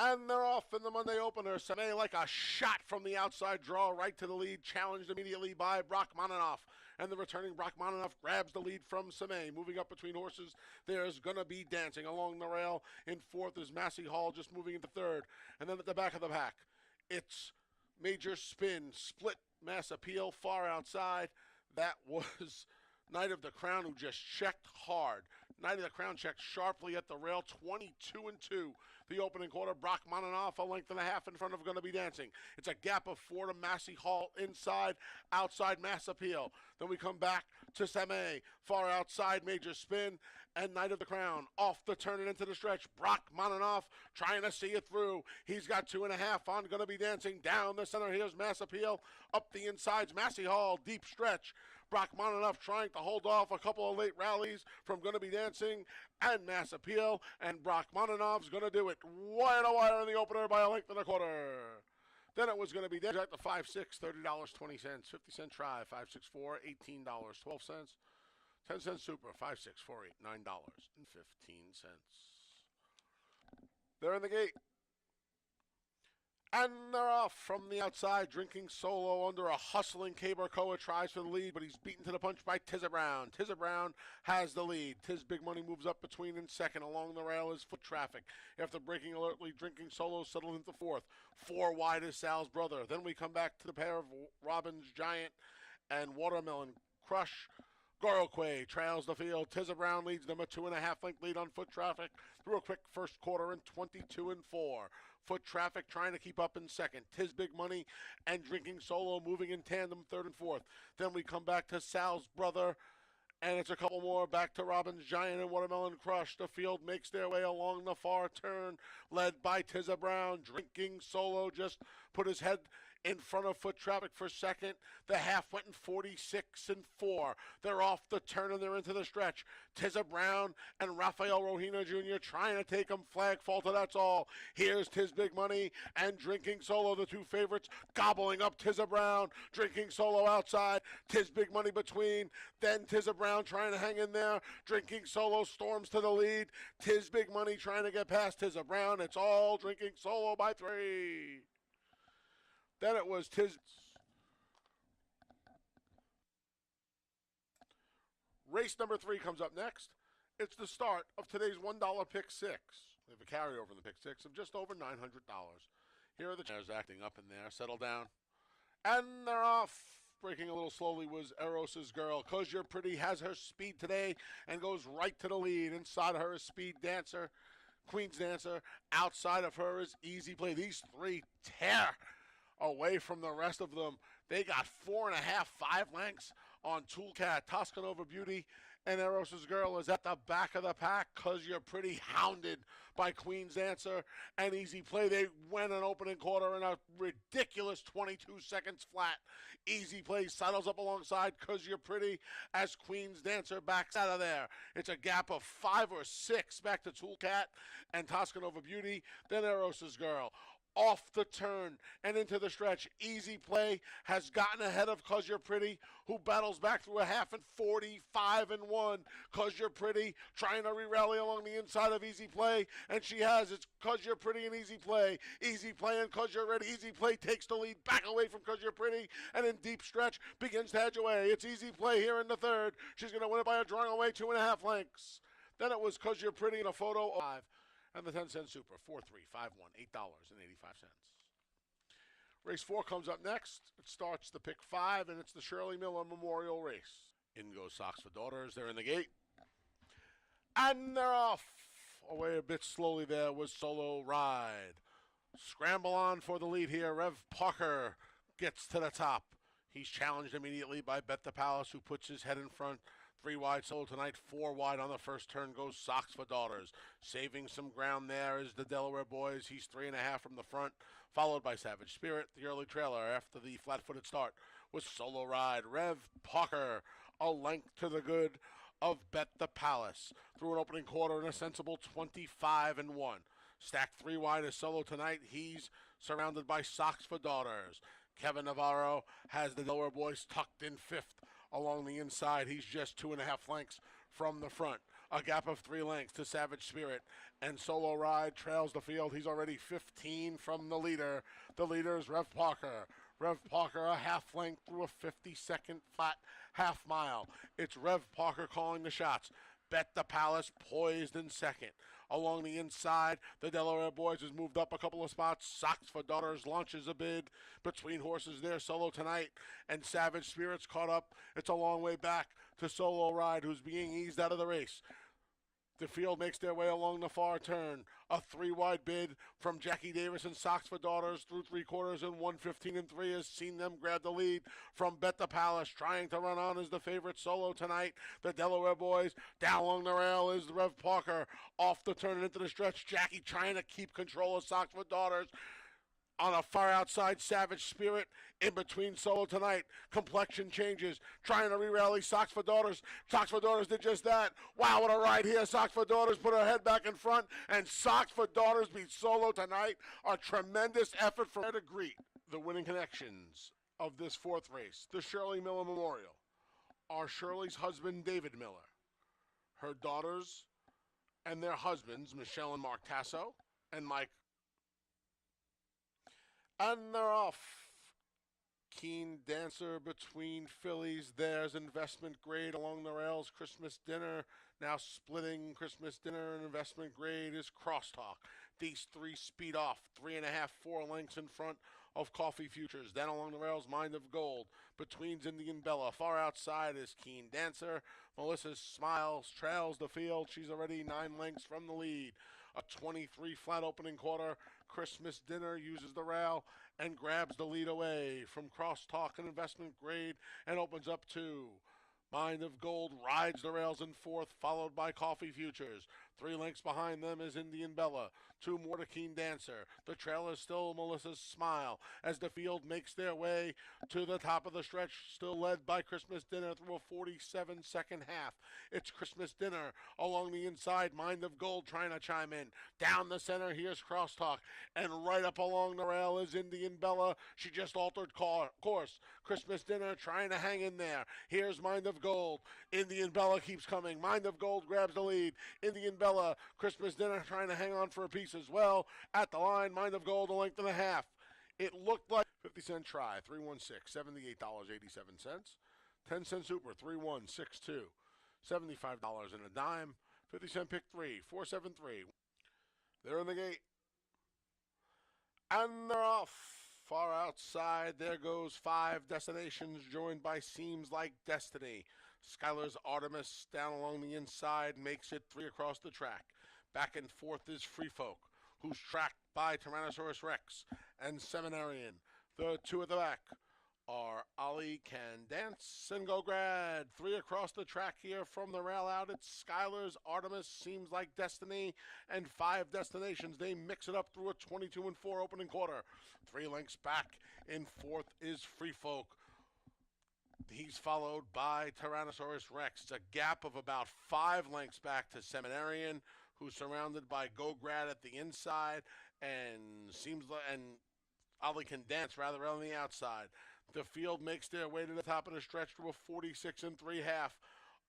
And they're off in the Monday opener. Samay like a shot from the outside draw right to the lead, challenged immediately by Rachmaninoff. And the returning Rachmaninoff grabs the lead from Samay. Moving up between horses, there's Gonna Be Dancing along the rail. In fourth is Massey Hall just moving into third. And then at the back of the pack, it's Major Spin, Split, Mass Appeal, far outside. That was Knight of the Crown, who just checked hard. Knight of the Crown checked sharply at the rail, 22-2. The opening quarter, Rachmaninoff a length and a half in front of Gonna Be Dancing. It's a gap of 4 to Massey Hall inside, outside Mass Appeal. Then we come back to Samay, far outside Major Spin, and Knight of the Crown off the turn and into the stretch. Rachmaninoff trying to see it through. He's got 2.5 on Gonna Be Dancing. Down the center, here's Mass Appeal. Up the insides, Massey Hall, deep stretch. Rachmaninoff trying to hold off a couple of late rallies from Gonna Be Dancing and Mass Appeal, and Rachmaninoff's going to do it. Wire to wire in the opener by a length and a quarter. Then it was going to be Dancing at the 5-6, $30.20, 50-cent try, 5-6-4, $18.12, 10-cent super, 5-6-4-8, $9.15. They're in the gate. And they're off from the outside, drinking solo under a hustling K-Barcoa tries for the lead, but he's beaten to the punch by Tizza Brown. Tizza Brown has the lead. Tiz Big Money moves up between and second. Along the rail is Foot Traffic. After breaking alertly, drinking solo settled into fourth. 4 wide is Sal's Brother. Then we come back to the pair of Robbins Giant and Watermelon Crush. Goroquay trails the field. Tizza Brown leads them a 2.5 length lead on Foot Traffic through a quick first quarter in 22-4. Foot Traffic trying to keep up in second. Tiz Big Money and Drinking Solo moving in tandem third and fourth. Then we come back to Sal's Brother, and it's a couple more back to Robbins Giant and Watermelon Crush. The field makes their way along the far turn, led by Tizza Brown. Drinking Solo just put his head in front of Foot Traffic for second. The half went in 46-4. They're off the turn and they're into the stretch. Tizza Brown and Rafael Rohina Jr. trying to take him flag faulted, that's all. Here's Tiz Big Money and Drinking Solo, the two favorites, gobbling up Tizza Brown. Drinking Solo outside, Tiz Big Money between, then Tizza Brown trying to hang in there. Drinking Solo storms to the lead. Tiz Big Money trying to get past Tizza Brown. It's all Drinking Solo by 3. Then it was Tiz. Race number 3 comes up next. It's the start of today's $1 pick 6. We have a carryover in the pick 6 of just over $900. Here are the chairs acting up in there. Settle down. And they're off. Breaking a little slowly was Eros's Girl. 'Cause You're Pretty has her speed today and goes right to the lead. Inside of her is Speed Dancer, Queen's Dancer. Outside of her is Easy Play. These 3 tear away from the rest of them. They got 4.5, 5 lengths on Toolcat. Toscanova Beauty and Eros's Girl is at the back of the pack. 'Cause You're Pretty hounded by Queen's Dancer and Easy Play. They went an opening quarter in a ridiculous 22 seconds flat. Easy Play settles up alongside 'Cause You're Pretty as Queen's Dancer backs out of there. It's a gap of 5 or 6 back to Toolcat and Toscanova Beauty, then Eros's Girl. Off the turn and into the stretch, Easy Play has gotten ahead of 'Cause You're Pretty, who battles back through a half in 45-1. 'Cause You're Pretty trying to re-rally along the inside of Easy Play, and she has. It's 'Cause You're Pretty and Easy Play. Easy Play and 'Cause You're Ready. Easy Play takes the lead back away from 'Cause You're Pretty, and in deep stretch begins to edge away. It's Easy Play here in the third. She's going to win it by a drawing away 2.5 lengths. Then it was 'Cause You're Pretty in a photo of 5. And the 10-cent super, 4-3-5-1, $8.85. Race 4 comes up next. It starts the pick 5, and it's the Shirley Miller Memorial Race. In goes Socks for Daughters. They're in the gate. And they're off. Away a bit slowly there was Solo Ride. Scramble on for the lead here. Rev Parker gets to the top. He's challenged immediately by Bet the Palace, who puts his head in front. 3 wide solo tonight, 4 wide on the first turn goes Socks for Daughters. Saving some ground there is the Delaware Boys. He's 3.5 from the front, followed by Savage Spirit. The early trailer after the flat-footed start was Solo Ride. Rev Parker, a length to the good of Bet the Palace. Through an opening quarter in a sensible 25-1. Stacked 3 wide is Solo tonight. He's surrounded by Socks for Daughters. Kevin Navarro has the Delaware Boys tucked in 5th along the inside. He's just 2.5 lengths from the front. A gap of 3 lengths to Savage Spirit. And Solo Ride trails the field. He's already 15 from the leader. The leader is Rev Parker. Rev Parker a half length through a 52nd flat half mile. It's Rev Parker calling the shots. Bet the Palace poised in second. Along the inside, the Delaware Boys has moved up a couple of spots. Socks for Daughters launches a bid between horses there. Solo Tonight and Savage Spirits caught up. It's a long way back to Solo Ride, who's being eased out of the race. The field makes their way along the far turn. A 3-wide bid from Jackie Davis and Socks for Daughters through 3/4 and 1:15 and 3 has seen them grab the lead from Bet the Palace. Trying to run on is the favorite Solo Tonight. The Delaware Boys down along the rail is Rev Parker. Off the turn and into the stretch. Jackie trying to keep control of Socks for Daughters. On a far outside, Savage Spirit in between Solo Tonight. Complexion changes. Trying to re-rally Socks for Daughters. Socks for Daughters did just that. Wow, what a ride here. Socks for Daughters put her head back in front. And Socks for Daughters beat Solo Tonight. A tremendous effort from her to greet. The winning connections of this 4th race, the Shirley Miller Memorial, are Shirley's husband, David Miller, her daughters and their husbands, Michelle and Mark Tasso, and Mike. And they're off. Keen Dancer between fillies. There's Investment Grade along the rails. Christmas Dinner now splitting. Christmas Dinner and Investment Grade is Crosstalk. These 3 speed off. 3.5, 4 lengths in front of Coffee Futures. Then along the rails, Mind of Gold. Between's Indian Bella. Far outside is Keen Dancer. Melissa Smiles trails the field. She's already 9 lengths from the lead. A 23 flat opening quarter. Christmas Dinner uses the rail and grabs the lead away from Crosstalk and Investment Grade and opens up 2. Mind of Gold rides the rails in 4th, followed by Coffee Futures. 3 lengths behind them is Indian Bella. 2 more to Keen Dancer. The trail is still Melissa's Smile as the field makes their way to the top of the stretch, still led by Christmas Dinner through a 47-second half. It's Christmas Dinner along the inside. Mind of Gold trying to chime in. Down the center, here's Crosstalk. And right up along the rail is Indian Bella. She just altered course. Christmas Dinner trying to hang in there. Here's Mind of Gold. Indian Bella keeps coming. Mind of Gold grabs the lead. Indian Bella, Christmas Dinner trying to hang on for a piece as well. At the line, Mind of Gold a length and a half. It looked like 50-cent try, 316, $78.87. 10-cent super, 3162, $75 and a dime. 50-cent pick 3, 473. They're in the gate. And they're off. Far outside, there goes 5 Destinations, joined by Seems Like Destiny. Skylar's Artemis down along the inside makes it 3 across the track. Back and forth is Free Folk, who's tracked by Tyrannosaurus Rex and Seminarian. The 2 at the back are Ali Can Dance and Go Grad. 3 across the track here from the rail out. It's Skylar's Artemis, Seems Like Destiny, and 5 Destinations. They mix it up through a 22 and 4 opening quarter. 3 lengths back in 4th is Free Folk. He's followed by Tyrannosaurus Rex. It's a gap of about 5 lengths back to Seminarian, who's surrounded by Go Grad at the inside, and Ali Can Dance rather on the outside. The field makes their way to the top of the stretch through a 46 and 3/2.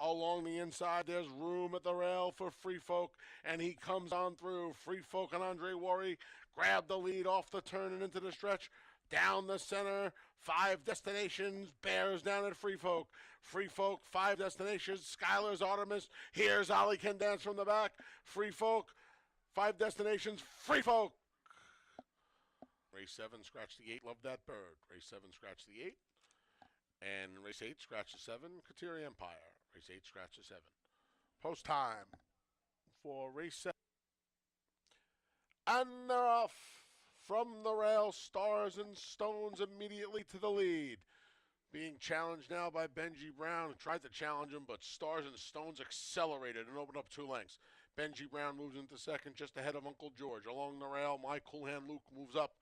Along the inside, there's room at the rail for Free Folk, and he comes on through. Free Folk and Andre Worry grab the lead off the turn and into the stretch. Down the center, 5 Destinations, bears down at Free Folk. Free Folk, 5 Destinations, Skylar's Artemis. Here's Ali Can Dance from the back. Free Folk, 5 Destinations, Free Folk. Race 7, scratch the 8, love that bird. Race 7, scratch the 8. And race 8, scratch the 7, Kateri Empire. Race 8, scratch the 7. Post time for race 7. And they're off. From the rail, Stars and Stones immediately to the lead. Being challenged now by Benji Brown, who tried to challenge him, but Stars and Stones accelerated and opened up 2 lengths. Benji Brown moves into second, just ahead of Uncle George. Along the rail, My Cool Hand Luke moves up.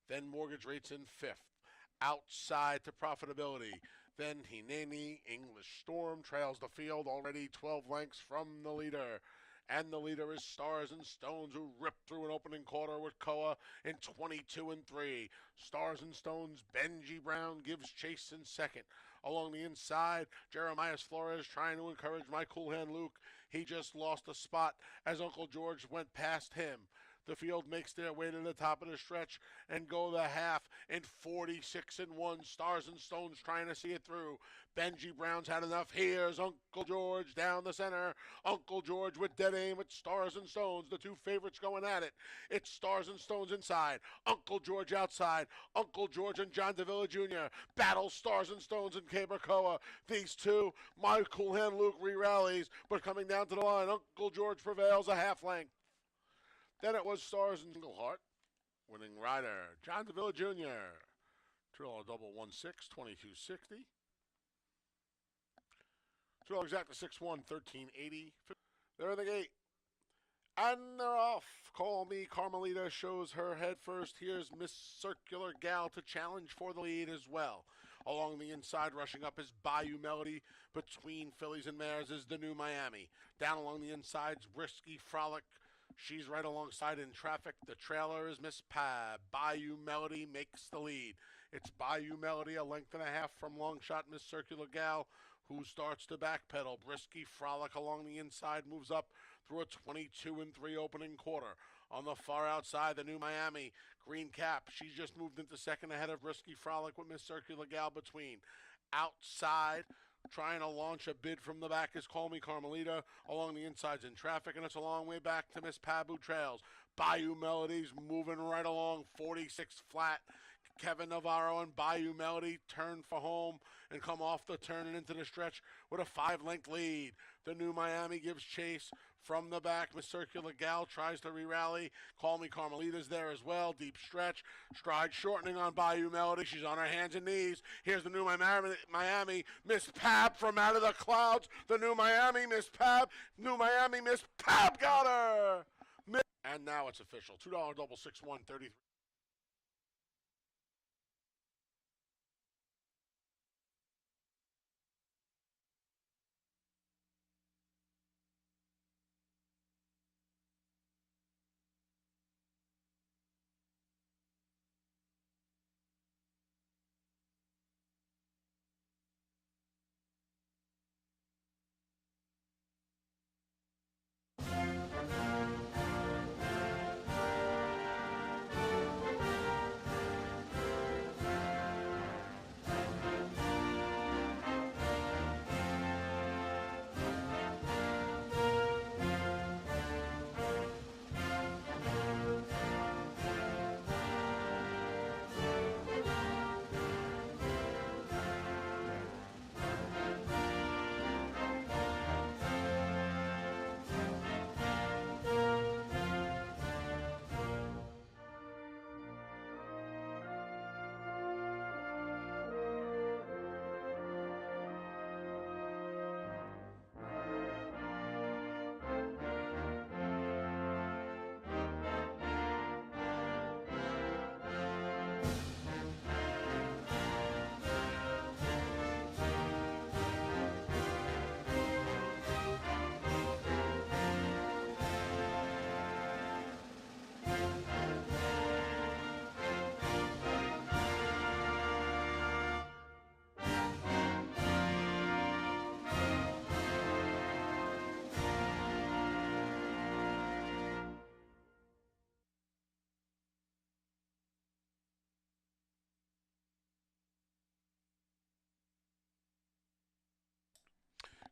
Then Mortgage Rates in 5th. Outside to Profitability. Then Hineni, English Storm trails the field, already 12 lengths from the leader. And the leader is Stars and Stones, who ripped through an opening quarter with Koa in 22 and 3. Stars and Stones, Benji Brown gives chase in second. Along the inside, Jeremias Flores trying to encourage My Cool Hand Luke. He just lost a spot as Uncle George went past him. The field makes their way to the top of the stretch and go the half in 46-1. Stars and Stones trying to see it through. Benji Brown's had enough. Here's Uncle George down the center. Uncle George with dead aim with Stars and Stones. The two favorites going at it. It's Stars and Stones inside. Uncle George outside. Uncle George and John DeVilla Jr. battle Stars and Stones and Cabracoa. These two, my cool hand Luke re-rallies, but coming down to the line, Uncle George prevails a half length. Then it was Stars and Heart. Winning rider, John DeVilla Jr. $2 double 1-6, 22.60. $2 exacta 6-1, 13.80. They're in the gate. And they're off. Call Me Carmelita shows her head first. Here's Miss Circular Gal to challenge for the lead as well. Along the inside, rushing up is Bayou Melody. Between fillies and mares is the New Miami. Down along the inside's Brisky Frolic. She's right alongside in traffic. The trailer is Miss Pab. Bayou Melody makes the lead. It's Bayou Melody, a length and a half from long shot Miss Circular Gal, who starts to backpedal. Brisky Frolic along the inside moves up through a 22-3 opening quarter. On the far outside, the New Miami Green Cap. She's just moved into second ahead of Brisky Frolic with Miss Circular Gal between. Outside, trying to launch a bid from the back is Call Me Carmelita. Along the insides in traffic, and it's a long way back to Miss Pabu Trails. Bayou Melody's moving right along, 46 flat. Kevin Navarro and Bayou Melody turn for home and come off the turn and into the stretch with a 5-length lead. The New Miami gives chase from the back. Miss Circular Gal tries to re-rally. Call Me Carmelita's there as well. Deep stretch. Stride shortening on Bayou Melody. She's on her hands and knees. Here's the New Miami. Miss Pab from out of the clouds. The New Miami, Miss Pab. New Miami, Miss Pab got her. And now it's official. $2 double 6-1, 33.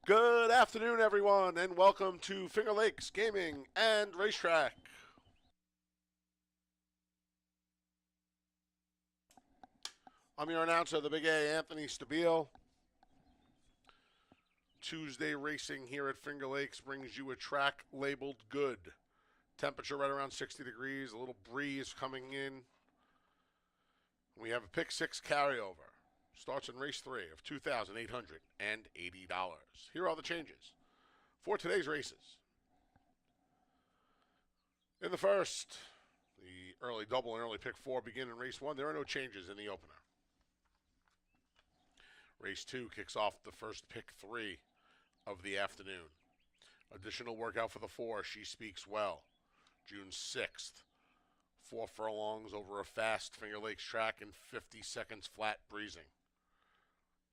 Good afternoon, everyone, and welcome to Finger Lakes Gaming and Racetrack. I'm your announcer, the Big A, Anthony Stabile. Tuesday racing here at Finger Lakes brings you a track labeled good. Temperature right around 60 degrees, a little breeze coming in. We have a pick six carryover. Starts in race 3 of $2,880. Here are the changes for today's races. In the first, the early double and early pick 4 begin in race 1. There are no changes in the opener. Race 2 kicks off the first pick 3 of the afternoon. Additional workout for the 4, She Speaks Well, June 6th. 4 furlongs over a fast Finger Lakes track in 50 seconds flat breezing.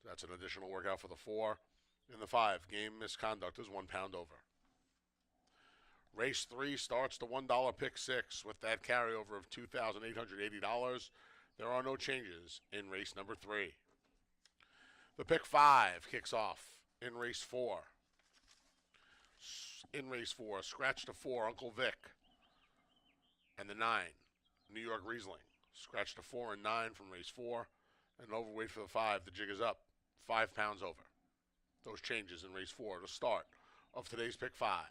That's an additional workout for the 4. In the 5, Game Misconduct is 1 pound over. Race 3 starts the $1 pick 6 with that carryover of $2,880. There are no changes in race number 3. The pick 5 kicks off in race 4. In race 4, scratch the 4, Uncle Vic. And the 9, New York Riesling. Scratch the 4 and 9 from race 4. And overweight for the 5. The jig is up. 5 pounds over. Those changes in race 4, the start of today's pick 5.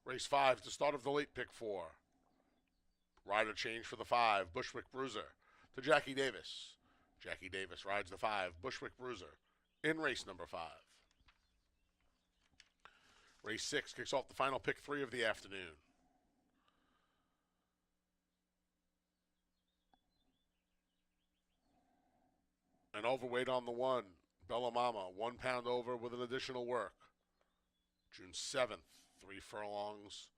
Race 5, the start of the late pick 4. Rider change for the 5, Bushwick Bruiser, to Jackie Davis. Jackie Davis rides the 5, Bushwick Bruiser, in race number 5. Race 6 kicks off the final pick 3 of the afternoon. An overweight on the 1, Bella Mama, 1 pound over with an additional work. June 7th, 3 furlongs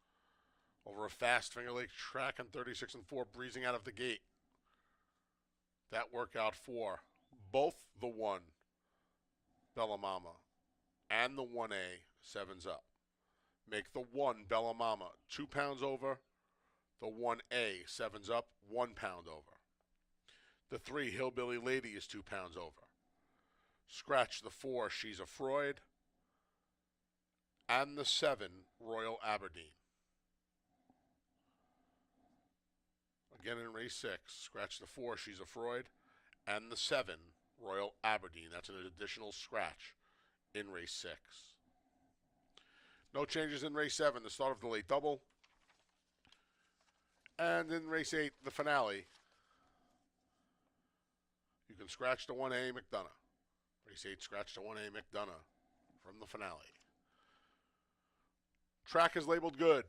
over a fast Finger Lakes track on 36 and 4, breezing out of the gate. That workout for both the 1, Bella Mama, and the 1A, 7's up. Make the 1, Bella Mama, 2 pounds over. The 1A, 7's up, 1 pound over. The 3, Hillbilly Lady, is 2 pounds over. Scratch the 4, She's a Freud. And the 7, Royal Aberdeen. Again in race 6, scratch the 4, She's a Freud. And the 7, Royal Aberdeen. That's an additional scratch in race 6. No changes in race 7, the start of the late double. And in race 8, the finale. You can scratch the 1A McDonough. Race 8, scratch the 1A McDonough from the finale. Track is labeled good.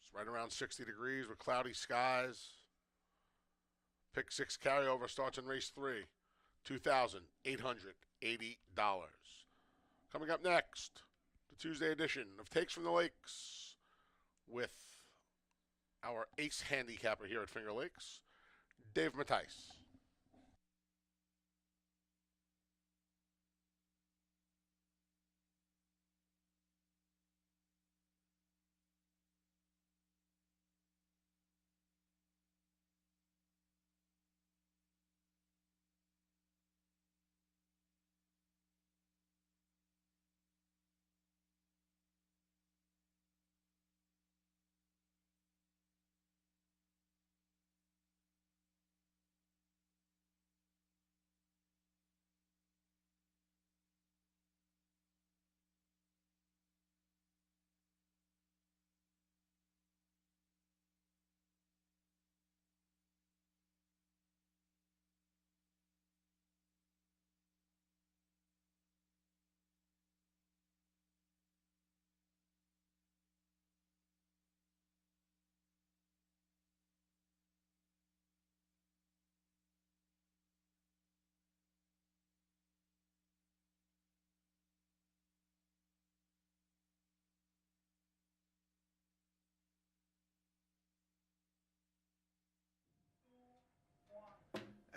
It's right around 60 degrees with cloudy skies. Pick 6 carryover starts in race 3. $2,880. Coming up next, the Tuesday edition of Takes from the Lakes with our ace handicapper here at Finger Lakes, Dave Mattice.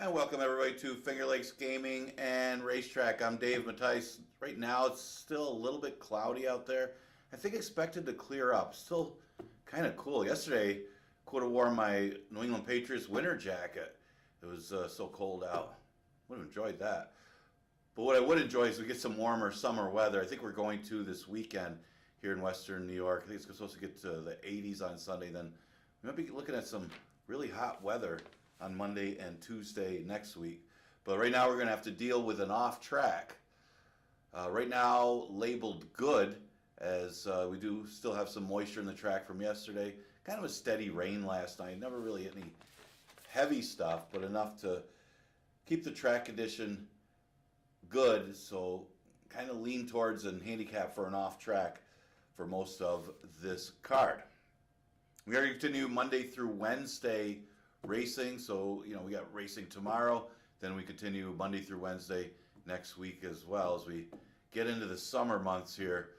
And welcome everybody to Finger Lakes Gaming and Racetrack. I'm Dave Mattice. Right now it's still a little bit cloudy out there. I think expected to clear up. Still kind of cool. Yesterday, could have worn my New England Patriots winter jacket. It was so cold out. Would have enjoyed that. But what I would enjoy is we get some warmer summer weather. I think we're going to this weekend here in Western New York. I think it's supposed to get to the 80s on Sunday. Then we might be looking at some really hot weather on Monday and Tuesday next week. But right now we're going to have to deal with an off track. Right now labeled good, as we do still have some moisture in the track from yesterday. Kind of a steady rain last night. Never really any heavy stuff, but enough to keep the track condition good. So kind of lean towards and handicap for an off track for most of this card. We are going to continue Monday through Wednesday racing. So, we got racing tomorrow. Then we continue Monday through Wednesday next week as well as we get into the summer months here.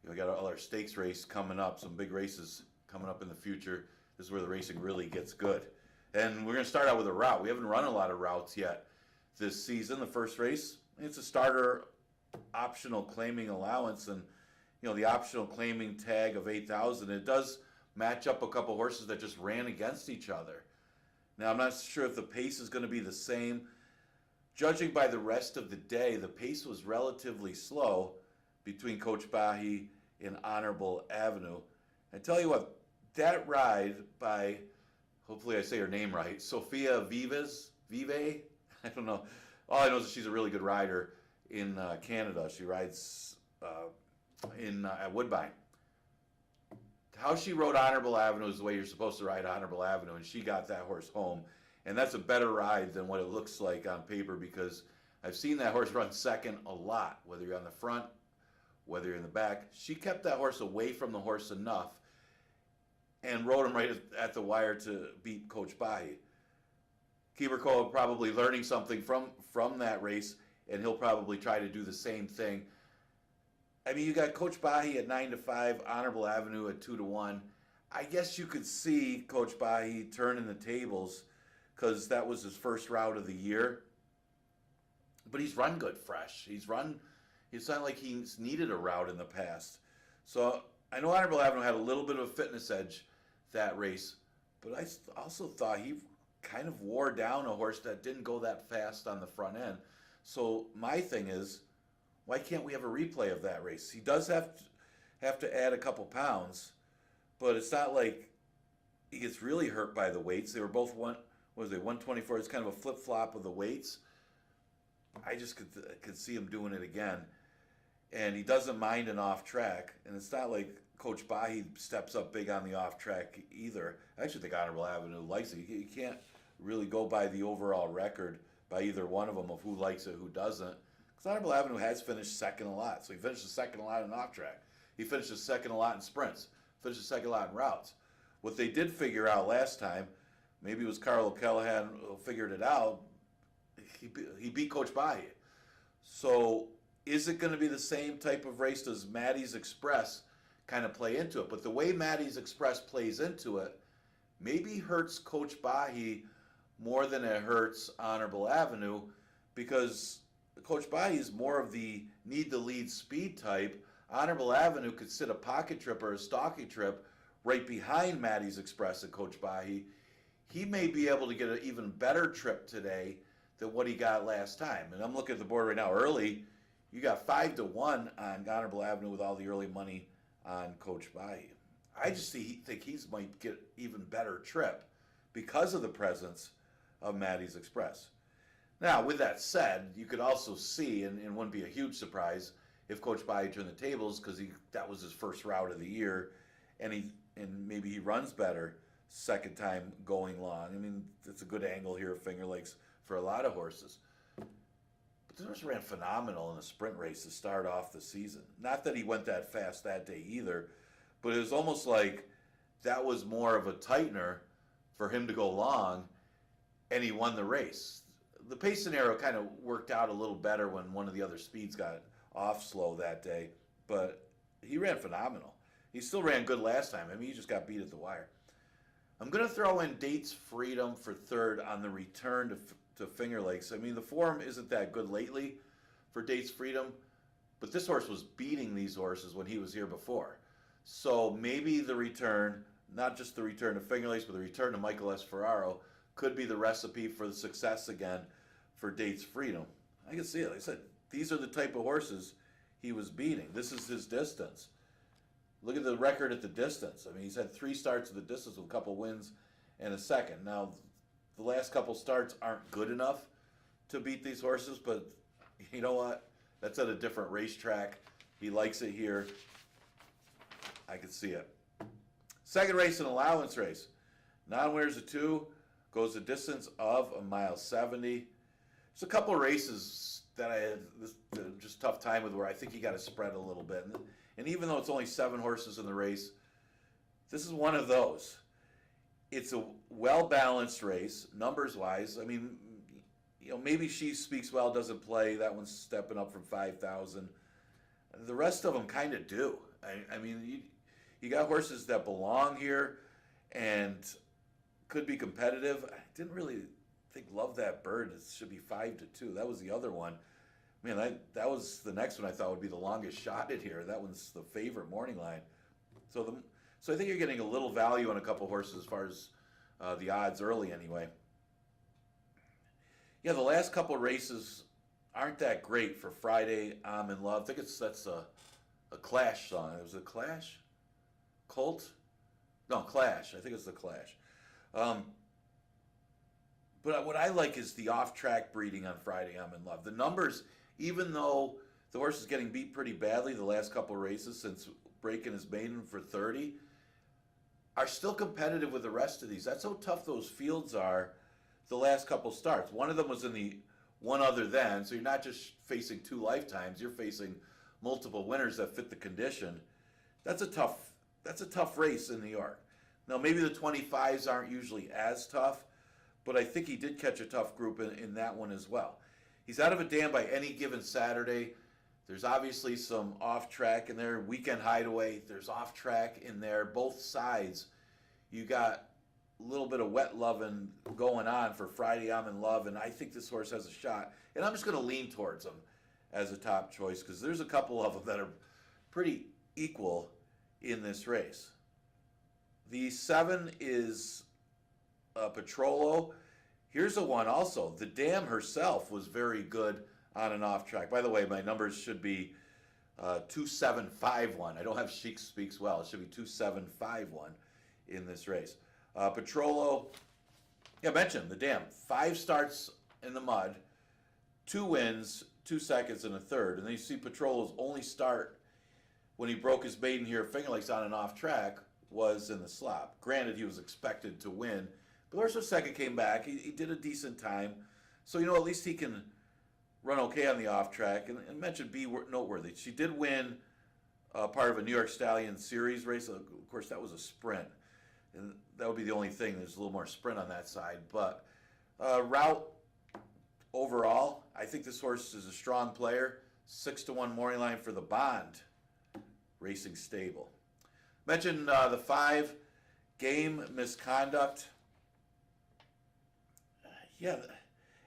We got all our stakes race coming up, some big races coming up in the future. This is where the racing really gets good. And we're going to start out with a route. We haven't run a lot of routes yet this season. The first race, it's a starter optional claiming allowance. And, the optional claiming tag of 8,000, it does match up a couple horses that just ran against each other. Now, I'm not sure if the pace is going to be the same. Judging by the rest of the day, the pace was relatively slow between Coach Bahi and Honorable Avenue. I tell you what, that ride by, hopefully I say her name right, Sophia Vive? I don't know. All I know is that she's a really good rider in Canada. She rides at Woodbine. How she rode Honorable Avenue is the way you're supposed to ride Honorable Avenue, and she got that horse home. And that's a better ride than what it looks like on paper, because I've seen that horse run second a lot, whether you're on the front, whether you're in the back. She kept that horse away from the horse enough and rode him right at the wire to beat Coach Bahi. Keeper Cole probably learning something from that race, and he'll probably try to do the same thing. I mean, you got Coach Bahi at 9-5, Honorable Avenue at 2-1. I guess you could see Coach Bahi turning the tables because that was his first route of the year. But he's run good fresh. It's not like he's needed a route in the past. So I know Honorable Avenue had a little bit of a fitness edge that race, but I also thought he kind of wore down a horse that didn't go that fast on the front end. So my thing is, why can't we have a replay of that race? He does have to add a couple pounds, but it's not like he gets really hurt by the weights. They were both 124. It's kind of a flip-flop of the weights. I just could see him doing it again. And he doesn't mind an off-track. And it's not like Coach Bahi steps up big on the off-track either. I actually think Honorable Avenue likes it. You can't really go by the overall record by either one of them of who likes it, who doesn't. Because Honorable Avenue has finished second a lot. So he finished the second a lot in off-track. He finished the second a lot in sprints. Finished the second a lot in routes. What they did figure out last time, maybe it was Carl O'Callahan who figured it out, he beat Coach Bahi. So is it going to be the same type of race? Does Maddie's Express kind of play into it? But the way Maddie's Express plays into it maybe hurts Coach Bahi more than it hurts Honorable Avenue, because Coach Bahi is more of the need-to-lead speed type. Honorable Avenue could sit a pocket trip or a stalking trip right behind Maddie's Express and Coach Bahi. He may be able to get an even better trip today than what he got last time. And I'm looking at the board right now. Early, you got 5-1 on Honorable Avenue with all the early money on Coach Bahi. I just think he might get even better trip because of the presence of Maddie's Express. Now, with that said, you could also see, and it wouldn't be a huge surprise if Coach Bahi turned the tables, because that was his first route of the year, and maybe he runs better second time going long. I mean, it's a good angle here at Finger Lakes for a lot of horses. But the horse ran phenomenal in a sprint race to start off the season. Not that he went that fast that day either, but it was almost like that was more of a tightener for him to go long, and he won the race. The pace scenario kind of worked out a little better when one of the other speeds got off slow that day, but he ran phenomenal. He still ran good last time. I mean, he just got beat at the wire. I'm going to throw in Dates Freedom for third on the return to Finger Lakes. I mean, the form isn't that good lately for Dates Freedom, but this horse was beating these horses when he was here before. So maybe the return, not just the return to Finger Lakes, but the return to Michael S. Ferraro, could be the recipe for the success again for Dates Freedom. I can see it. Like I said, these are the type of horses he was beating. This is his distance. Look at the record at the distance. I mean, he's had 3 starts at the distance with a couple wins and a second. Now, the last couple starts aren't good enough to beat these horses, but you know what? That's at a different racetrack. He likes it here. I can see it. Second race, an allowance race. Non-winners of 2, goes a distance of 1.70 miles. There's a couple races that I had just tough time with where I think you got to spread a little bit. And even though it's only 7 horses in the race, this is one of those. It's a well-balanced race, numbers-wise. I mean, maybe She Speaks Well doesn't play. That one's stepping up from 5,000. The rest of them kind of do. I mean, you got horses that belong here and could be competitive. I didn't really think Love That Bird. It should be 5-2. That was the other one. Man, that was the next one I thought would be the longest shot in here. That one's the favorite morning line. So I think you're getting a little value on a couple horses as far as the odds early anyway. Yeah, the last couple races aren't that great for Friday. I'm in love. I think that's a Clash song. It was a Clash, Colt, no Clash. I think it's the Clash. Um, but what I like is the off-track breeding on Friday. I'm in love. The numbers, even though the horse is getting beat pretty badly the last couple of races since breaking his maiden for 30, are still competitive with the rest of these. That's how tough those fields are the last couple starts. One of them was in the one other than, so you're not just facing two lifetimes, you're facing multiple winners that fit the condition. That's a tough race in New York. Now maybe the 25s aren't usually as tough, but I think he did catch a tough group in that one as well. He's out of a dam by any given Saturday. There's obviously some off track in there. Weekend Hideaway, there's off track in there. Both sides, you got a little bit of wet loving going on for Friday I'm in love, and I think this horse has a shot. And I'm just going to lean towards him as a top choice because there's a couple of them that are pretty equal in this race. The 7 is Petrolo. Here's a one also. The dam herself was very good on and off track. By the way, my numbers should be 2751. I don't have Sheik Speaks Well. It should be 2751 in this race. Petrolo, yeah, mentioned the dam. 5 starts in the mud, 2 wins, 2 seconds, and a third. And then you see Petrolo's only start when he broke his maiden here at Finger Lakes on and off track was in the slop. Granted, he was expected to win, but the horse was second, came back. He did a decent time. So, at least he can run okay on the off track. And mentioned be noteworthy. She did win part of a New York Stallion Series race. Of course, that was a sprint. And that would be the only thing. There's a little more sprint on that side. But route overall, I think this horse is a strong player. 6-1 morning line for the Bond Racing Stable. Mentioned the 5, Game Misconduct. Yeah,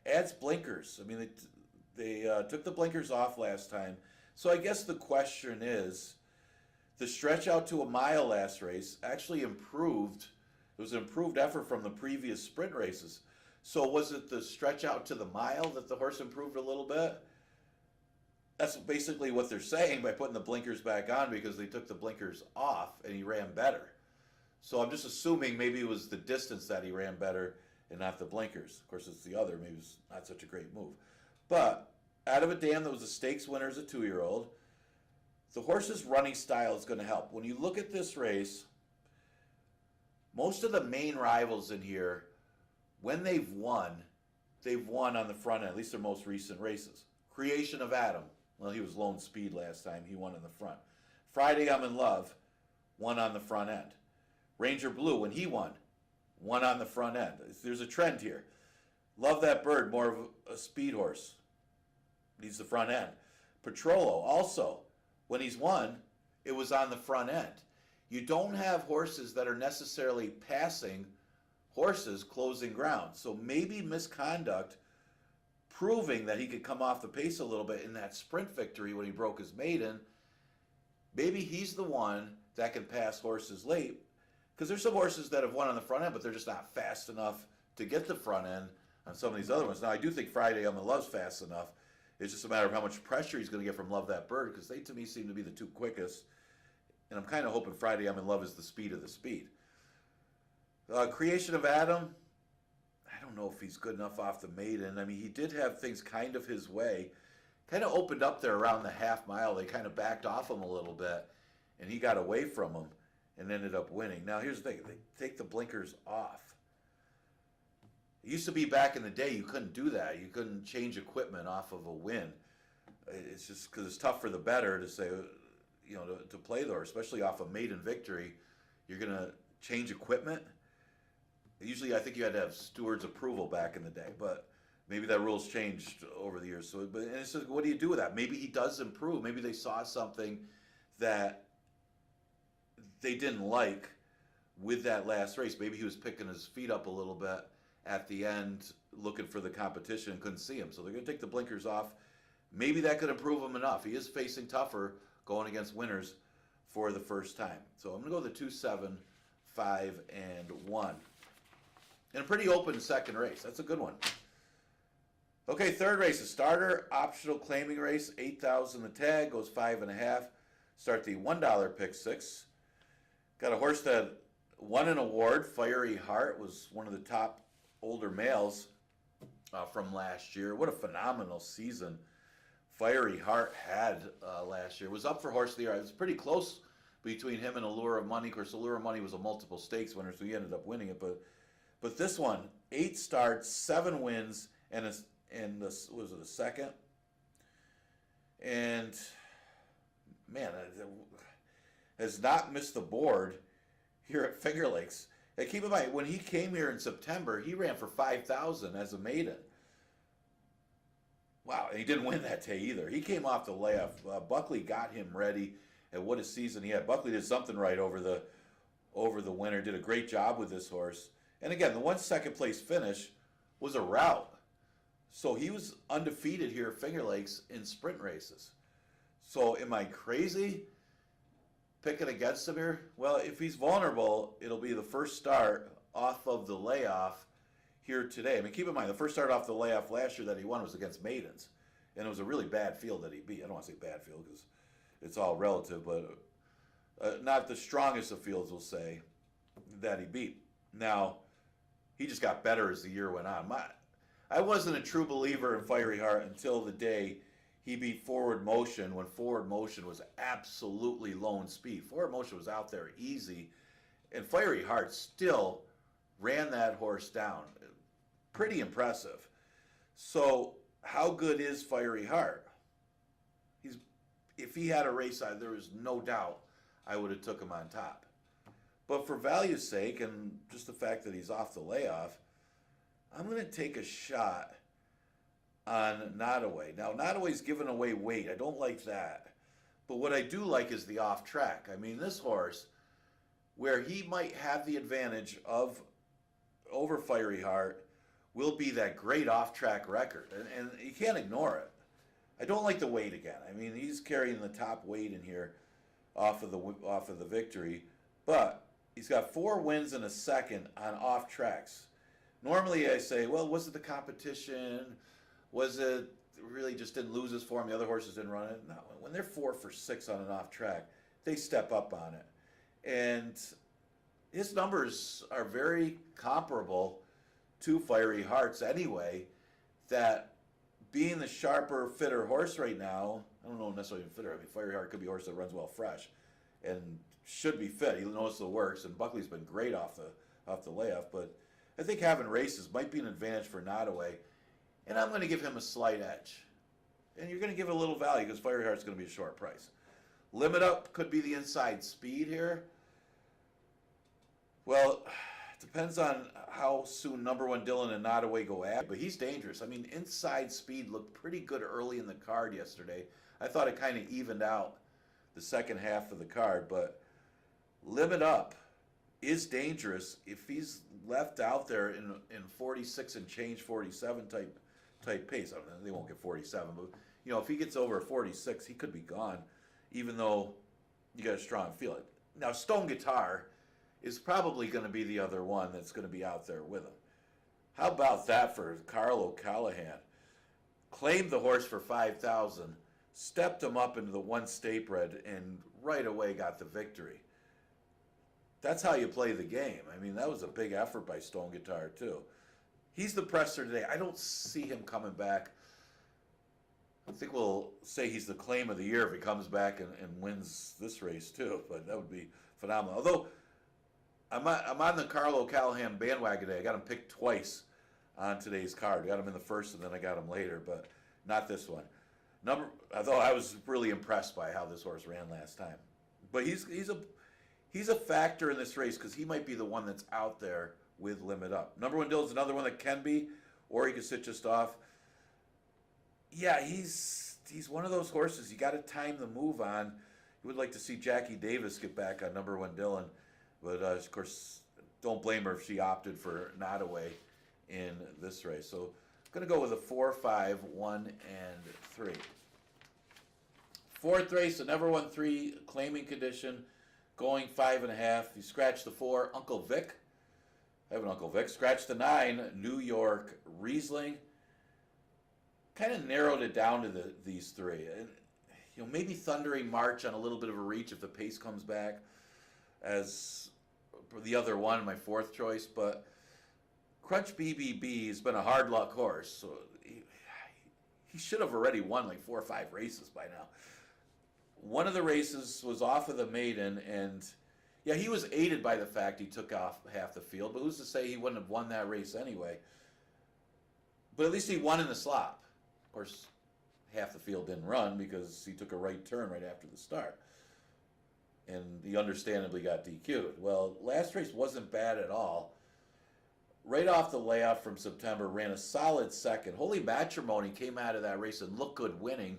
adds blinkers. I mean, they took the blinkers off last time. So I guess the question is, the stretch out to a mile last race actually improved. It was an improved effort from the previous sprint races. So was it the stretch out to the mile that the horse improved a little bit? That's basically what they're saying by putting the blinkers back on, because they took the blinkers off and he ran better. So I'm just assuming maybe it was the distance that he ran better and not the blinkers. Of course, it's the other. Maybe it's not such a great move. But out of a dam that was a stakes winner as a 2-year-old, the horse's running style is going to help. When you look at this race, most of the main rivals in here, when they've won on the front end, at least their most recent races. Creation of Adam. Well, he was lone speed last time. He won in the front. Friday I'm in Love, won on the front end. Ranger Blue, when he won on the front end. There's a trend here. Love That Bird, more of a speed horse. Needs the front end. Petrolo, also, when he's won, it was on the front end. You don't have horses that are necessarily passing horses closing ground. So maybe Misconduct, proving that he could come off the pace a little bit in that sprint victory when he broke his maiden, maybe he's the one that can pass horses late. Because there's some horses that have won on the front end, but they're just not fast enough to get the front end on some of these other ones. Now, I do think Friday I'm in Love's fast enough. It's just a matter of how much pressure he's going to get from Love That Bird, because they, to me, seem to be the 2 quickest. And I'm kind of hoping Friday I'm in Love is the speed of the speed. Creation of Adam, I don't know if he's good enough off the maiden. I mean, he did have things kind of his way. Kind of opened up there around the half mile. They kind of backed off him a little bit, and he got away from him and ended up winning. Now, here's the thing. They take the blinkers off. It used to be back in the day you couldn't do that. You couldn't change equipment off of a win. It's just because it's tough for the bettor to say, to play the horse, especially off a maiden victory. You're going to change equipment. Usually I think you had to have steward's approval back in the day, but maybe that rule's changed over the years. So, and it's just, what do you do with that? Maybe he does improve. Maybe they saw something that they didn't like with that last race. Maybe he was picking his feet up a little bit at the end, looking for the competition and couldn't see him. So they're going to take the blinkers off. maybe that could improve him enough. He is facing tougher going against winners for the first time. So I'm going to go with the 2, 7, 5, and 1. And a pretty open second race. That's a good one. Okay, third race, a starter optional claiming race, 8,000 the tag, goes 5.5. Start the $1 pick six. Got a horse that won an award. Fiery Heart was one of the top older males from last year. What a phenomenal season Fiery Heart had last year. Was up for Horse of the Year. It was pretty close between him and Allure of Money. Of course, Allure of Money was a multiple stakes winner, so he ended up winning it. But this one, 8 starts, 7 wins, and this was it a second. And man, has not missed the board here at Finger Lakes. And keep in mind, when he came here in September, he ran for 5,000 as a maiden. Wow, and he didn't win that day either. He came off the layoff. Buckley got him ready, and what a season he had. Buckley did something right over the winter. Did a great job with this horse. And again, the one second place finish was a rout. So he was undefeated here at Finger Lakes in sprint races. So am I crazy picking against him here? Well, if he's vulnerable, it'll be the first start off of the layoff here today. I mean, keep in mind, the first start off the layoff last year that he won was against maidens. And it was a really bad field that he beat. I don't want to say bad field because it's all relative, but not the strongest of fields, we'll say, that he beat. Now, he just got better as the year went on. I wasn't a true believer in Fiery Heart until the day he beat Forward Motion, when Forward Motion was absolutely lone speed. Forward Motion was out there easy, and Fiery Heart still ran that horse down. Pretty impressive. So how good is Fiery Heart? If he had a race, there is no doubt I would have took him on top. But for value's sake, and just the fact that he's off the layoff, I'm going to take a shot on Nottoway. Now, Nottoway's giving away weight. I don't like that. But what I do like is the off track. I mean, this horse, where he might have the advantage over Fiery Heart, will be that great off track record. And you can't ignore it. I don't like the weight again. I mean, he's carrying the top weight in here off of the victory. But he's got 4 wins and a second on off tracks. Normally I say, well, was it the competition? Was it really just didn't lose his form? The other horses didn't run it? No. When they're 4 for 6 on an off track, they step up on it. And his numbers are very comparable to Fiery Heart's anyway, that being the sharper, fitter horse right now, I don't know necessarily fitter. I mean, Fiery Heart could be a horse that runs well fresh and should be fit. He knows the works, and Buckley's been great off the layoff, but I think having races might be an advantage for Nottoway, and I'm going to give him a slight edge. And you're going to give it a little value because Fiery Heart's going to be a short price. Limit Up could be the inside speed here. Well, it depends on how soon number 1 Dylan and Nottoway go at, but he's dangerous. I mean, inside speed looked pretty good early in the card yesterday. I thought it kind of evened out the second half of the card, but Limit Up is dangerous if he's left out there in 46 and change 47 type pace. I don't know, they won't get 47, but if he gets over 46, he could be gone, even though you got a strong feeling. Now, Stone Guitar is probably going to be the other one that's going to be out there with him. How about that for Carl O'Callahan? Claimed the horse for 5,000, stepped him up into the 1 state bred, and right away got the victory. That's how you play the game. I mean, that was a big effort by Stone Guitar, too. He's the presser today. I don't see him coming back. I think we'll say he's the claim of the year if he comes back and wins this race, too. But that would be phenomenal. Although, I'm on the Carl O'Callahan bandwagon today. I got him picked twice on today's card. I got him in the first, and then I got him later, but not this one. Although I was really impressed by how this horse ran last time. But he's a factor in this race because he might be the one that's out there with Limit Up. Number 1 Dill's another one that can be, or he could sit just off. Yeah, he's one of those horses you got to time the move on. You would like to see Jackie Davis get back on number 1 Dillon, but of course, don't blame her if she opted for Nottoway in this race. So I'm going to go with a 4, 5, 1, and 3. Fourth race, the never won 3 claiming condition, going 5.5. You scratch the 4, Uncle Vic. I have an Uncle Vic. Scratch the 9, New York Riesling. Kind of narrowed it down to these 3. And, maybe Thundering March on a little bit of a reach if the pace comes back as the other one, my 4th choice. But Crunch BBB has been a hard luck horse. So he should have already won like 4 or 5 races by now. One of the races was off of the maiden, and yeah, he was aided by the fact he took off half the field, but who's to say he wouldn't have won that race anyway? But at least he won in the slop. Of course, half the field didn't run because he took a right turn right after the start. And he understandably got DQ'd. Well, last race wasn't bad at all. Right off the layoff from September, ran a solid second. Holy Matrimony came out of that race and looked good winning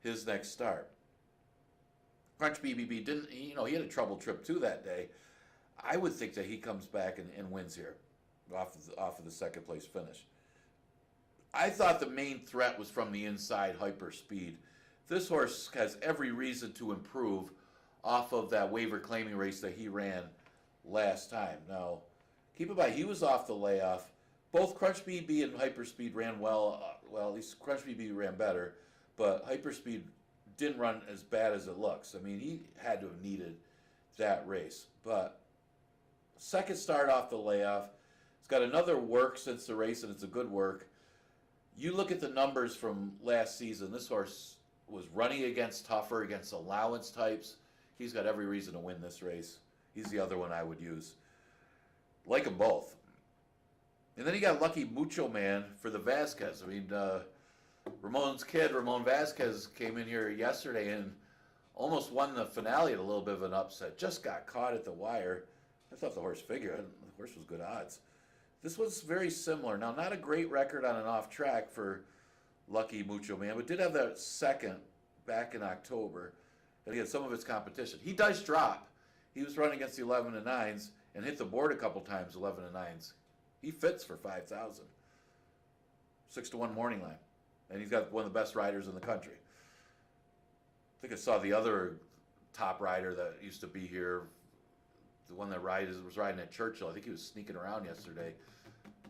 his next start. Crunch BBB didn't, he had a trouble trip too that day. I would think that he comes back and wins here off of the second place finish. I thought the main threat was from the inside Hyper Speed. This horse has every reason to improve off of that waiver claiming race that he ran last time. Now, keep in mind, he was off the layoff. Both Crunch BB and Hyper Speed ran well. Well, at least Crunch BB ran better, but Hyper Speed didn't run as bad as it looks. I mean, he had to have needed that race. But second start off the layoff. It's got another work since the race, and it's a good work. You look at the numbers from last season, this horse was running against tougher, against allowance types. He's got every reason to win this race. He's the other one I would use. Like them both. And then you got Lucky Mucho Man for the Vasquez. I mean, Ramon's kid, Ramon Vasquez, came in here yesterday and almost won the finale at a little bit of an upset. Just got caught at the wire. I thought the horse figured. The horse was good odds. This was very similar. Now, not a great record on an off track for Lucky Mucho Man, but did have that second back in October. And he had some of its competition. He does drop. He was running against the 11 and 9s and hit the board a couple times, 11 and 9s. He fits for 5,000. 6-1 morning line. And he's got one of the best riders in the country. I think I saw the other top rider that used to be here, the one that was riding at Churchill. I think he was sneaking around yesterday,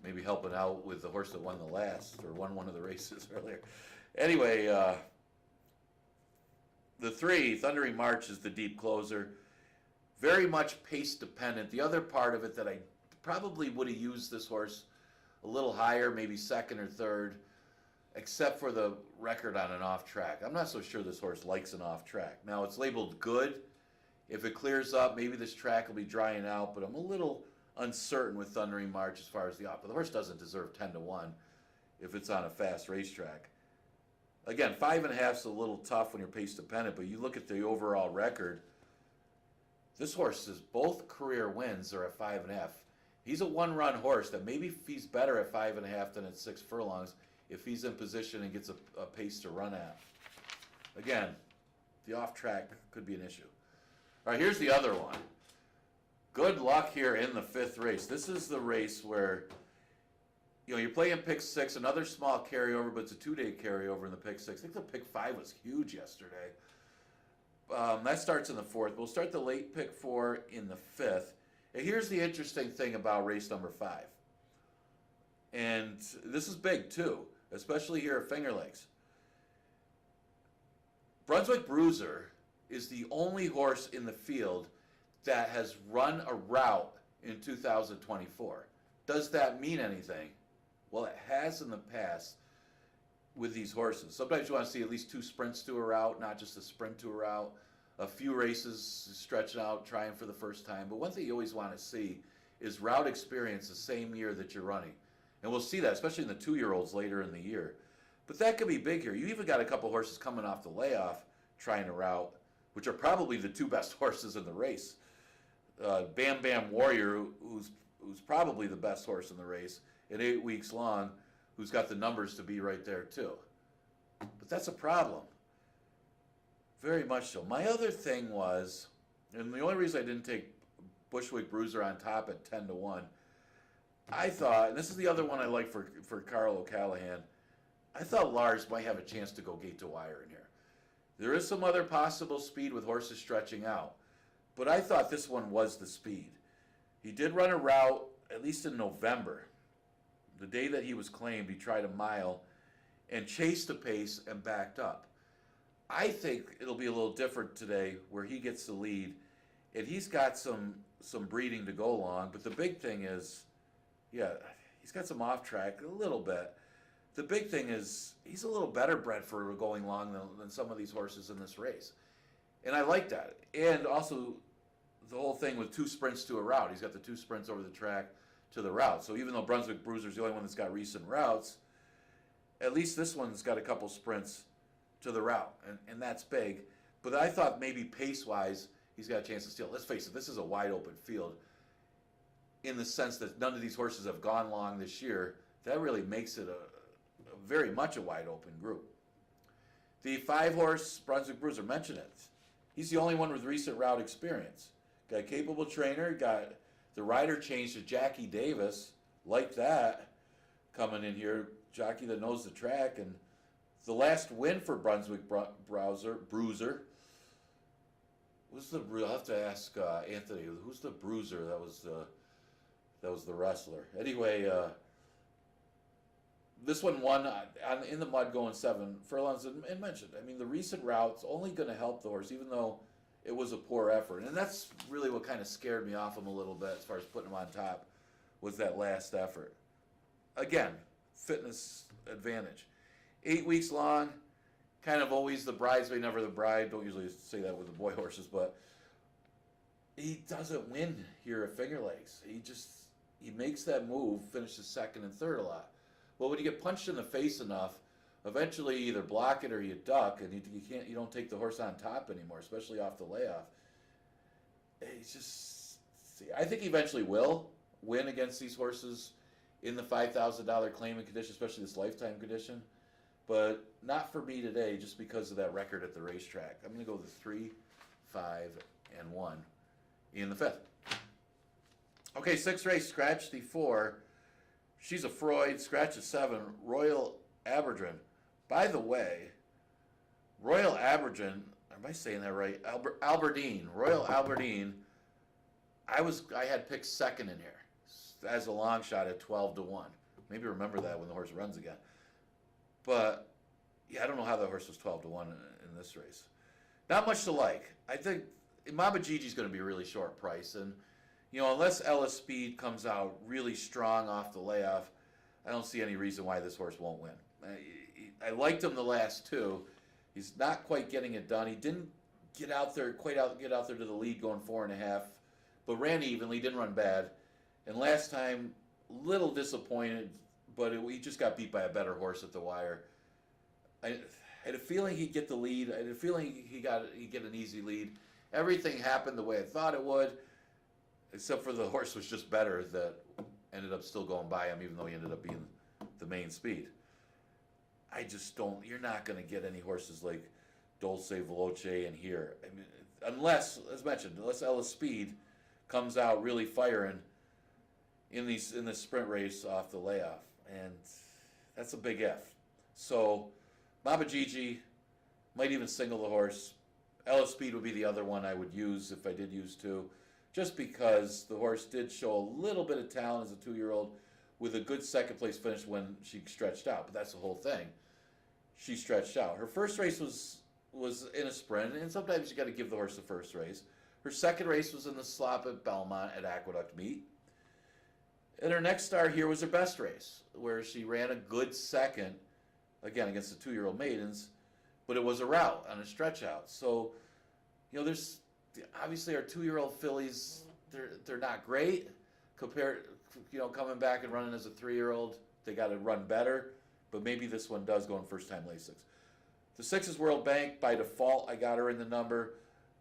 maybe helping out with the horse that won the last, or won one of the races earlier. Anyway, the 3, Thundering March, is the deep closer. Very much pace dependent. The other part of it that I probably would have used this horse a little higher, maybe second or third, except for the record on an off track. I'm not so sure this horse likes an off track. Now, it's labeled good. If it clears up, maybe this track will be drying out, but I'm a little uncertain with Thundering March as far as the off. But the horse doesn't deserve 10-1 if it's on a fast racetrack. Again, 5.5 is a little tough when you're pace dependent, but you look at the overall record, this horse's both career wins are at 5.5. He's a one-run horse that maybe he's better at 5.5 than at 6 furlongs if he's in position and gets a pace to run at. Again, the off-track could be an issue. All right, here's the other one. Good luck here in the 5th race. This is the race where, you're playing pick 6, another small carryover, but it's a 2-day carryover in the pick 6. I think the pick 5 was huge yesterday. That starts in the 4th. We'll start the late pick 4 in the 5th. And here's the interesting thing about race number 5. And this is big too, especially here at Finger Lakes. Brunswick Bruiser is the only horse in the field that has run a route in 2024. Does that mean anything? Well, it has in the past with these horses. Sometimes you want to see at least 2 sprints to a route, not just a sprint to a route. A few races stretching out, trying for the first time. But one thing you always want to see is route experience the same year that you're running. And we'll see that, especially in the 2-year-olds later in the year. But that could be big here. You even got a couple horses coming off the layoff trying to route, which are probably the 2 best horses in the race. Bam Bam Warrior, who's probably the best horse in the race, at 8 weeks long, who's got the numbers to be right there too. But that's a problem. Very much so. My other thing was, and the only reason I didn't take Bushwick Bruiser on top at 10-1, I thought, and this is the other one I like for Carl O'Callahan, I thought Lars might have a chance to go gate to wire in here. There is some other possible speed with horses stretching out, but I thought this one was the speed. He did run a route, at least in November. The day that he was claimed, he tried a mile and chased the pace and backed up. I think it'll be a little different today where he gets the lead, and he's got some breeding to go along, but the big thing is, yeah, he's got some off track a little bit. The big thing is he's a little better bred for going long than some of these horses in this race. And I like that. And also the whole thing with 2 sprints to a route. He's got the 2 sprints over the track to the route. So even though Brunswick Bruiser's the only one that's got recent routes, at least this one's got a couple sprints to the route. And that's big. But I thought maybe pace-wise he's got a chance to steal. Let's face it, this is a wide open field in the sense that none of these horses have gone long this year. That really makes it a very much a wide open group. The 5-horse Brunswick Bruiser, mentioned it. He's the only one with recent route experience. Got a capable trainer, got the rider changed to Jackie Davis, like that, coming in here, jockey that knows the track. And the last win for Brunswick Bruiser was the, I'll have to ask Anthony, who's the Bruiser? That was the wrestler. Anyway, this one won in the mud going 7 furlongs, and mentioned, I mean, the recent route's only going to help the horse, even though it was a poor effort. And that's really what kind of scared me off him a little bit as far as putting him on top, was that last effort. Again, fitness advantage. 8 weeks long, kind of always the bridesmaid, never the bride. Don't usually say that with the boy horses, but he doesn't win here at Finger Lakes. He makes that move, finishes 2nd and 3rd a lot. Well, when you get punched in the face enough, eventually you either block it or you duck, and you don't take the horse on top anymore, especially off the layoff. I think he eventually will win against these horses in the $5,000 claiming condition, especially this lifetime condition, but not for me today, just because of that record at the racetrack. I'm going to go with 3, 5, and 1 in the 5th. Okay, 6th race, scratch the 4. She's a Freud, scratch a 7, Royal Aberdeen. By the way, Royal Aberdeen, am I saying that right? Aberdeen, Royal Aberdeen. I had picked 2nd in here as a long shot at 12-1. Maybe remember that when the horse runs again. But yeah, I don't know how the horse was 12-1 in this race. Not much to like. I think Mama Gigi's going to be a really short price, and unless Ellis Speed comes out really strong off the layoff, I don't see any reason why this horse won't win. I liked him the last 2. He's not quite getting it done. He didn't get out there to the lead going 4.5, but ran evenly, didn't run bad. And last time, little disappointed, but he just got beat by a better horse at the wire. I had a feeling he'd get the lead. I had a feeling he'd get an easy lead. Everything happened the way I thought it would, except for the horse was just better that ended up still going by him, even though he ended up being the main speed. I just don't, you're not going to get any horses like Dulce Veloce in here. I mean, unless, as mentioned, unless Ellis Speed comes out really firing in this sprint race off the layoff. And that's a big F. So, Mama Gigi might even single the horse. Ellis Speed would be the other one I would use if I did use 2. Just because the horse did show a little bit of talent as a 2-year-old with a good 2nd place finish when she stretched out. But that's the whole thing. She stretched out. Her first race was in a sprint, and sometimes you got to give the horse the first race. Her 2nd race was in the slop at Belmont at Aqueduct Meet. And her next start here was her best race, where she ran a good 2nd, again, against the 2-year-old maidens, but it was a route on a stretch out. So, there's obviously our 2-year-old fillies, they're not great compared, coming back and running as a 3-year-old. They got to run better, but maybe this one does go in first time Lasix. The 6 is World Bank. By default, I got her in the number,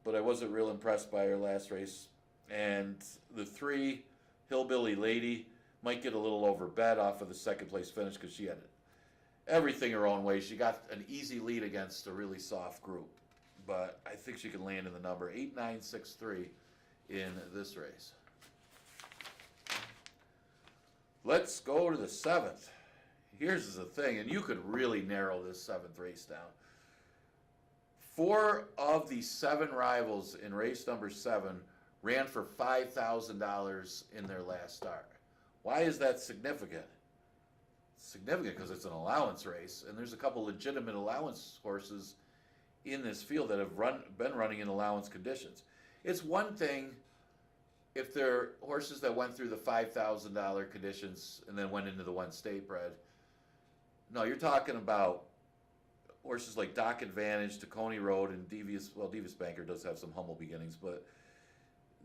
but I wasn't real impressed by her last race. And the 3, Hillbilly Lady, might get a little overbet off of the 2nd place finish because she had everything her own way. She got an easy lead against a really soft group. But I think she can land in the number 8, 9, 6, 3 in this race. Let's go to the 7th. Here's the thing, and you could really narrow this 7th race down. 4 of the 7 rivals in race number 7 ran for $5,000 in their last start. Why is that significant? It's significant because it's an allowance race, and there's a couple legitimate allowance horses in this field that have been running in allowance conditions. It's one thing if they're horses that went through the $5,000 conditions and then went into the one state bred. No, you're talking about horses like Dock Advantage, Tacony Road, and Devious Banker does have some humble beginnings, but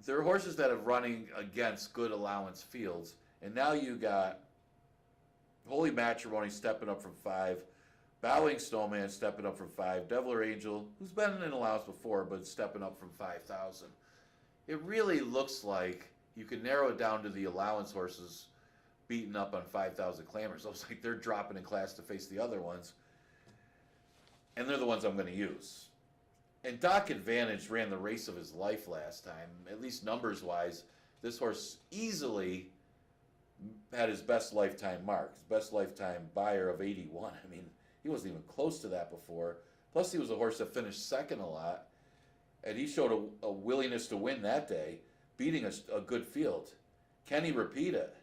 they're horses that are running against good allowance fields. And now you got Holy Matrimony stepping up from 5, Bowing Snowman stepping up from 5, Devil or Angel, who's been in allowance before, but stepping up from 5,000. It really looks like you can narrow it down to the allowance horses beating up on 5,000 claimers. It looks like they're dropping in class to face the other ones. And they're the ones I'm going to use. And Dock Advantage ran the race of his life last time, at least numbers-wise. This horse easily had his best lifetime mark, his best lifetime buyer of 81. I mean, he wasn't even close to that before. Plus, he was a horse that finished second a lot, and he showed a willingness to win that day, beating a good field. Can he repeat it?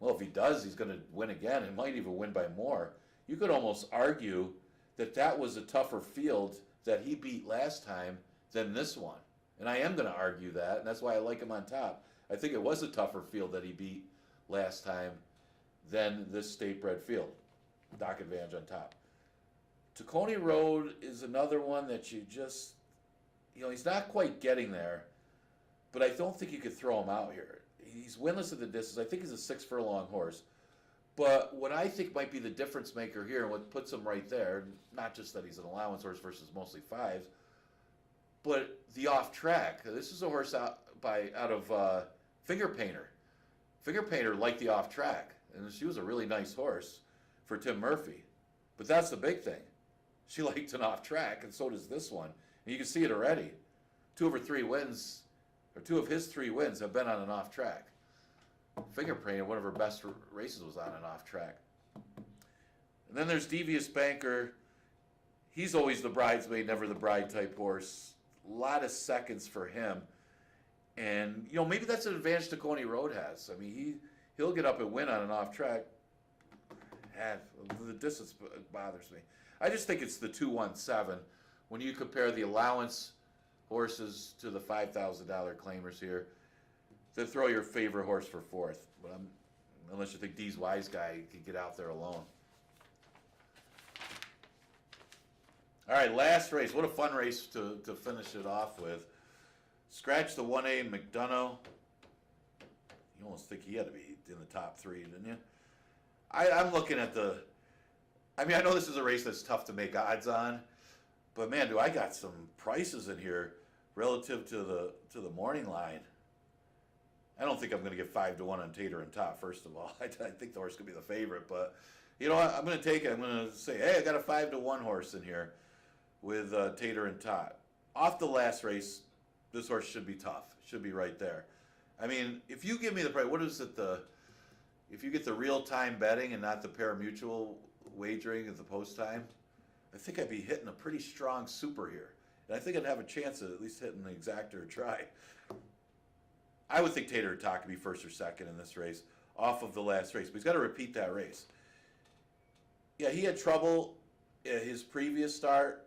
Well, if he does, he's going to win again and might even win by more. You could almost argue that was a tougher field that he beat last time than this one. And I am going to argue that, and that's why I like him on top. I think it was a tougher field that he beat last time than this state-bred field. Dock Advantage on top. Tacony Road is another one that you just, he's not quite getting there, but I don't think you could throw him out here. He's winless at the distance. I think he's a 6 furlong horse. But what I think might be the difference maker here, and what puts him right there, not just that he's an allowance horse versus mostly 5s, but the off track. This is a horse out of Finger Painter. Finger Painter liked the off track, and she was a really nice horse for Tim Murphy. But that's the big thing. She liked an off track, and so does this one. And you can see it already. 2 of his 3 wins have been on an off track. Finger Painter, one of her best races was on an off track. And then there's Devious Banker. He's always the bridesmaid, never the bride type horse. A lot of seconds for him. And, maybe that's an advantage Tacony Road has. I mean, he'll get up and win on an off track. The distance bothers me. I just think it's the 2-1-7 when you compare the allowance horses to the $5,000 claimers here. To throw your favorite horse for 4th, but unless you think D's Wise Guy could get out there alone. All right, last race. What a fun race to finish it off with. Scratch the 1A McDonough. You almost think he had to be in the top 3, didn't you? I'm looking at I know this is a race that's tough to make odds on, but man, do I got some prices in here relative to the morning line. I don't think I'm going to get 5-1 on Tater and Tot, first of all. I think the horse could be the favorite, but you know what? I'm going to take it. I'm going to say, hey, I got a 5-1 horse in here with Tater and Tot. Off the last race, this horse should be tough. Should be right there. I mean, if you give me the price, what is it, if you get the real-time betting and not the pari-mutuel wagering at the post-time, I think I'd be hitting a pretty strong super here. And I think I'd have a chance of at least hitting the exactor or try. I would think Tater and Tot could be 1st or 2nd in this race off of the last race, but he's got to repeat that race. Yeah, he had trouble. His previous start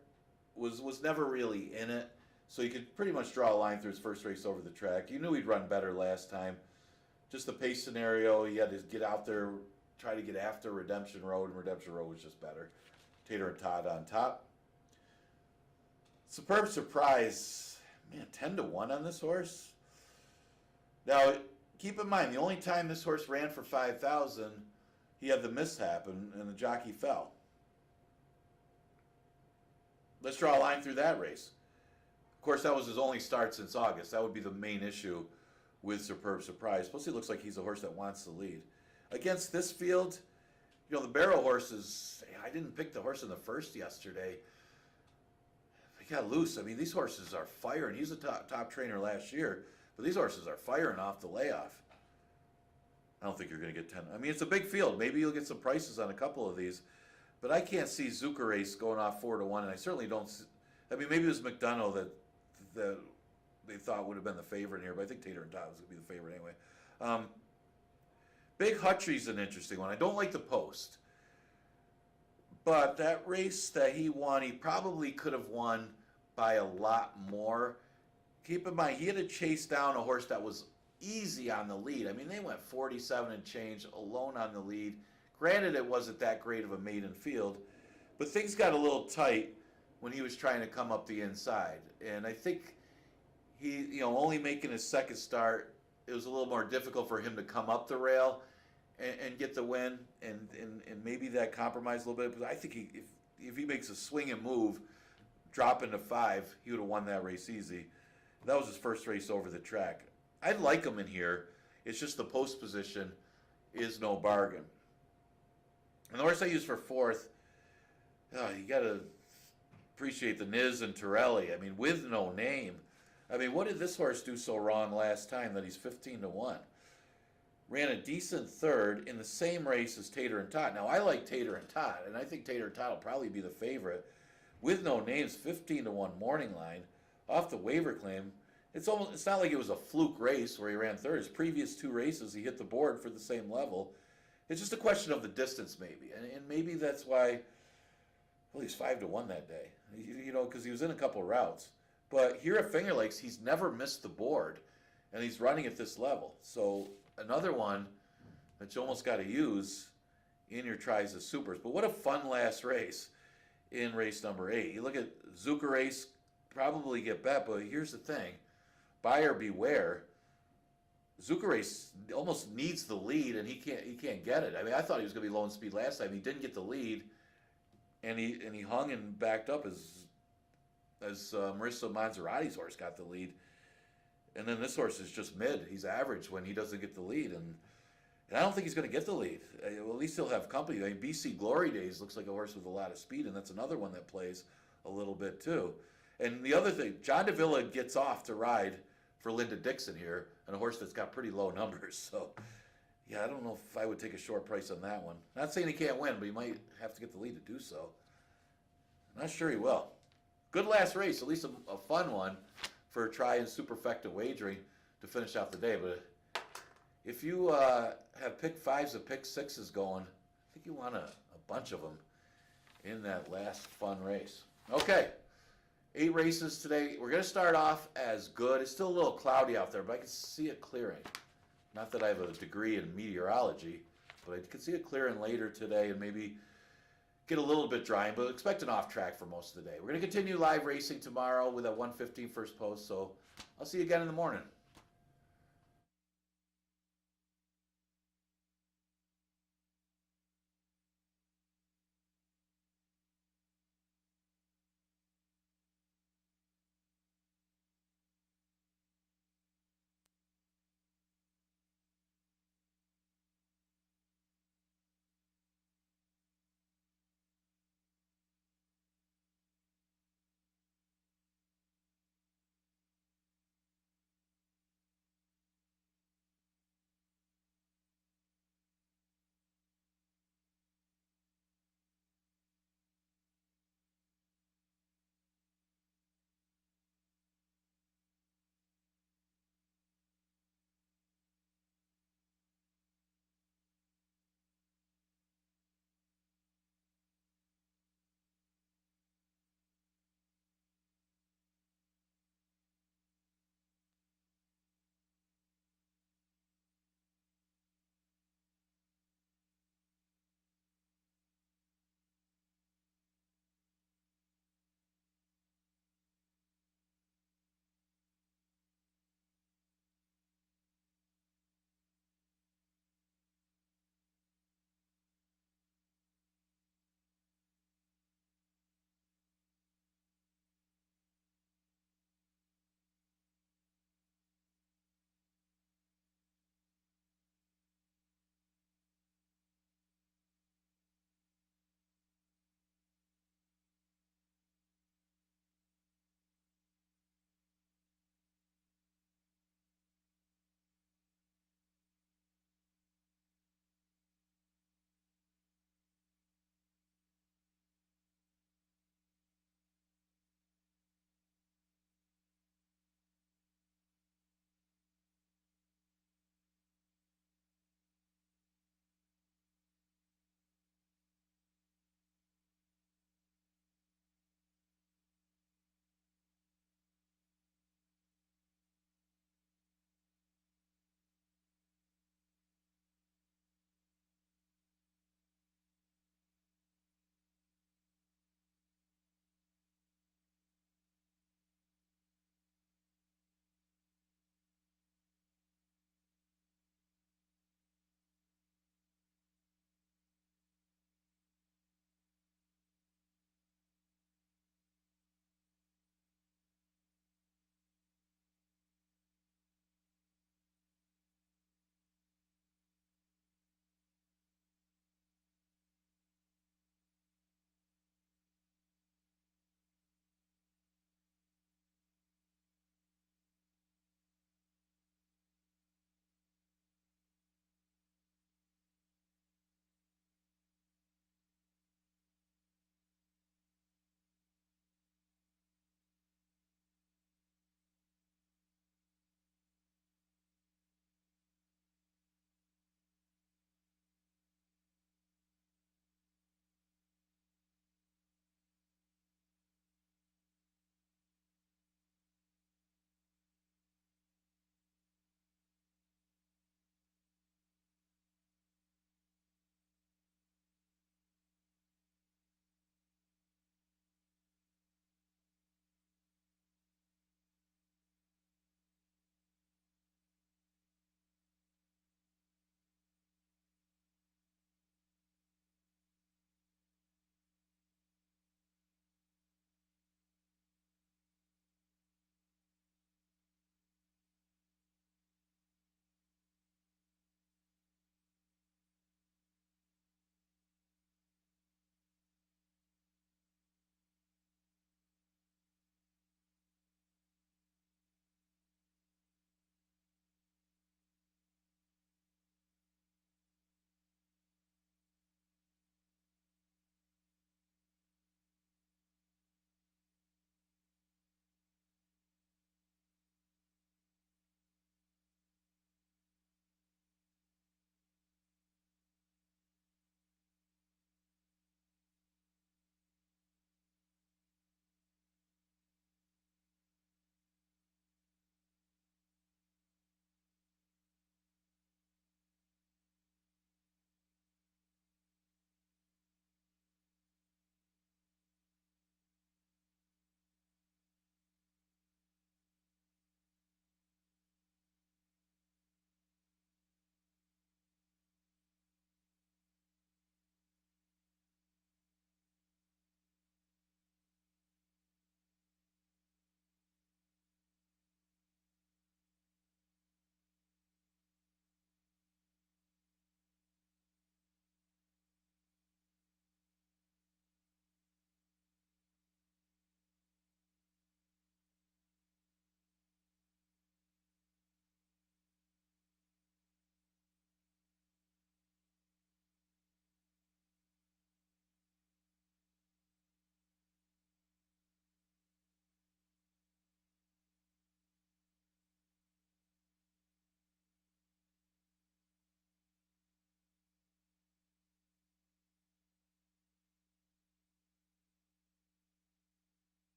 was never really in it, so you could pretty much draw a line through his first race over the track. You knew he'd run better last time. Just the pace scenario, he had to get out there, try to get after Redemption Road, and Redemption Road was just better. Tater and Tot on top. Superb Surprise. Man, 10-1 on this horse. Now, keep in mind, the only time this horse ran for 5,000, he had the mishap and the jockey fell. Let's draw a line through that race. Of course, that was his only start since August. That would be the main issue with Superb Surprise. Plus, he looks like he's a horse that wants to lead. Against this field, the barrel horses, I didn't pick the horse in the first yesterday. He got loose. I mean, these horses are firing. He's a top trainer last year. But these horses are firing off the layoff. I don't think you're going to get 10. I mean, it's a big field. Maybe you'll get some prices on a couple of these. But I can't see Zucker Race going off 4-1, and I certainly don't I mean, maybe it was McDonough that they thought would have been the favorite here, but I think Tater and Todd was going to be the favorite anyway. Big Huttry's an interesting one. I don't like the post, but that race that he won, he probably could have won by a lot more. Keep in mind, he had to chase down a horse that was easy on the lead. I mean, they went 47 and change alone on the lead. Granted, it wasn't that great of a maiden field, but things got a little tight when he was trying to come up the inside. And I think he, only making his second start, it was a little more difficult for him to come up the rail and get the win. And maybe that compromised a little bit. But I think if he makes a swing and move, drop into 5, he would have won that race easy. That was his first race over the track. I'd like him in here. It's just the post position is no bargain. And the horse I used for 4th, you got to appreciate the Niz and Torelli. I mean, with no name. I mean, what did this horse do so wrong last time that he's 15-1? Ran a decent 3rd in the same race as Tater and Tot. Now, I like Tater and Tot, and I think Tater and Tot will probably be the favorite. With no names, 15-1 morning line, off the waiver claim. It's not like it was a fluke race where he ran 3rd. His previous 2 races, he hit the board for the same level. It's just a question of the distance, maybe. And maybe that's why, well, he's 5-1 that day, because he was in a couple routes. But here at Finger Lakes, he's never missed the board, and he's running at this level. So another one that you almost got to use in your tries as supers. But what a fun last race in race number 8. You look at Zucker race, probably get bet, but here's the thing. Buyer beware. Zucker race almost needs the lead, and he can't get it. I mean, I thought he was going to be low in speed last time. He didn't get the lead, and he hung and backed up as Marissa Maserati's horse got the lead. And then this horse is just mid. He's average when he doesn't get the lead. And I don't think he's going to get the lead. Well, at least he'll have company. I mean, BC Glory Days looks like a horse with a lot of speed, and that's another one that plays a little bit too. And the other thing, John Davila gets off to ride for Linda Dixon here, and a horse that's got pretty low numbers. So, yeah, I don't know if I would take a short price on that one. Not saying he can't win, but he might have to get the lead to do so. Not sure he will. Good last race, at least a fun one for try and superfecta wagering to finish out the day. But if you have pick 5s and pick 6s going, I think you want a bunch of them in that last fun race. Okay, 8 races today. We're going to start off as good. It's still a little cloudy out there, but I can see it clearing. Not that I have a degree in meteorology, but I can see it clearing later today and maybe get a little bit drying, but expect an off track for most of the day. We're going to continue live racing tomorrow with a 1:15 first post, so I'll see you again in the morning.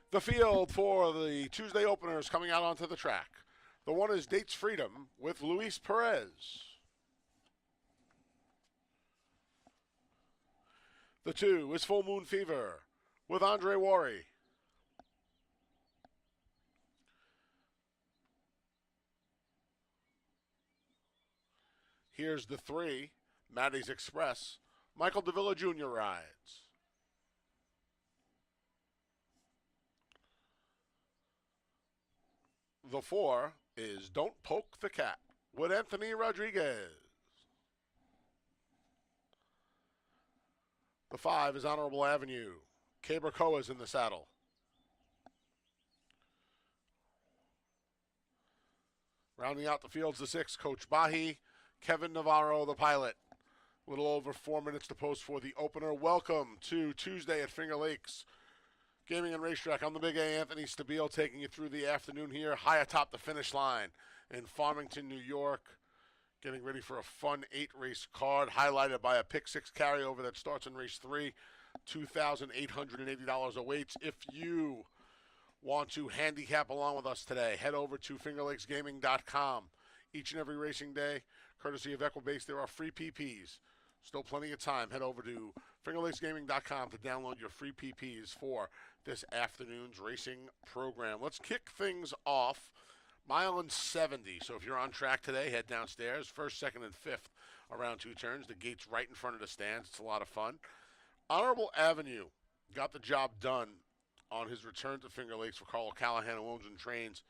The field for the Tuesday openers coming out onto the track. The one is Dates Freedom with Luis Perez. The 2 is Full Moon Fever with Andre Worry. Here's the 3, Maddie's Express. Michael Davila Jr. rides. The 4 is Don't Poke the Cat with Anthony Rodriguez. The 5 is Honorable Avenue. Cabracoa is in the saddle. Rounding out the fields, the 6, Coach Bahi, Kevin Navarro, the pilot. A little over 4 minutes to post for the opener. Welcome to Tuesday at Finger Lakes Gaming and Racetrack. I'm the Big A, Anthony Stabile, taking you through the afternoon here, high atop the finish line in Farmington, New York. Getting ready for a fun 8-race card, highlighted by a pick 6 carryover that starts in race 3. $2,880 awaits. If you want to handicap along with us today, head over to fingerlakesgaming.com. Each and every racing day, courtesy of Equibase, there are free PPs. Still plenty of time. Head over to fingerlakesgaming.com to download your free PPs for this afternoon's racing program. Let's kick things off. Mile and 70. So if you're on track today, head downstairs. First, second, and fifth around 2 turns. The gate's right in front of the stands. It's a lot of fun. Honorable Avenue got the job done on his return to Finger Lakes for Carl Callahan, who owns and trains.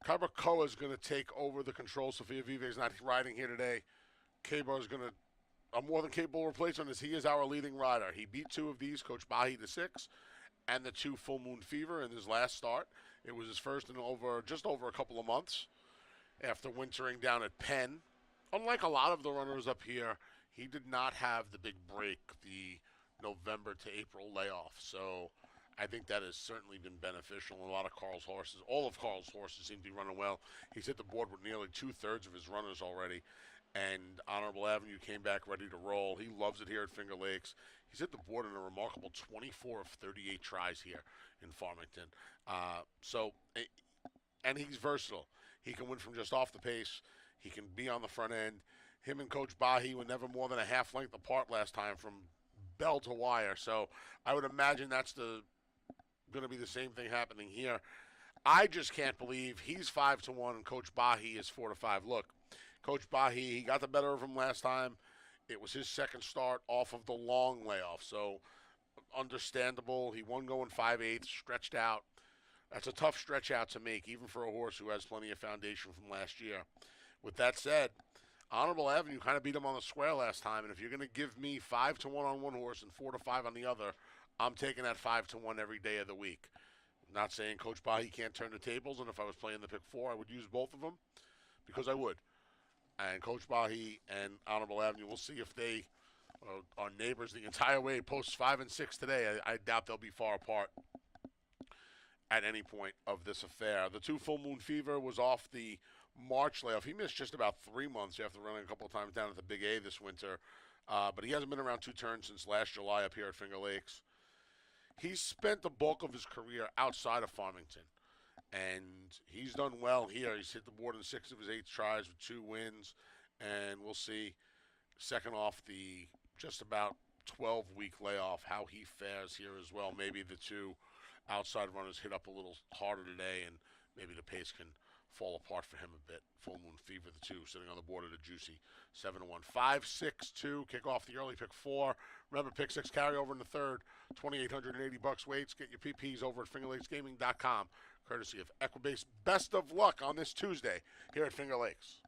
Cabracoa is going to take over the control. Sophia Vive is not riding here today. Cabo is going to, a more than capable replacement, as he is our leading rider. He beat 2 of these, Coach Bahi the 6, and the 2 Full Moon Fever in his last start. It was his first in just over a couple of months after wintering down at Penn. Unlike a lot of the runners up here, he did not have the big break, the November to April layoff. So I think that has certainly been beneficial. A lot of Carl's horses, all of Carl's horses seem to be running well. He's hit the board with nearly 2/3 of his runners already. And Honorable Avenue came back ready to roll. He loves it here at Finger Lakes. He's hit the board in a remarkable 24 of 38 tries here in Farmington. And he's versatile. He can win from just off the pace. He can be on the front end. Him and Coach Bahi were never more than a half length apart last time from bell to wire. So I would imagine that's going to be the same thing happening here. I just can't believe he's 5-1 and Coach Bahi is 4-5. Look, Coach Bahi, he got the better of him last time. It was his second start off of the long layoff, so understandable. He won going 5/8, stretched out. That's a tough stretch out to make, even for a horse who has plenty of foundation from last year. With that said, Honorable Avenue kind of beat him on the square last time, and if you're going to give me 5-1 on one horse and 4-5 on the other, I'm taking that 5-1 every day of the week. Not saying Coach Bahi can't turn the tables, and if I was playing the pick 4, I would use both of them, because I would. And Coach Bahi and Honorable Avenue, we'll see if they are neighbors the entire way. Posts 5 and 6 today. I doubt they'll be far apart at any point of this affair. The 2 Full Moon Fever was off the March layoff. He missed just about 3 months after running a couple of times down at the Big A this winter. But he hasn't been around 2 turns since last July up here at Finger Lakes. He's spent the bulk of his career outside of Farmington. And he's done well here. He's hit the board in 6 of his 8 tries with 2 wins. And we'll see, second off the just about 12-week layoff, how he fares here as well. Maybe the 2 outside runners hit up a little harder today, and maybe the pace can fall apart for him a bit. Full Moon Fever, the 2, sitting on the board at a juicy 7-1. 5-6-2, kick off the early pick 4. Remember, pick 6 carryover in the third. $2,880 weights. Get your PPs over at fingerlakesgaming.com. Courtesy of Equibase. Best of luck on this Tuesday here at Finger Lakes.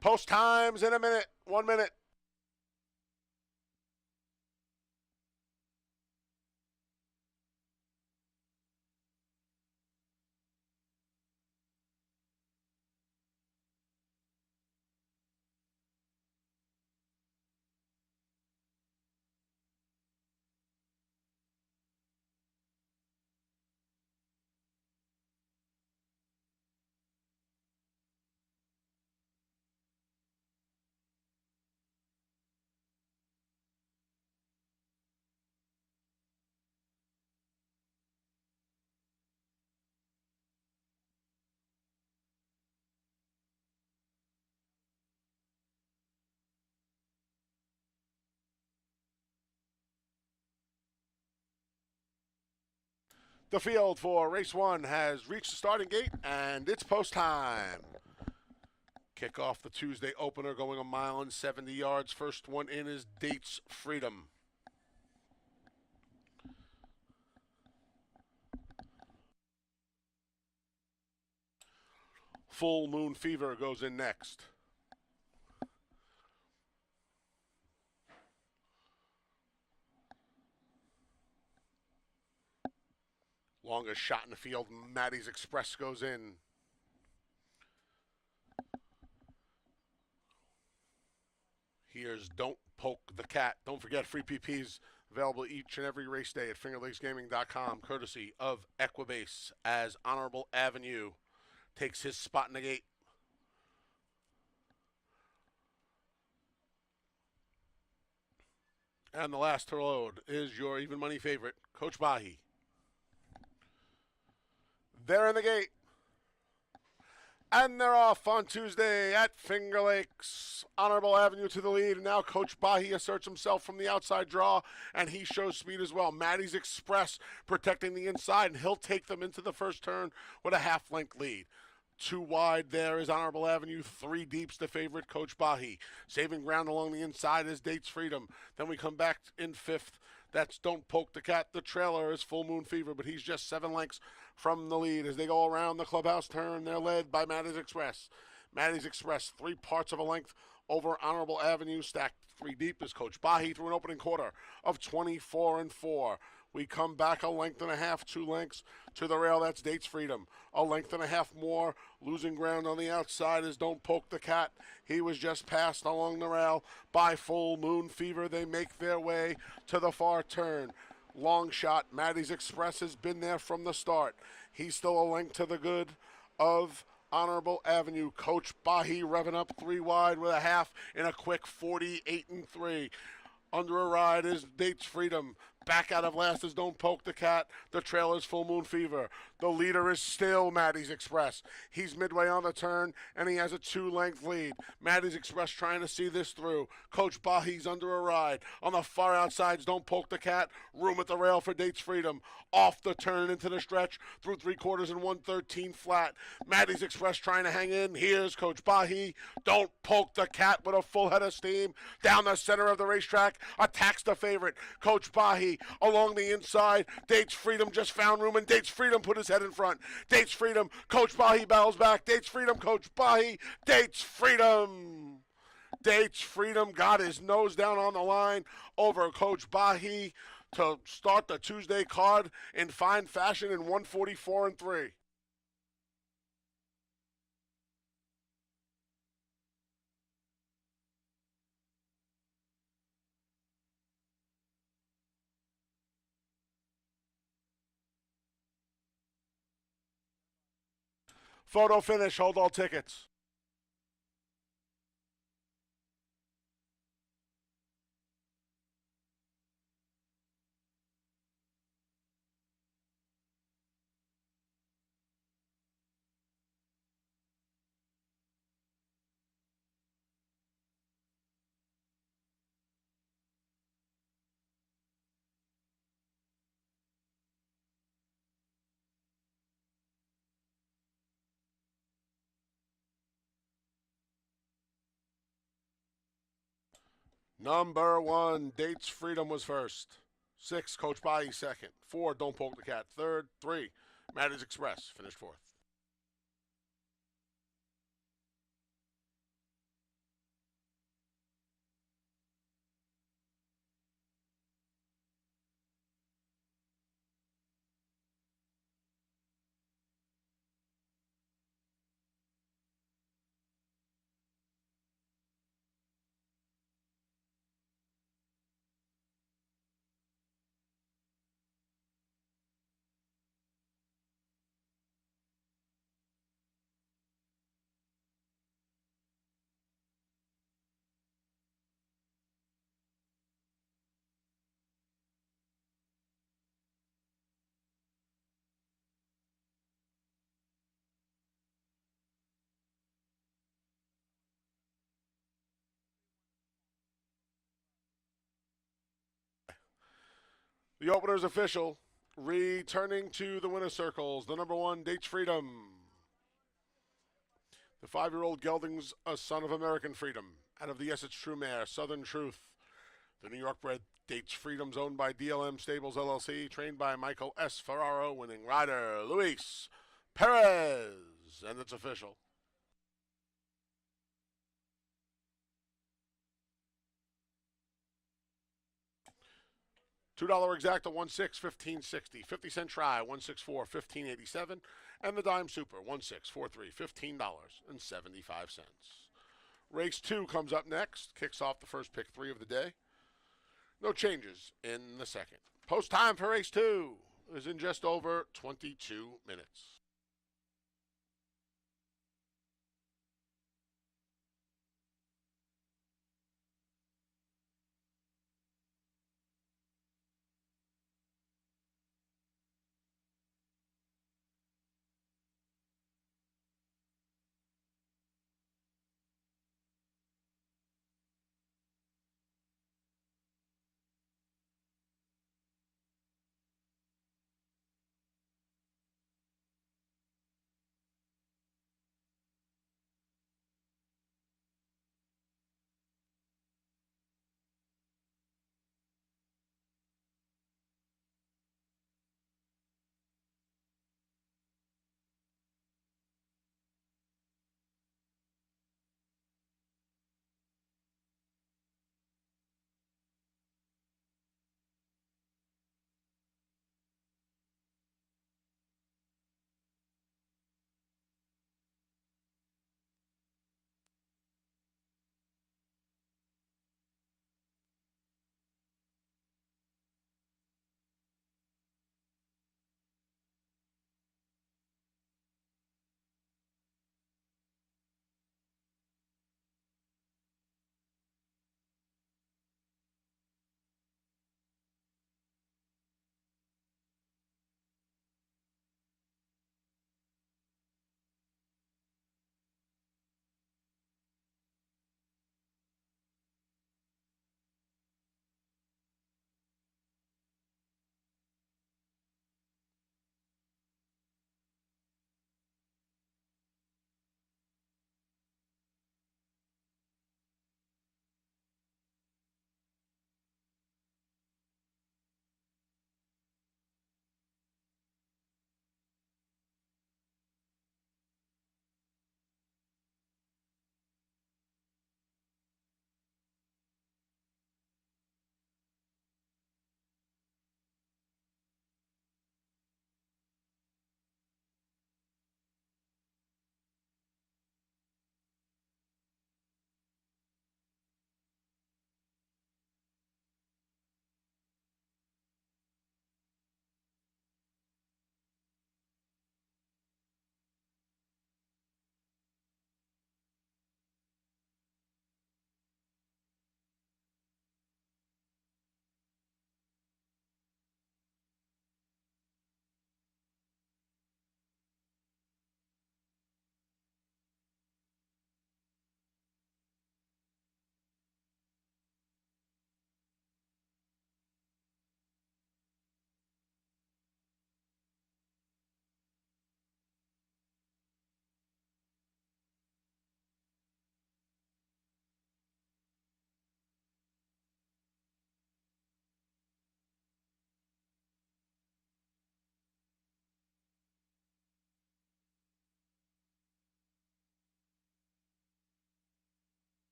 Post times in a minute. 1 minute. The field for race 1 has reached the starting gate, and it's post time. Kick off the Tuesday opener going 1 mile and 70 yards. First one in is Dates Freedom. Full Moon Fever goes in next. Longest shot in the field, Maddie's Express goes in. Here's Don't Poke the Cat. Don't forget, free PPs available each and every race day at fingerlakesgaming.com, courtesy of Equibase, as Honorable Avenue takes his spot in the gate. And the last to load is your even money favorite, Coach Bahi. They're in the gate. And they're off on Tuesday at Finger Lakes. Honorable Avenue to the lead. And now Coach Bahi asserts himself from the outside draw, and he shows speed as well. Maddie's Express protecting the inside, and he'll take them into the first turn with a half-length lead. 2 wide there is Honorable Avenue. 3 deep's the favorite, Coach Bahi. Saving ground along the inside is Dates Freedom. Then we come back in 5th. That's Don't Poke the Cat. The trailer is Full Moon Fever, but he's just 7 lengths from the lead. As they go around the clubhouse turn, they're led by Maddie's Express. Maddie's Express, 3 parts of a length over Honorable Avenue, stacked 3 deep is Coach Bahi through an opening quarter of 24-4. We come back a length and a half, 2 lengths to the rail. That's Dates Freedom. A length and a half more. Losing ground on the outside is Don't Poke the Cat. He was just passed along the rail by Full Moon Fever. They make their way to the far turn. Long shot. Maddie's Express has been there from the start. He's still a length to the good of Honorable Avenue. Coach Bahi revving up 3 wide with a half in a quick 48-3. Under a ride is Dates Freedom. Back out of last is Don't Poke the Cat. The trailer's Full Moon Fever. The leader is still Maddie's Express. He's midway on the turn, and he has a 2-length lead. Maddie's Express trying to see this through. Coach Bahi's under a ride. On the far outsides, Don't Poke the Cat. Room at the rail for Dates Freedom. Off the turn into the stretch through 3/4 and 113 flat. Maddie's Express trying to hang in. Here's Coach Bahi. Don't Poke the Cat with a full head of steam. Down the center of the racetrack. Attacks the favorite. Coach Bahi along the inside. Dates Freedom just found room, and Dates Freedom put his head in front. Dates Freedom. Coach Bahi battles back. Dates Freedom. Coach Bahi. Dates Freedom. Dates Freedom got his nose down on the line over Coach Bahi to start the Tuesday card in fine fashion in 144-3. Photo finish. Hold all tickets. Number 1, Dates Freedom was first. 6, Coach Bahi second. 4, Don't Poke the Cat third. 3, Maddie's Express finished 4th. The opener's official. Returning to the winner's circles, the number 1, Dates Freedom. The 5-year-old gelding's a son of American Freedom. Out of the Essex True Mare, Southern Truth. The New York bred Dates Freedom's owned by DLM Stables LLC, trained by Michael S. Ferraro, winning rider Luis Perez. And it's official. $2 exacta, 1/6, 15.60. 50-cent try, 164, 15.87. And the dime super, 1643, $15.75. Race 2 comes up next. Kicks off the first pick 3 of the day. No changes in the second. Post time for race 2 is in just over 22 minutes.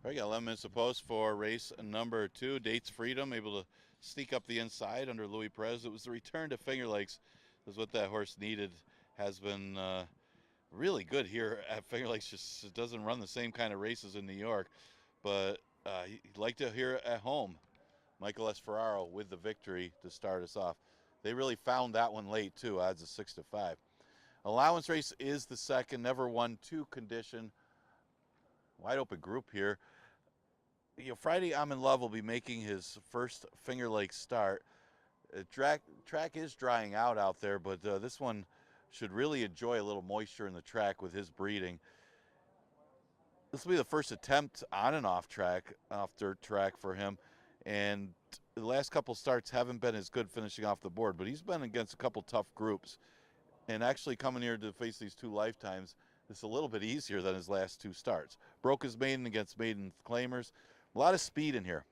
All right, got 11 minutes to post for race number 2. Dates Freedom, able to sneak up the inside under Louis Perez. It was the return to Finger Lakes, is what that horse needed. Has been really good here at Finger Lakes. Just doesn't run the same kind of races in New York, but he'd like to hear it at home. Michael S. Ferraro with the victory to start us off. They really found that one late too, odds of 6-5. Allowance race is the second, never won 2 condition. Wide open group here. You know, Friday I'm in Love will be making his first Finger Lakes start. Track is drying out there, but this one should really enjoy a little moisture in the track with his breeding. This will be the first attempt on and off dirt track for him, and the last couple starts haven't been as good finishing off the board, but he's been against a couple tough groups, and actually coming here to face these 2 lifetimes, it's a little bit easier than his last 2 starts. Broke his maiden against maiden claimers. A lot of speed in here.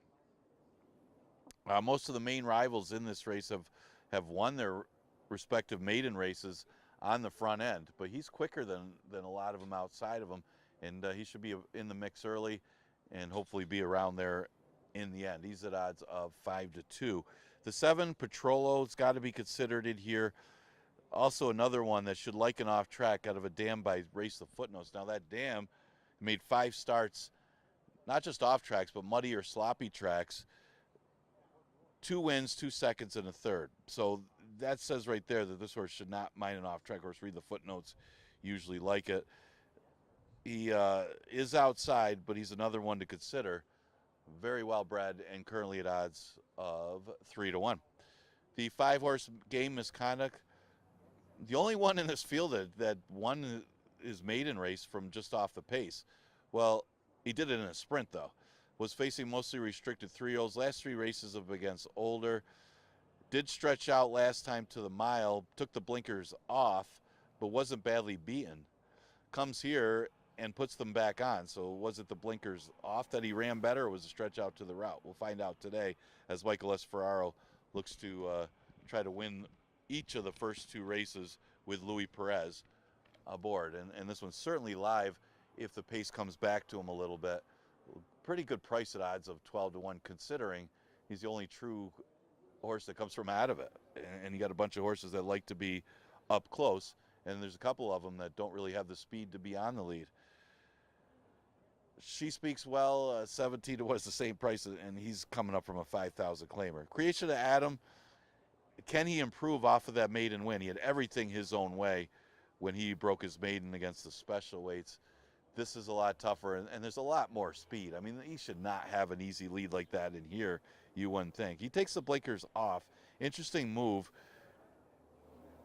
Most of the main rivals in this race have won their respective maiden races on the front end, but he's quicker than a lot of them outside of him, and he should be in the mix early and hopefully be around there in the end. He's at odds of 5-2. The 7, Petrolo's got to be considered in here. Also another one that should like an off track out of a dam by Race the Footnotes. Now that dam made 5 starts, not just off tracks, but muddy or sloppy tracks. 2 wins, 2 seconds, and a third. So that says right there that this horse should not mind an off-track horse. Read the Footnotes, usually like it. He is outside, but he's another one to consider. Very well bred and currently at odds of 3-1. The 5-horse Game Misconduct, the only one in this field that won his maiden race from just off the pace. Well, he did it in a sprint, though. Was facing mostly restricted 3-year-olds. Last 3 races up against older. Did stretch out last time to the mile. Took the blinkers off, but wasn't badly beaten. Comes here and puts them back on. So was it the blinkers off that he ran better, or was it stretch out to the route? We'll find out today as Michael S. Ferraro looks to try to win each of the first 2 races with Louis Perez aboard. And this one's certainly live if the pace comes back to him a little bit. Pretty good price at odds of 12-1, considering he's the only true horse that comes from out of it. And you got a bunch of horses that like to be up close, and there's a couple of them that don't really have the speed to be on the lead. She Speaks Well, 17-1 is the same price, and he's coming up from a 5,000 claimer. Creation of Adam, can he improve off of that maiden win? He had everything his own way when he broke his maiden against the special weights. This is a lot tougher, and there's a lot more speed. I mean, he should not have an easy lead like that in here, you wouldn't think. He takes the blinkers off. Interesting move.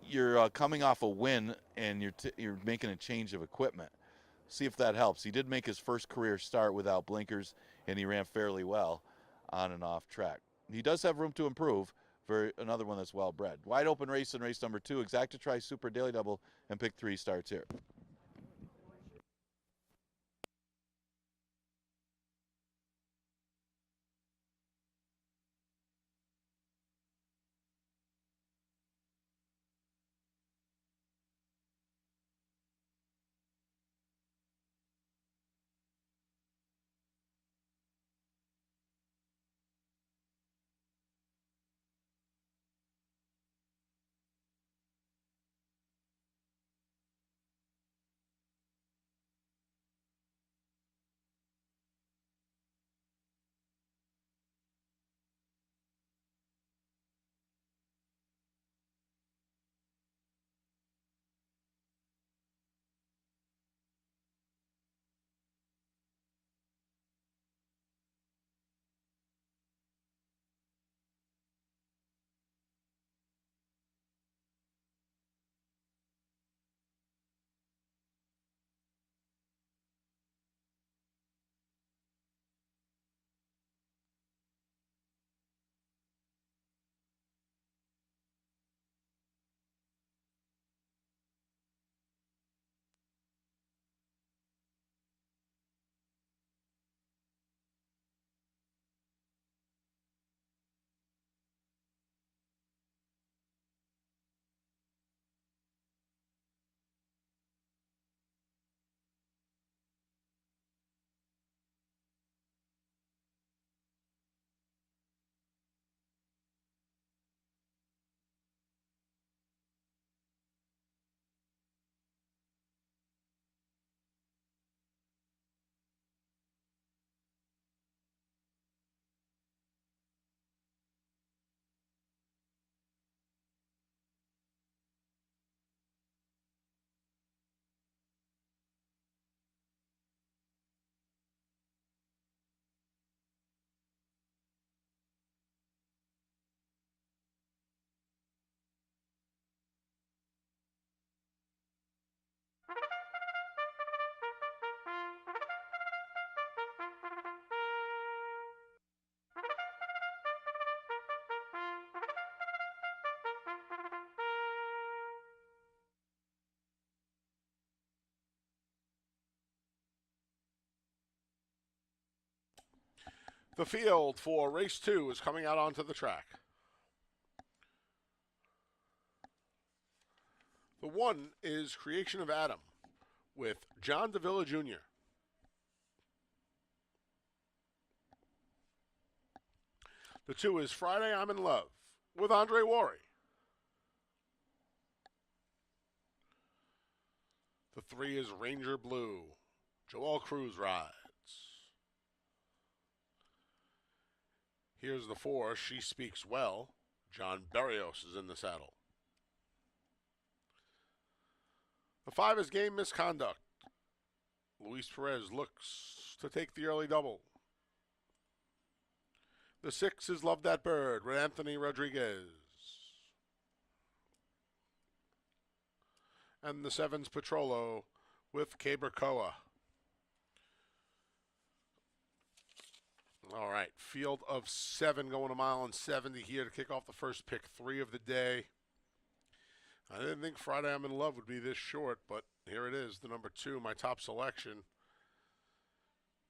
You're coming off a win, and you're making a change of equipment. See if that helps. He did make his first career start without blinkers, and he ran fairly well on and off track. He does have room to improve for another one that's well bred. Wide open race in race number 2. Exacta Tri Super Daily Double and pick 3 starts here. The field for race 2 is coming out onto the track. The 1 is Creation of Adam with John Davila Jr. The 2 is Friday I'm in Love with Andre Worry. The 3 is Ranger Blue. Joel Cruz rides. Here's the 4, She Speaks Well. John Berrios is in the saddle. The 5 is Game Misconduct. Luis Perez looks to take the early double. The 6 is Love That Bird with Anthony Rodriguez. And the 7's Petrolo with Cabercoa. All right, field of 7 going a mile and 70 here to kick off the first pick 3 of the day. I didn't think Friday I'm in Love would be this short, but here it is, the number 2, my top selection.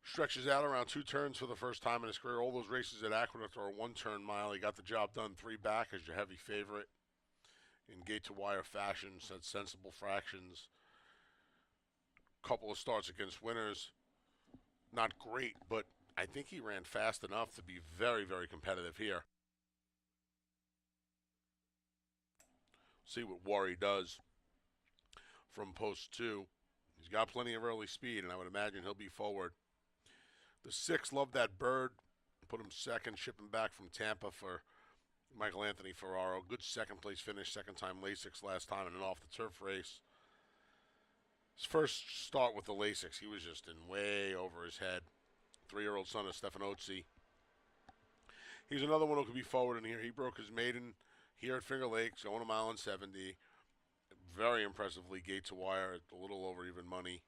Stretches out around 2 turns for the first time in his career. All those races at Aqueduct are a 1-turn mile. He got the job done 3 back as your heavy favorite in gate-to-wire fashion, set sensible fractions. Couple of starts against winners. Not great, but I think he ran fast enough to be very, very competitive here. See what Worry does from post 2. He's got plenty of early speed, and I would imagine he'll be forward. The 6, Love That Bird. Put him second, shipping back from Tampa for Michael Anthony Ferraro. Good second-place finish, second-time Lasix last time in an off-the-turf race. His first start with the Lasix, he was just in way over his head. 3-year-old son of Stefan Otzi. He's another one who could be forward in here. He broke his maiden here at Finger Lakes, going a mile and 70. Very impressively gate to wire at a little over even money.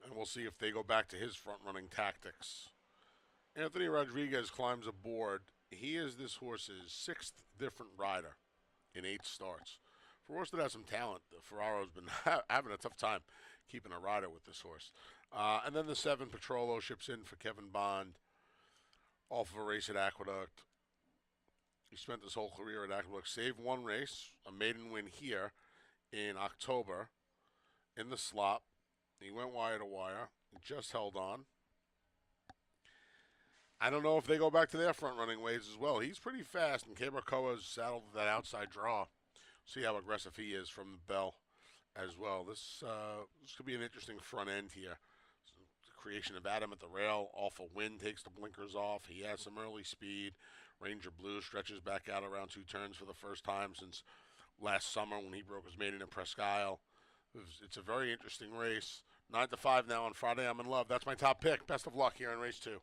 And we'll see if they go back to his front-running tactics. Anthony Rodriguez climbs aboard. He is this horse's 6th different rider in 8 starts. For a horse that has some talent, Ferraro's been having a tough time keeping a rider with this horse. And then the 7, Petrolo, ships in for Kevin Bond off of a race at Aqueduct. He spent his whole career at Aqueduct. Saved 1 race, a maiden win here in October in the slop. He went wire to wire. He just held on. I don't know if they go back to their front-running ways as well. He's pretty fast, and Cabercoa's saddled with that outside draw. See how aggressive he is from the bell as well. This could be an interesting front end here. Creation of Adam at the rail. Off a wind, takes the blinkers off. He has some early speed. Ranger Blue stretches back out around 2 turns for the first time since last summer when he broke his maiden in Presque Isle. It's a very interesting race. 9-5 now on Friday I'm in Love. That's my top pick. Best of luck here in race 2.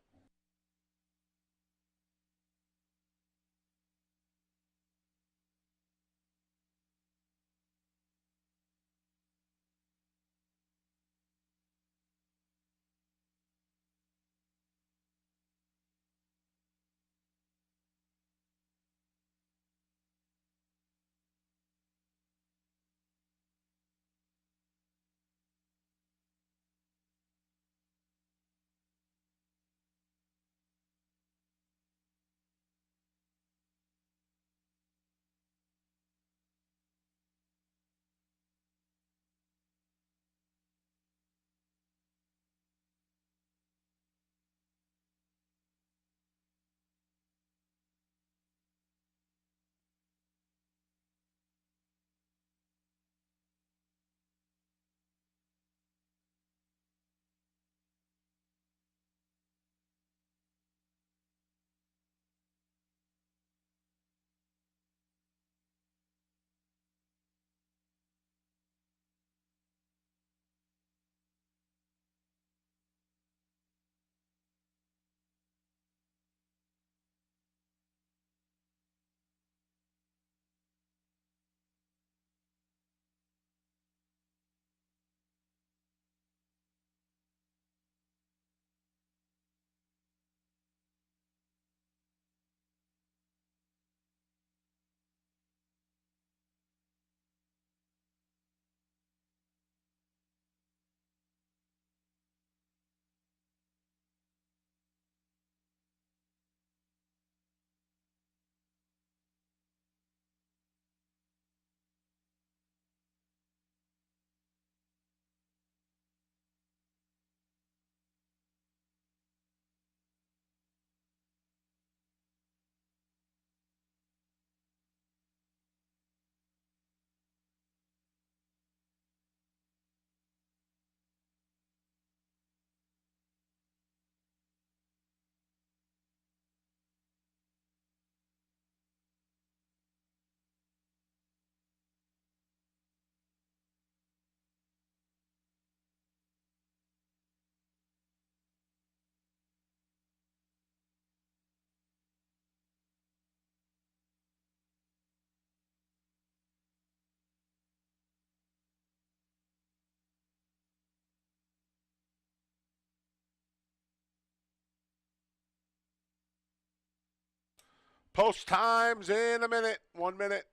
Post times in a minute. 1 minute.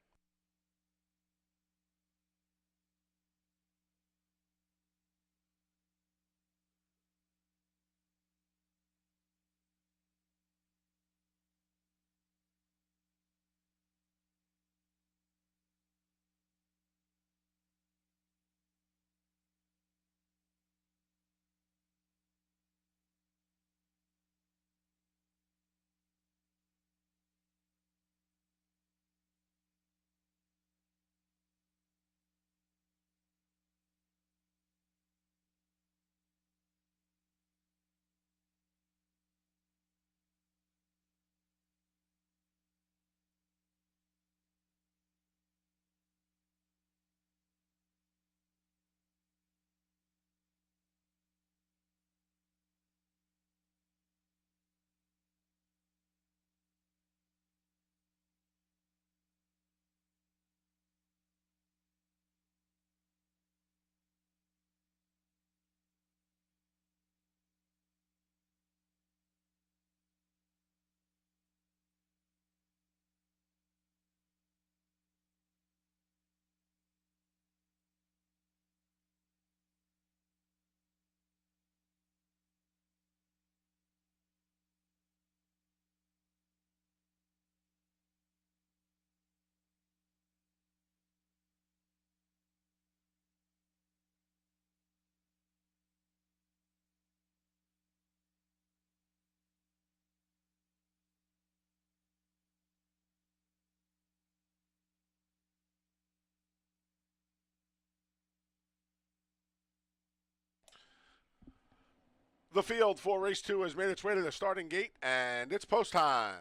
The field for race 2 has made its way to the starting gate, and it's post time.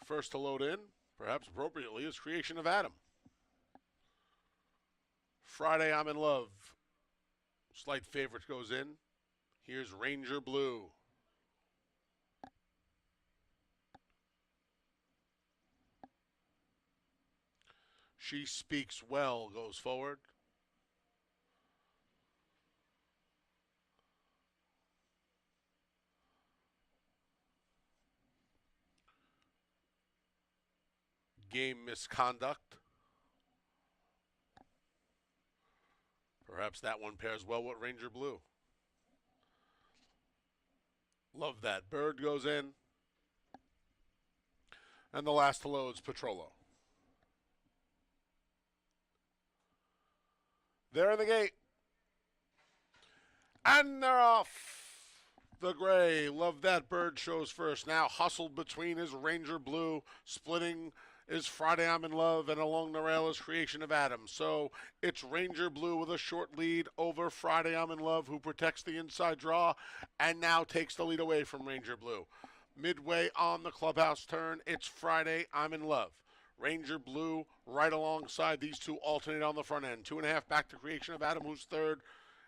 First to load in, perhaps appropriately, is Creation of Adam. Friday, I'm in Love. Slight favorite goes in. Here's Ranger Blue. She Speaks Well goes forward. Game Misconduct. Perhaps that one pairs well with Ranger Blue. Love That Bird goes in. And the last to load is Petrolo. They're in the gate. And they're off. The gray, Love That Bird, shows first. Now hustled between is Ranger Blue. Splitting is Friday I'm in Love, and along the rail is Creation of Adam. So it's Ranger Blue with a short lead over Friday I'm in Love, who protects the inside draw and now takes the lead away from Ranger Blue. Midway on the clubhouse turn, it's Friday I'm in Love. Ranger Blue right alongside these two alternate on the front end. 2.5 back to Creation of Adam, who's third,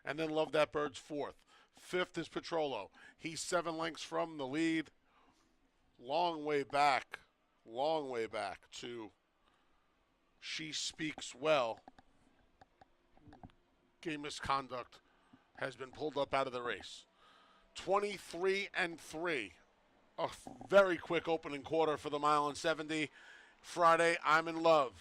and then Love That Bird's fourth. Fifth is Petrolo. He's 7 lengths from the lead. Long way back to She Speaks Well. Game Misconduct has been pulled up out of the race. 23-3. A very quick opening quarter for the mile and 70. Friday, I'm in Love.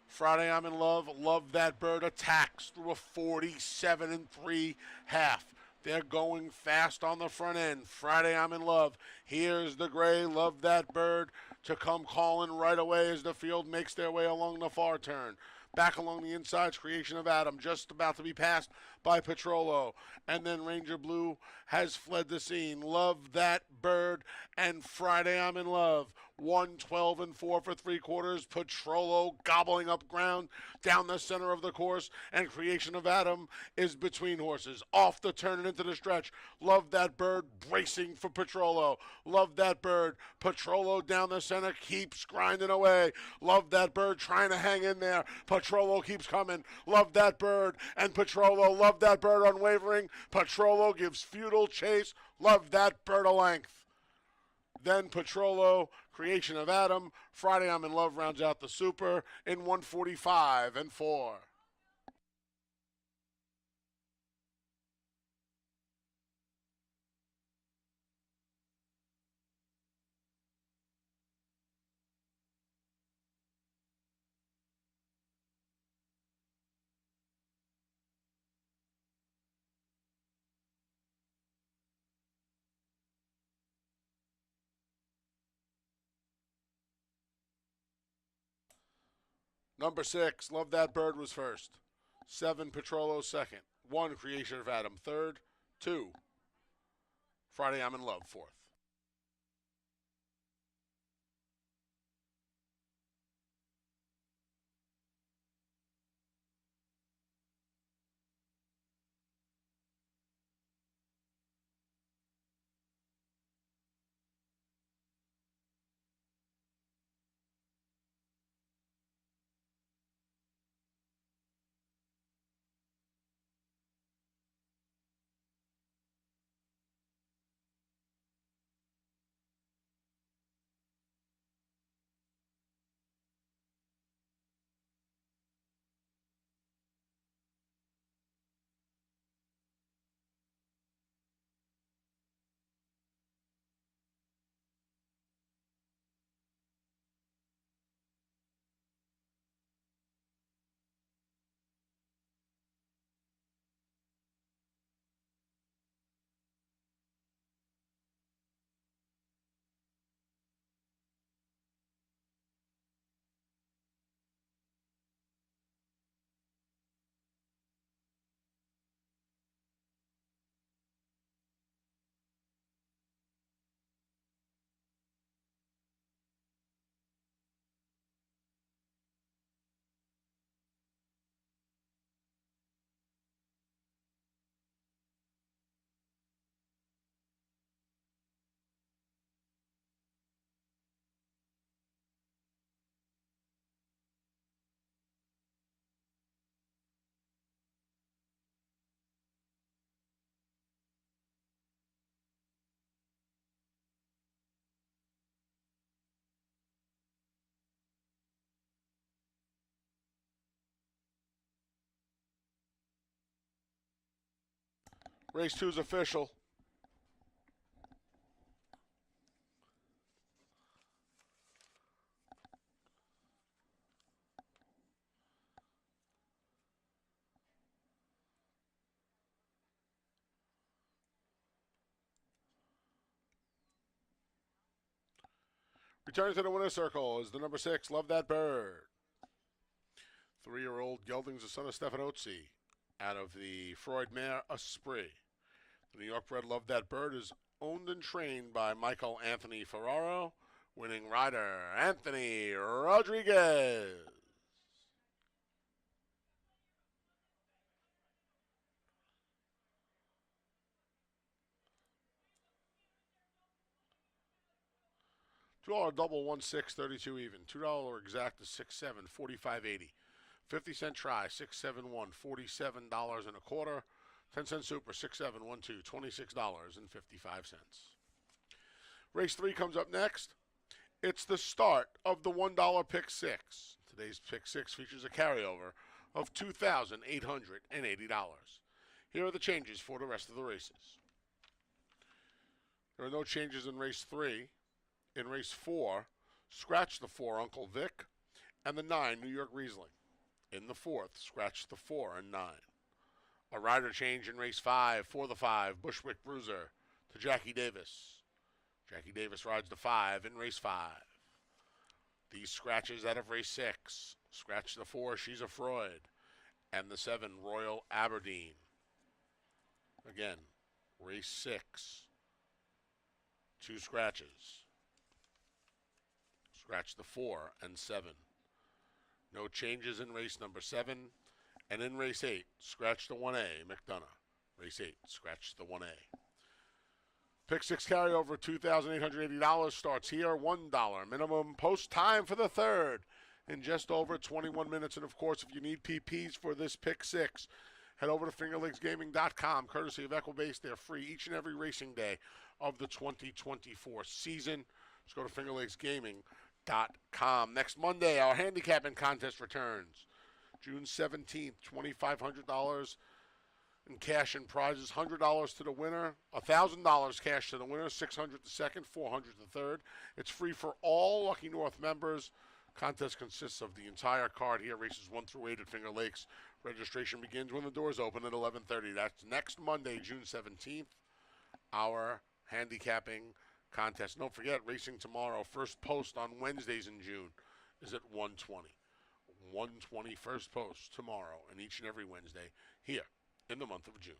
Friday, I'm in Love. Love That Bird attacks through a 47-3 half. They're going fast on the front end. Friday, I'm in Love. Here's the gray, Love That Bird, to come calling right away as the field makes their way along the far turn. Back along the inside's Creation of Adam, just about to be passed by Petrolo. And then Ranger Blue has fled the scene. Love That Bird and Friday I'm in Love. 1:12-4 for 3/4. Petrolo gobbling up ground down the center of the course. And Creation of Adam is between horses. Off the turn and into the stretch. Love That Bird bracing for Petrolo. Love That Bird. Petrolo down the center keeps grinding away. Love That Bird trying to hang in there. Petrolo keeps coming. Love That Bird and Petrolo. Love That Bird unwavering. Petrolo gives futile chase. Love That Bird a length. Then Petrolo, Creation of Adam, Friday I'm in Love rounds out the Super in 145 and 4. Number 6, Love That Bird was first. 7, Petrolo second. 1, Creation of Adam third. 2, Friday I'm in Love fourth. Race 2 is official. Returning to the winner's circle is the number 6, Love That Bird. 3-year-old gelding's the son of Stefan Otzi out of the Freud mare Esprit. The New York bred Love That Bird is owned and trained by Michael Anthony Ferraro, winning rider Anthony Rodriguez. $2 double 1-6 32 even. $2 exact is 6-7 45.80. 50-cent try 6-7-1 $47 and a quarter. 10-cent super 6-7-1-2 $26.55. Race 3 comes up next. It's the start of the $1 pick 6. Today's pick 6 features a carryover of $2,880. Here are the changes for the rest of the races. There are no changes in race 3. In race 4, scratch the 4 Uncle Vic and the 9 New York Riesling. In the 4th, scratch the 4 and 9. A rider change in race 5 for the 5 Bushwick Bruiser to Jackie Davis. Jackie Davis rides the 5 in race 5. These scratches out of race 6, scratch the 4 She's a Freud and the 7 Royal Aberdeen. Again, race 6, 2 scratches. Scratch the 4 and 7. No changes in race number 7. And in race 8, scratch the 1A, McDonough. Race 8, scratch the 1A. Pick 6 carryover, $2,880 starts here. $1 minimum. Post time for the 3rd in just over 21 minutes. And, of course, if you need PPs for this pick 6, Head over to fingerlakesgaming.com, courtesy of Equibase. They're free each and every racing day of the 2024 season. Just go to fingerlakesgaming.com. Next Monday, our handicapping contest returns. June 17th, $2,500 in cash and prizes, $100 to the winner, $1,000 cash to the winner, $600 the second, $400 the third. It's free for all Lucky North members. Contest consists of the entire card here, races 1 through 8 at Finger Lakes. Registration begins when the doors open at 11:30. That's next Monday, June 17th, our handicapping contest. Don't forget, racing tomorrow. First post on Wednesdays in June is at 1:20. 1:20 first post tomorrow and each and every Wednesday here in the month of June.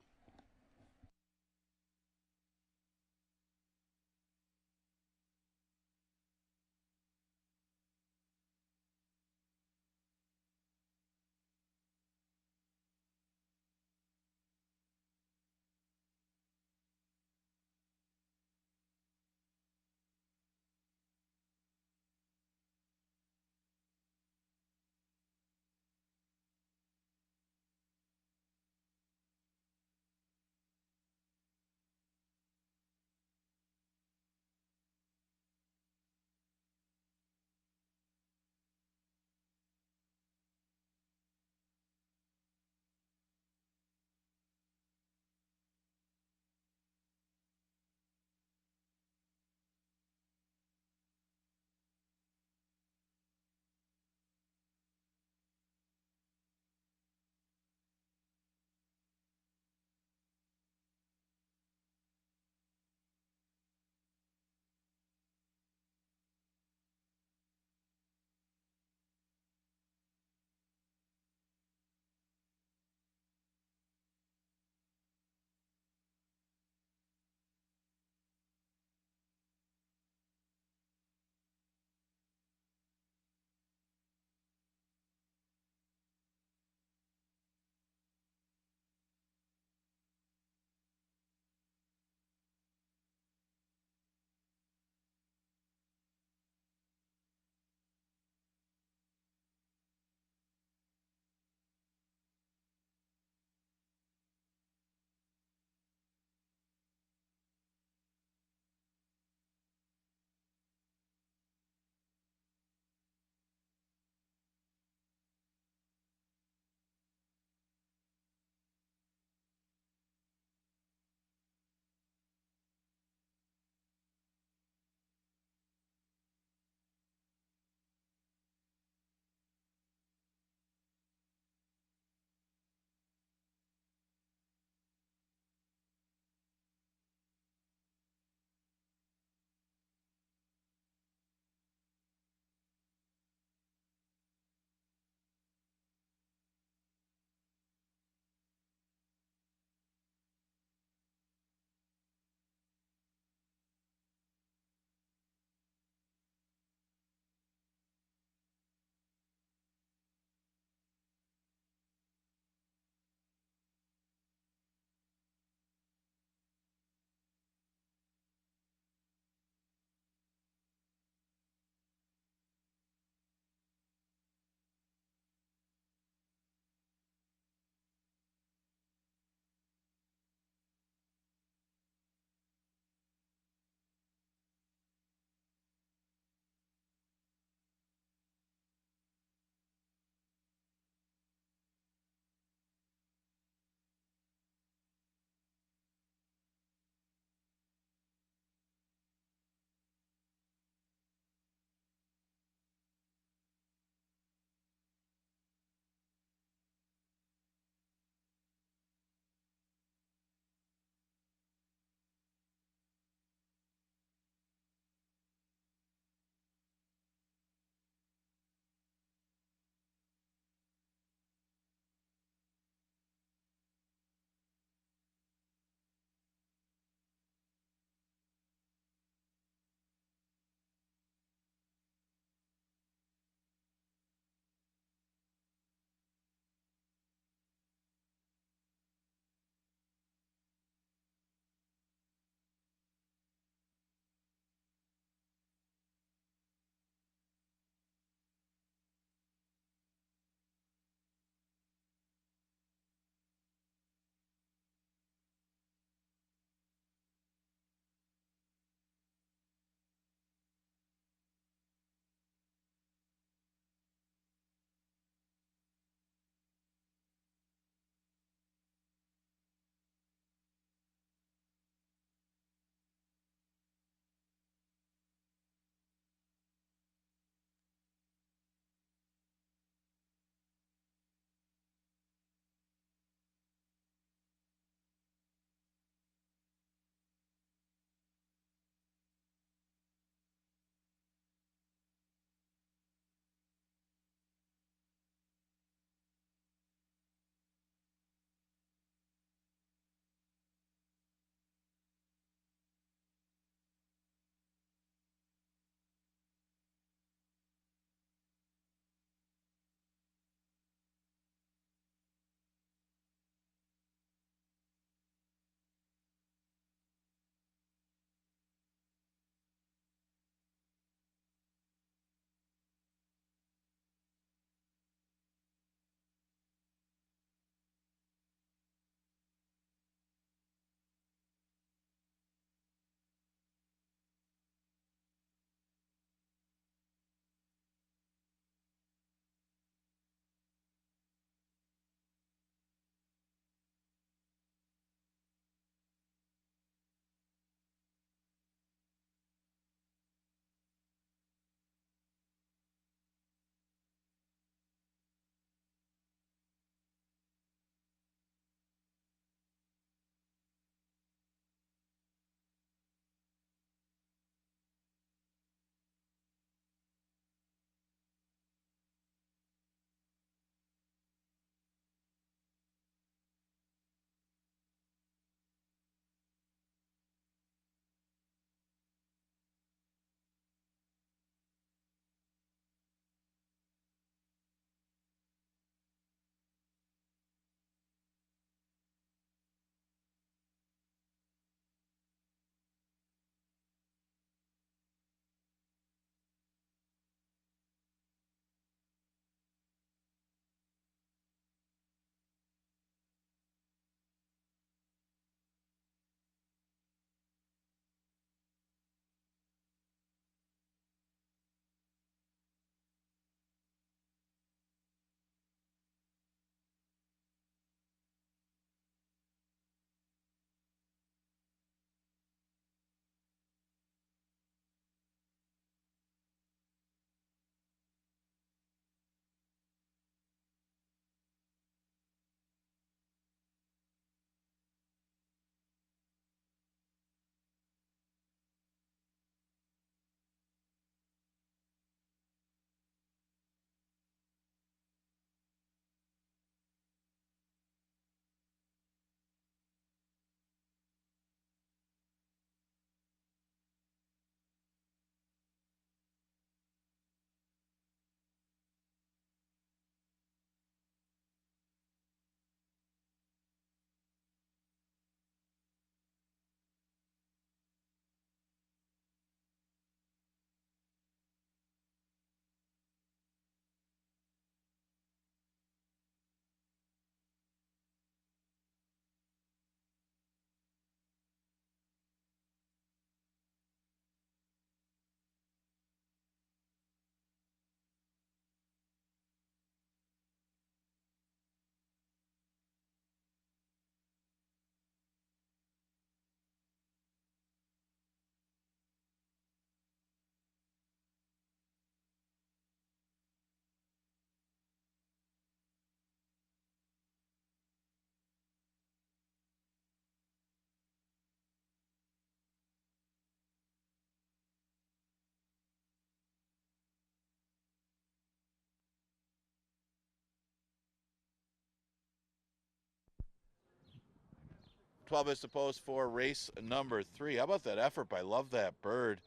12 is supposed for race number 3. How about that effort by Love That Bird?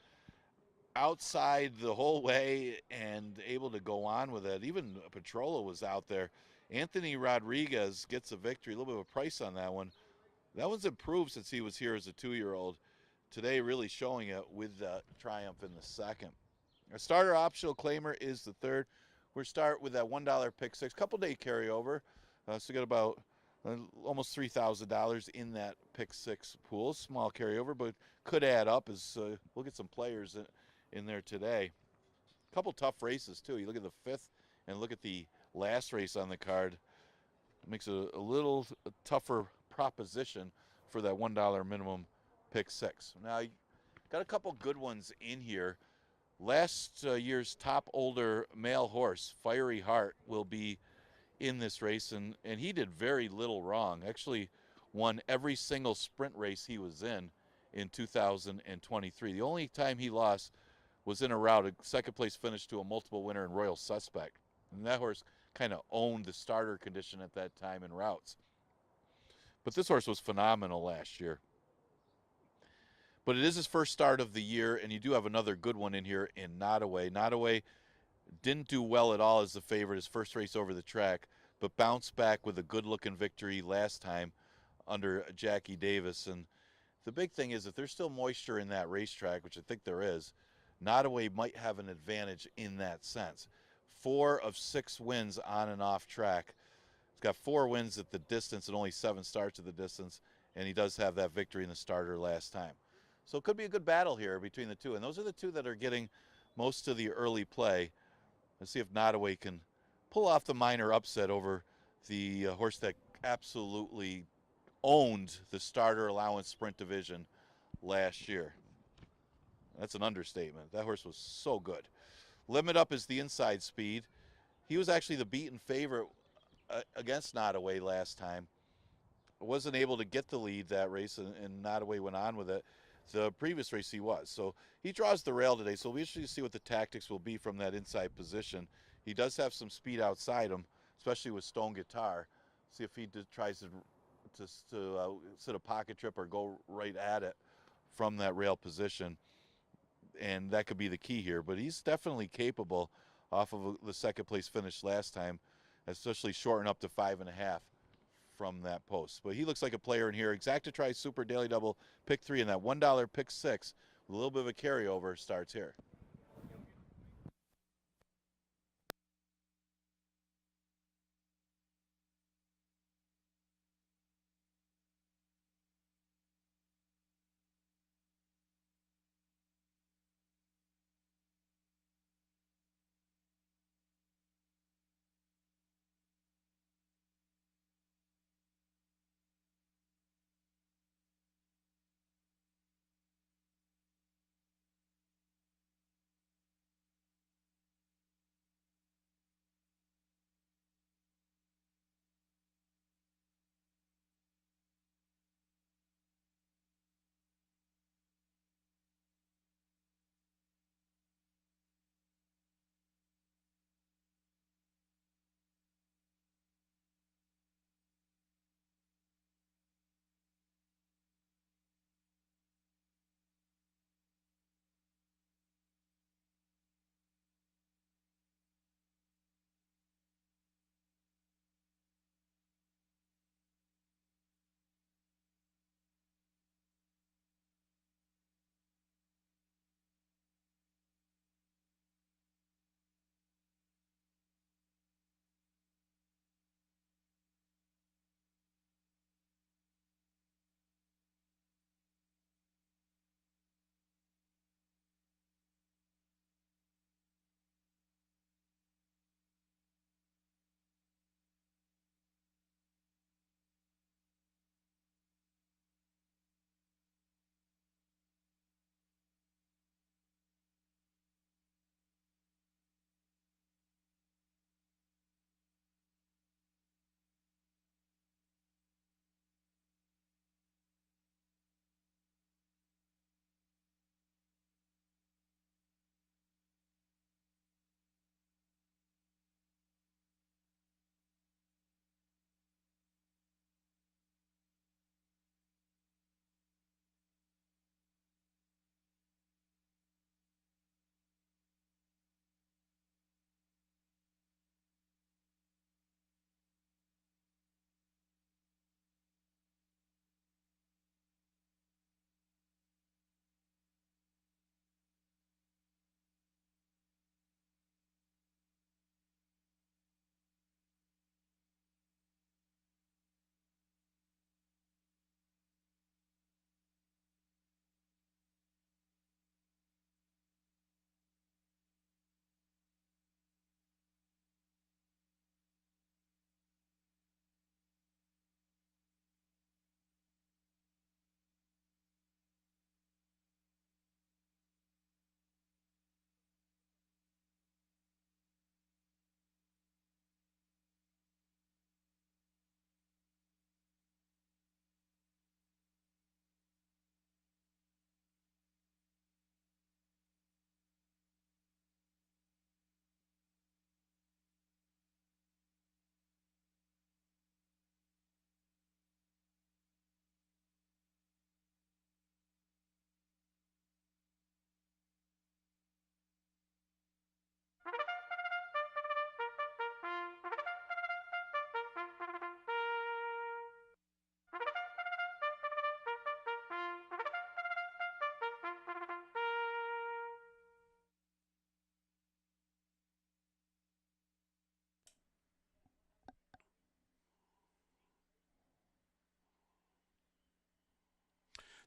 Outside the whole way and able to go on with it. Even Petrola was out there. Anthony Rodriguez gets a victory. A little bit of a price on that one. That one's improved since he was here as a 2-year-old. Today really showing it with the triumph in the second. Our starter optional claimer is the third. We'll start with that $1 pick six. Couple day carryover. So we got about almost $3,000 in that pick six pool. Small carryover, but could add up as we'll get some players in there today. A couple tough races too. You look at the fifth and look at the last race on the card. It makes it a little tougher proposition for that $1 minimum pick six. Now, you got a couple good ones in here. Last year's top older male horse, Fiery Heart, will be in this race, and he did very little wrong. Actually won every single sprint race he was in 2023. The only time he lost was in a route, a second place finish to a multiple winner in Royal Suspect. And that horse kind of owned the starter condition at that time in routes. But this horse was phenomenal last year. But it is his first start of the year, and you do have another good one in here in Nottoway. Nottoway didn't do well at all as the favorite, his first race over the track, but bounced back with a good-looking victory last time under Jackie Davis. And the big thing is, if there's still moisture in that racetrack, which I think there is, Nottoway might have an advantage in that sense. 4 of 6 wins on and off track. He's got 4 wins at the distance and only 7 starts at the distance, and he does have that victory in the starter last time. So it could be a good battle here between the two, and those are the two that are getting most of the early play. Let's see if Nottoway can pull off the minor upset over the horse that absolutely owned the starter allowance sprint division last year. That's an understatement. That horse was so good. Limit Up is the inside speed. He was actually the beaten favorite against Nottoway last time. Wasn't able to get the lead that race, and Nottoway went on with it. The previous race he was. So he draws the rail today, so we'll be interested to see what the tactics will be from that inside position. He does have some speed outside him, especially with Stone Guitar. See if he tries to sit a pocket trip or go right at it from that rail position. And that could be the key here. But he's definitely capable off of the second place finish last time, especially shorten up to 5.5 from that post. But he looks like a player in here. Exactatri Super Daily Double, pick 3, and that $1 pick 6 with a little bit of a carryover starts here.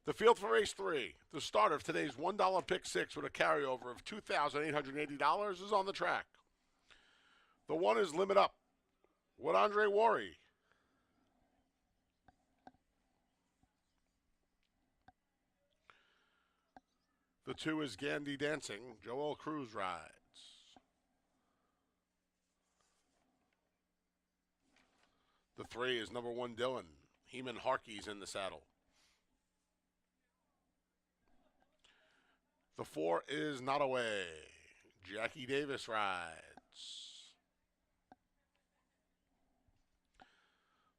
The field for race 3, the start of today's $1 pick 6 with a carryover of $2,880 is on the track. The 1 is Limit Up with Andre Worry. The 2 is Gandy Dancing. Joel Cruz rides. The 3 is number 1 Dylan. Heeman Harkey's in the saddle. The 4 is Not Away. Jackie Davis rides.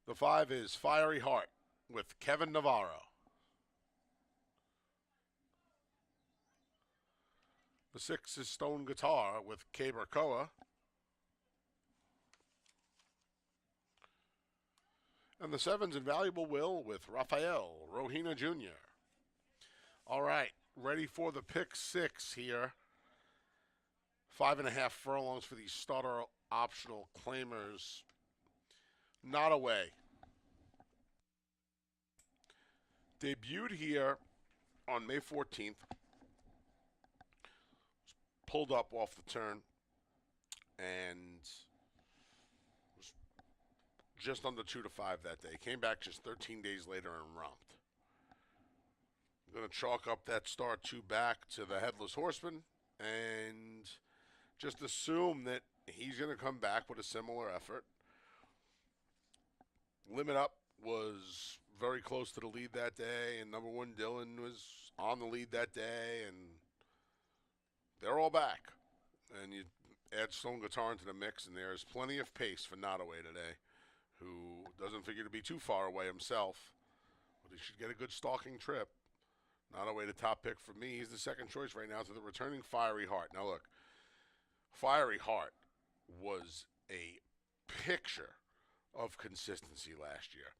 The 5 is Fiery Heart with Kevin Navarro. The 6 is Stone Guitar with Kaber Koa. And the 7's Invaluable Will with Rafael Rohina Jr. All right, ready for the pick 6 here. 5.5 furlongs for these starter optional claimers. Not Away. Debuted here on May 14th. Pulled up off the turn and was just under 2 to 5 that day. Came back just 13 days later and romped. I'm going to chalk up that start 2 back to the Headless Horseman and just assume that he's going to come back with a similar effort. Limit Up was very close to the lead that day, and number 1 Dylan was on the lead that day, and they're all back. And you add Stone Guitar into the mix, and there's plenty of pace for Not Away today, who doesn't figure to be too far away himself, but he should get a good stalking trip. Not Away, the top pick for me. He's the second choice right now to the returning Fiery Heart. Now look, Fiery Heart was a picture of consistency last year.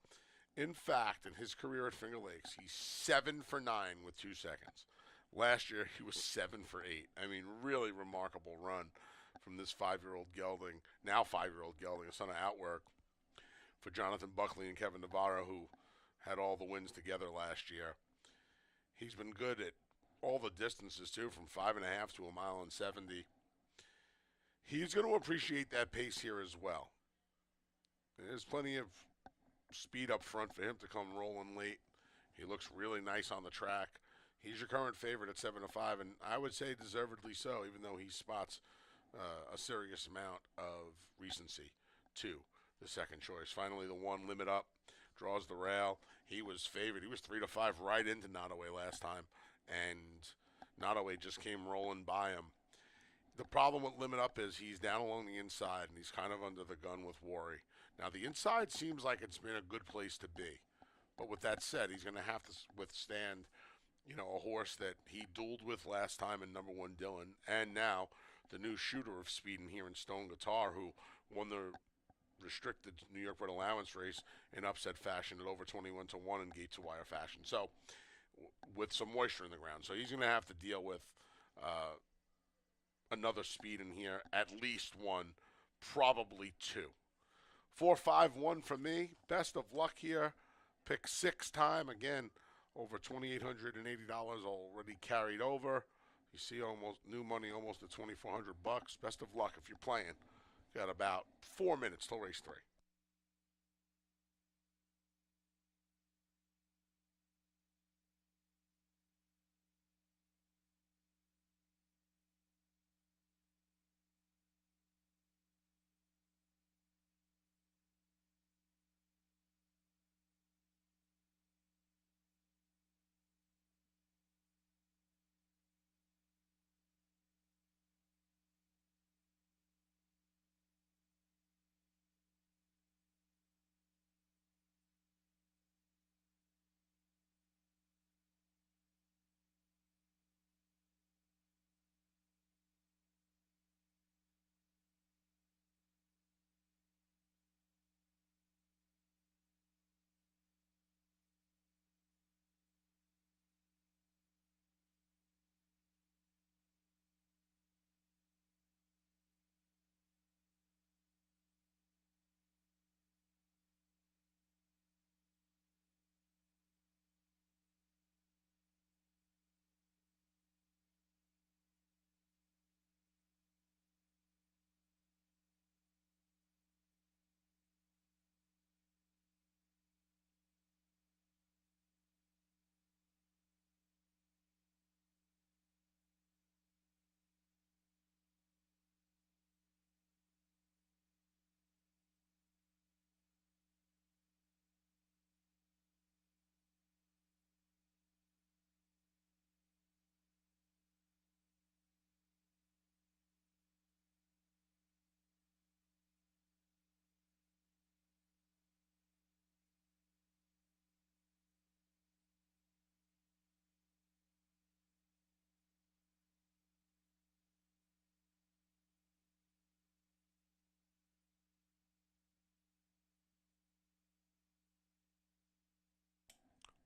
In fact, in his career at Finger Lakes, he's 7 for 9 with 2 seconds. Last year, he was 7 for 8. I mean, really remarkable run from this 5-year-old gelding, now 5-year-old gelding, a son of Outwork, for Jonathan Buckley and Kevin Navarro, who had all the wins together last year. He's been good at all the distances, too, from 5.5 to 1.70 miles. He's going to appreciate that pace here as well. There's plenty of speed up front for him to come rolling late. He looks really nice on the track. He's your current favorite at 7 to 5, and I would say deservedly so, even though he spots a serious amount of recency to the second choice. Finally, the 1 Limit Up draws the rail. He was favored. He was 3 to 5 right into Not Away last time, and Not Away just came rolling by him. The problem with Limit Up is he's down along the inside, and he's kind of under the gun with Worry. Now, the inside seems like it's been a good place to be. But with that said, he's going to have to withstand, a horse that he dueled with last time in number 1 Dylan, and now the new shooter of speed in here in Stone Guitar, who won the restricted New York Bred Allowance race in upset fashion at over 21 to 1 in gate-to-wire fashion. So, with some moisture in the ground. So he's going to have to deal with another speed in here, at least 1, probably 2. 4-5-1 for me. Best of luck here. Pick 6 time. Again, over $2,880 already carried over. You see almost new money, almost at $2,400. Best of luck if you're playing. Got about 4 minutes till race 3.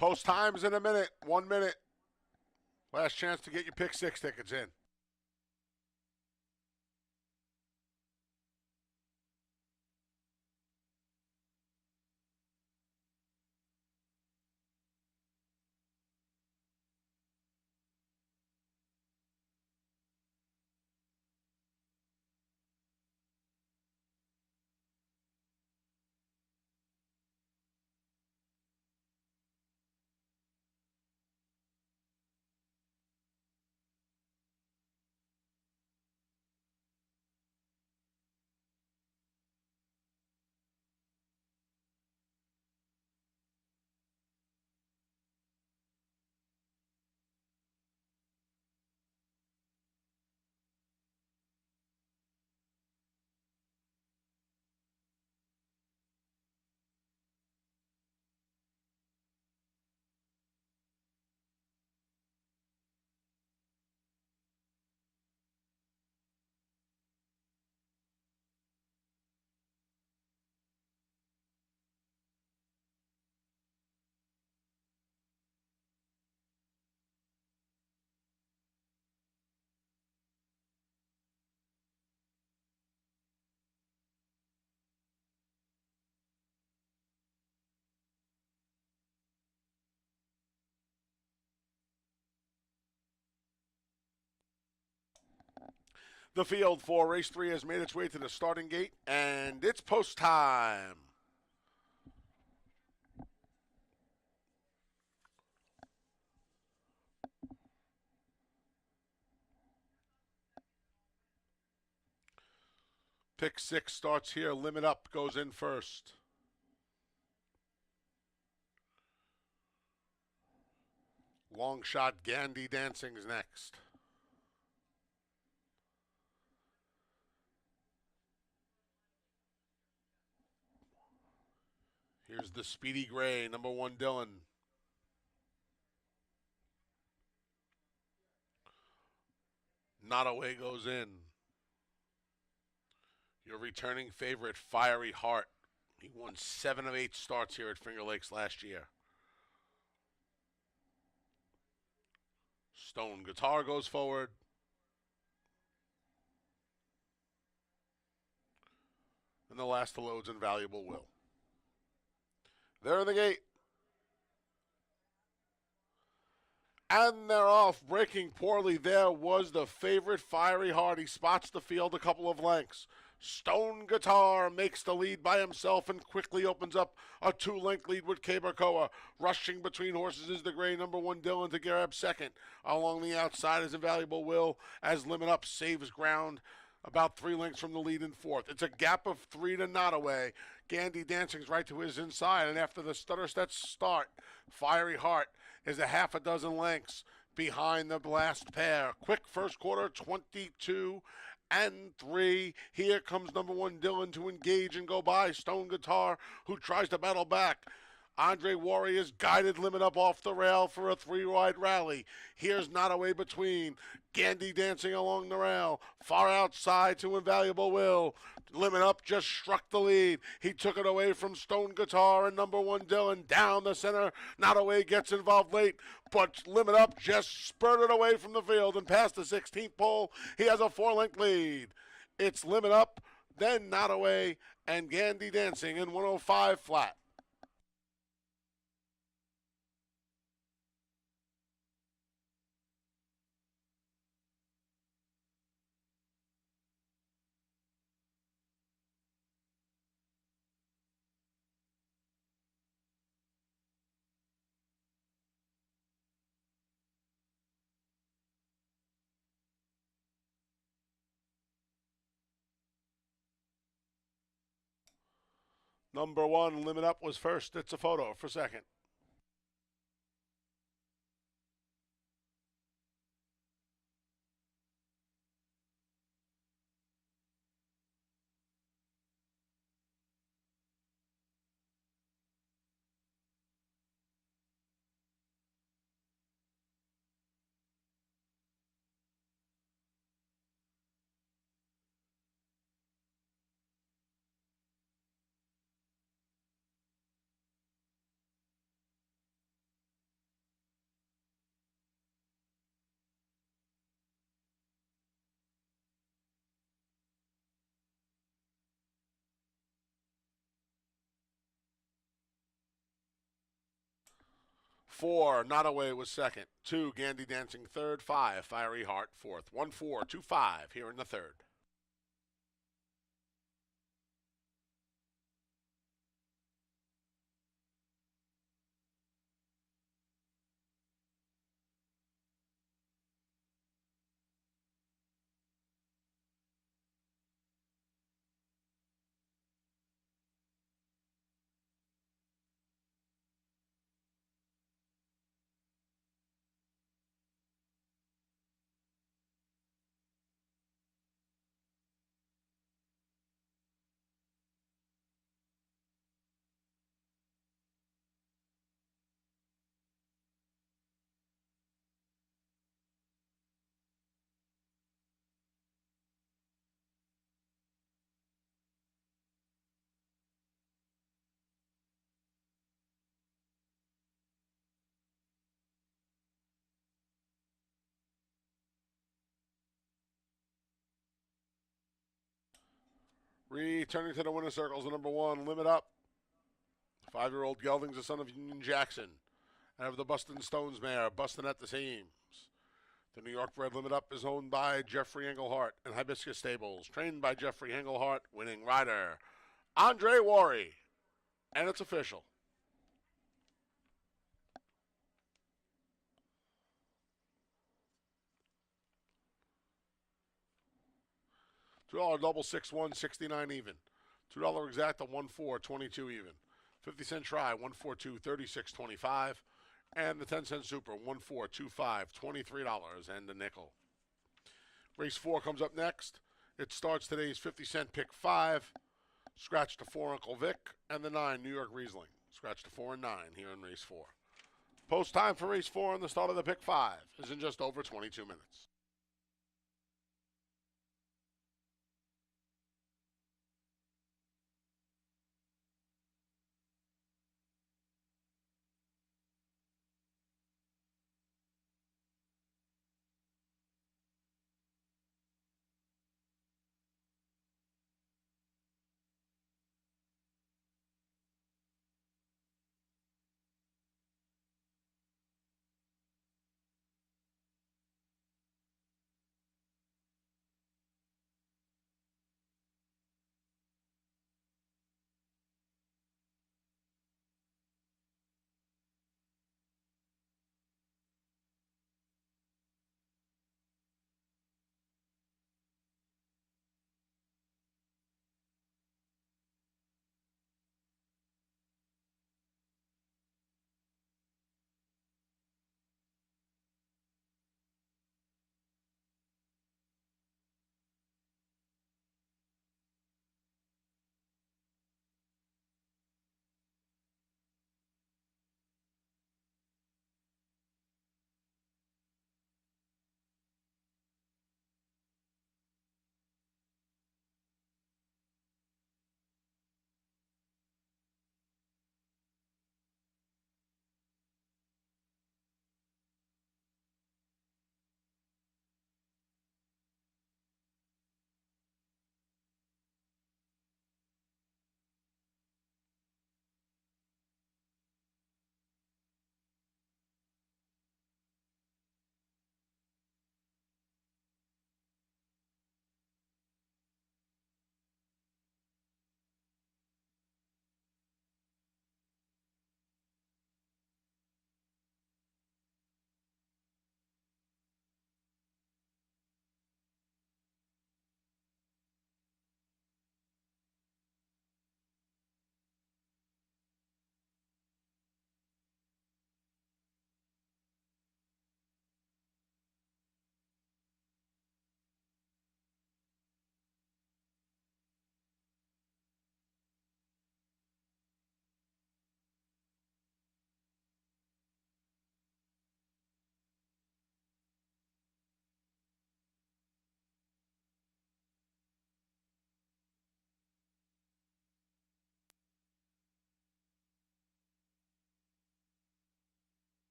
Post times in a minute. 1 minute. Last chance to get your pick six tickets in. The field for race 3 has made its way to the starting gate, and it's post time. Pick 6 starts here. Limit Up goes in first. Long Shot Gandy Dancing's next. Here's the Speedy Gray, number 1 Dylan. Not Away goes in. Your returning favorite, Fiery Heart. He won 7 of 8 starts here at Finger Lakes last year. Stone Guitar goes forward. And the last to load's Invaluable Will. They're in the gate. And they're off. Breaking poorly there was the favorite, Fiery Heart. He spots the field a couple of lengths. Stone Guitar makes the lead by himself and quickly opens up a 2-length lead with Cabercoa. Rushing between horses is the gray number 1 Dylan to grab second. Along the outside is Invaluable Will as Limit Up saves ground about 3 lengths from the lead in fourth. It's a gap of 3 to Not Away. Gandy Dancing's right to his inside, and after the stutter step start, Fiery Heart is a half a dozen lengths behind the last pair. Quick first quarter, 22 and 3. Here comes number 1 Dylan to engage and go by Stone Guitar, who tries to battle back. Andre Warrior's guided Limit Up off the rail for a 3-wide rally. Here's Not Away between. Gandy Dancing along the rail. Far outside to Invaluable Will. Limit Up just struck the lead. He took it away from Stone Guitar and number 1 Dylan down the center. Not Away gets involved late, but Limit Up just spurted away from the field and past the 16th pole. He has a 4-length lead. It's Limit Up, then Not Away, and Gandy Dancing in 105 flat. Number 1, Limit Up was first. It's a photo for second. 4, Not Away was second. 2, Gandy Dancing third. 5, Fiery Heart fourth. 1, 4, 2, 5 here in the third. Returning to the winner circles, the number 1, Limit Up. 5-year-old Gelding's the son of Union Jackson. I have the Bustin' Stones mare, busting at the seams. The New York bred Limit Up is owned by Jeffrey Englehart and Hibiscus Stables, trained by Jeffrey Englehart, winning rider Andre Worry. And it's official. $2 double 6-1, 69 even. $2 exacta 1-4, 22 even. 50-cent try 1-4-2, 36.25. And the 10-cent super 1-4-2-5, $23 and a nickel. Race 4 comes up next. It starts today's 50-cent pick 5. Scratch to 4 Uncle Vic, and the 9 New York Riesling. Scratch to 4 and 9 here in race 4. Post time for race 4 and the start of the pick 5 is in just over 22 minutes.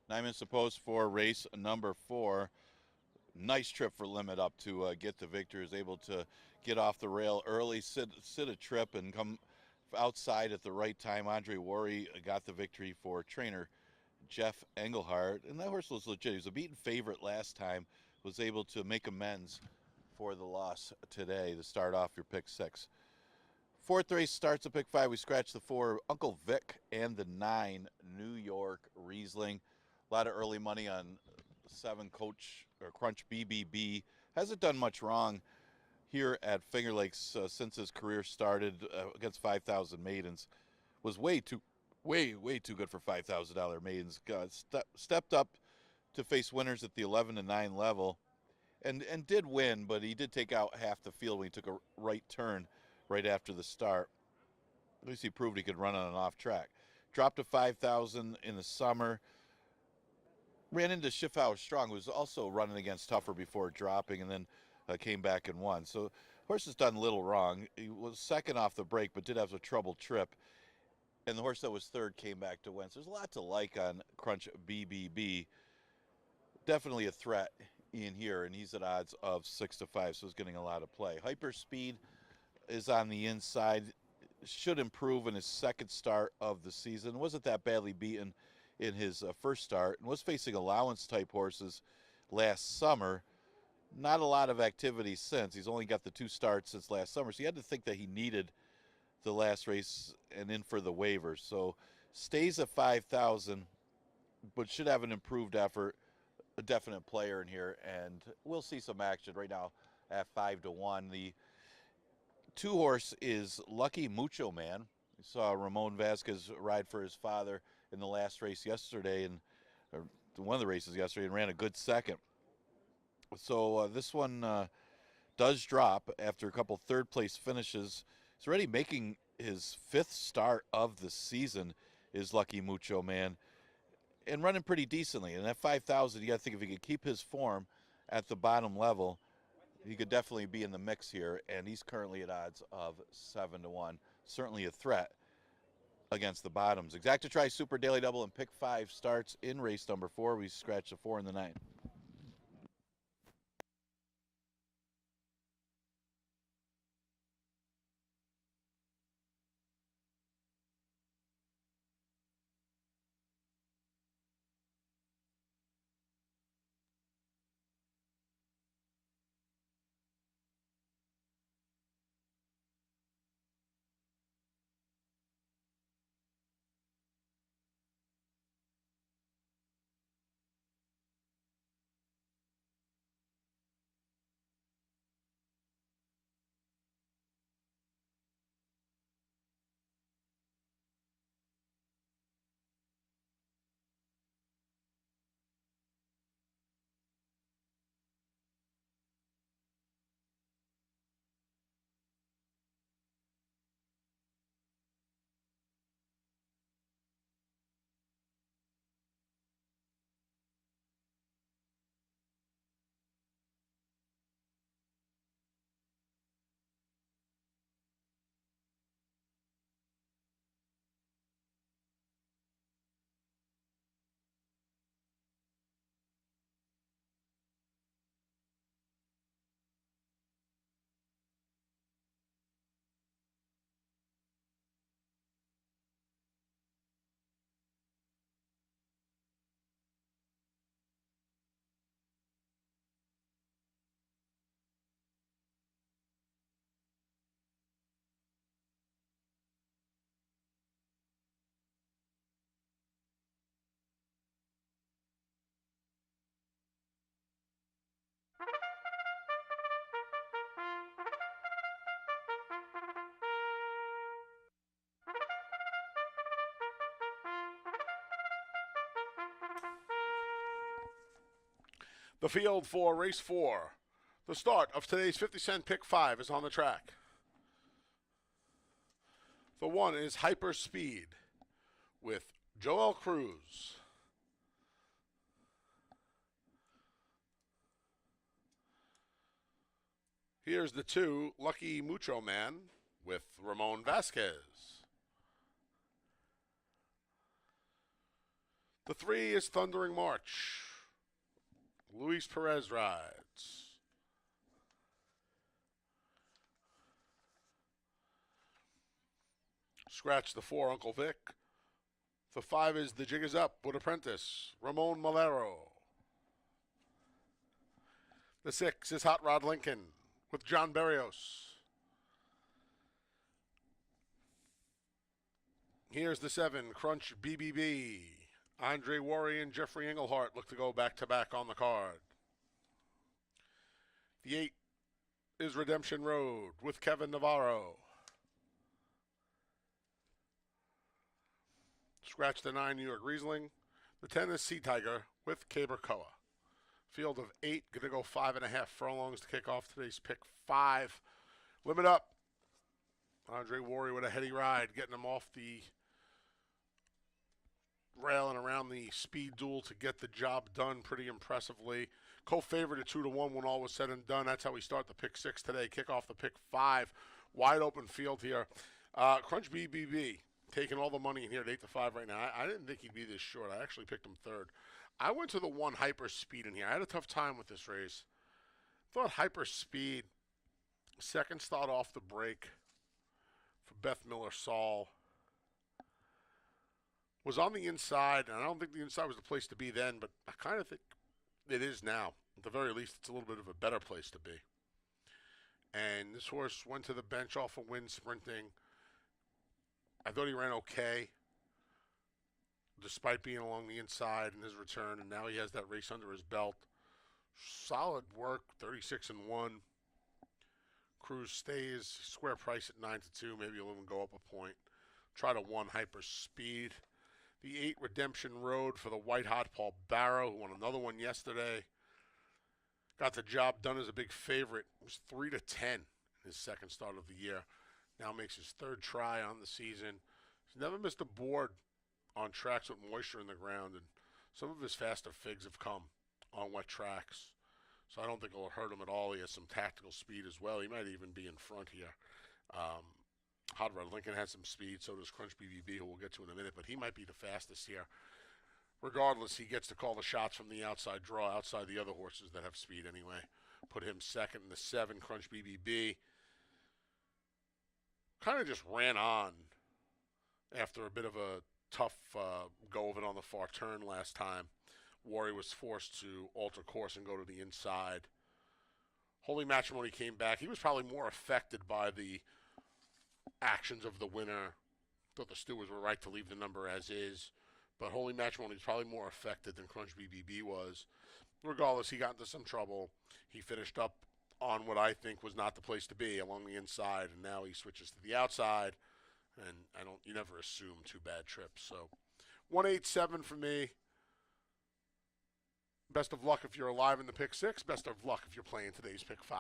9 minutes to post for race number 4. Nice trip for Limit up to get the victory. Is able to get off the rail early, sit a trip, and come outside at the right time. Andre Worry got the victory for trainer Jeff Engelhardt, and that horse was legit. He was a beaten favorite last time. Was able to make amends for the loss today to start off your pick 6. 4th race starts at pick 5. We scratched the 4, Uncle Vic, and the 9, New York Riesling. A lot of early money on 7, Coach or Crunch BBB. Hasn't done much wrong here at Finger Lakes since his career started against 5,000 maidens. Was way too good for $5,000 maidens. Stepped up to face winners at the 11 to 9 level, and did win, but he did take out half the field when he took a right turn right after the start. At least he proved he could run on an off track. Dropped to 5,000 in the summer. Ran into Schiffauer Strong, who was also running against Tougher before dropping, and then came back and won. So horse has done little wrong. He was second off the break, but did have a troubled trip. And the horse that was third came back to win. So there's a lot to like on Crunch BBB. Definitely a threat in here, and he's at odds of 6 to 5, so he's getting a lot of play. Hyperspeed is on the inside. Should improve in his second start of the season. Wasn't that badly beaten in his first start, and was facing allowance type horses last summer. Not a lot of activity since. He's only got the 2 starts since last summer, so you had to think that he needed the last race and in for the waivers. So stays at 5,000, but should have an improved effort. A definite player in here, and we'll see some action right now at 5 to 1. The 2 horse is Lucky Mucho Man. We saw Ramon Vasquez ride for his father in the last race yesterday, or one of the races yesterday, and ran a good second. So this one does drop after a couple third place finishes. He's already making his 5th start of the season, is Lucky Mucho Man, and running pretty decently. And at 5,000, you got to think if he could keep his form at the bottom level, he could definitely be in the mix here. And he's currently at odds of 7 to 1. Certainly a threat against the bottoms. Exacta Try Super Daily Double and pick 5 starts in race number 4. We scratch the 4 and the 9. The field for race 4. The start of today's 50-cent pick 5 is on the track. The 1 is Hyper Speed with Joel Cruz. Here's the 2, Lucky Mucho Man with Ramon Vasquez. The 3 is Thundering March. Luis Perez rides. Scratch the 4, Uncle Vic. The 5 is The Jig Is Up with Apprentice, Ramon Malero. The 6 is Hot Rod Lincoln with John Berrios. Here's the 7, Crunch BBB. Andre Worry and Jeffrey Englehart look to go back-to-back on the card. The 8 is Redemption Road with Kevin Navarro. Scratch the 9, New York Riesling. The 10 is Sea Tiger with Cabercoa. Field of 8, going to go 5.5 furlongs to kick off today's pick 5. Limit up. Andre Worry with a heady ride, getting him off the rail and around the speed duel to get the job done pretty impressively. Co-favorite at 2-1 when all was said and done. That's how we start the pick 6 today. Kick off the pick 5. Wide open field here. Crunch BBB taking all the money in here at 8-5 right now. I didn't think he'd be this short. I actually picked him 3rd. I went to the 1 Hyper Speed in here. I had a tough time with this race. Thought Hyper Speed, second start off the break for Beth Miller Saul, was on the inside, and I don't think the inside was the place to be then, but I kind of think it is now. At the very least, it's a little bit of a better place to be. And this horse went to the bench off a win sprinting. I thought he ran okay, despite being along the inside in his return, and now he has that race under his belt. Solid work, 36-1. Cruz stays, square price at 9-2. Maybe he'll even go up a point. Try to 1 Hyper Speed. The 8 Redemption Road for the white hot Paul Barrow, who won another one yesterday. Got the job done as a big favorite. It was 3-10 in his second start of the year. Now makes his 3rd try on the season. He's never missed a board on tracks with moisture in the ground, and some of his faster figs have come on wet tracks. So I don't think it'll hurt him at all. He has some tactical speed as well. He might even be in front here. Hot Rod Lincoln has some speed, so does Crunch BBB, who we'll get to in a minute, but he might be the fastest here. Regardless, he gets to call the shots from the outside draw, outside the other horses that have speed anyway. Put him 2nd in the 7, Crunch BBB. Kind of just ran on after a bit of a tough go of it on the far turn last time. Worry was forced to alter course and go to the inside. Holy Matrimony came back. He was probably more affected by the actions of the winner. Thought the stewards were right to leave the number as is, but Holy Matrimony was probably more affected than Crunch BBB was. Regardless, he got into some trouble. He finished up on what I think was not the place to be, along the inside, and now he switches to the outside, and you never assume 2 bad trips. So 187 for me. Best of luck if you're alive in the pick 6. Best of luck if you're playing today's pick 5.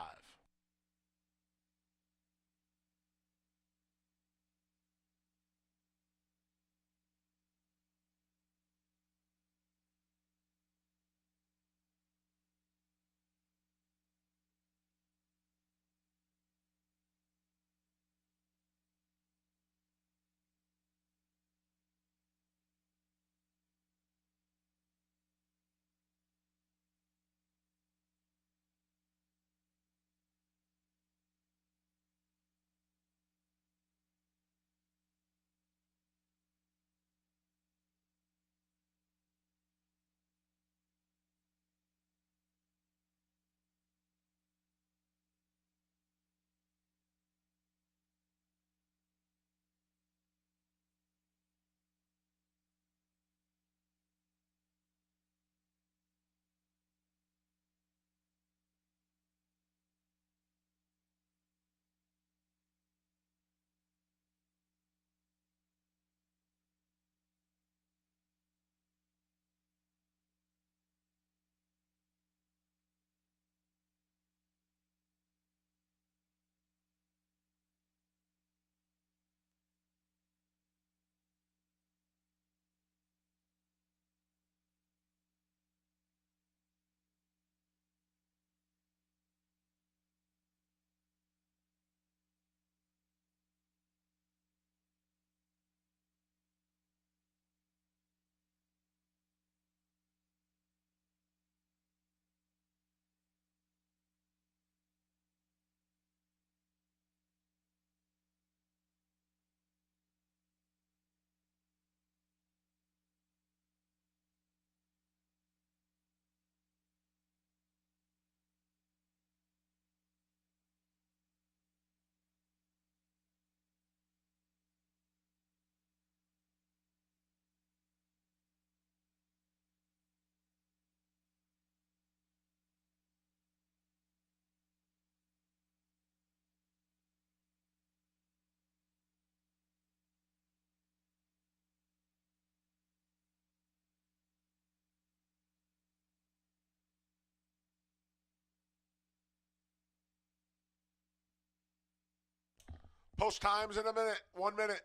Post times in a minute. 1 minute.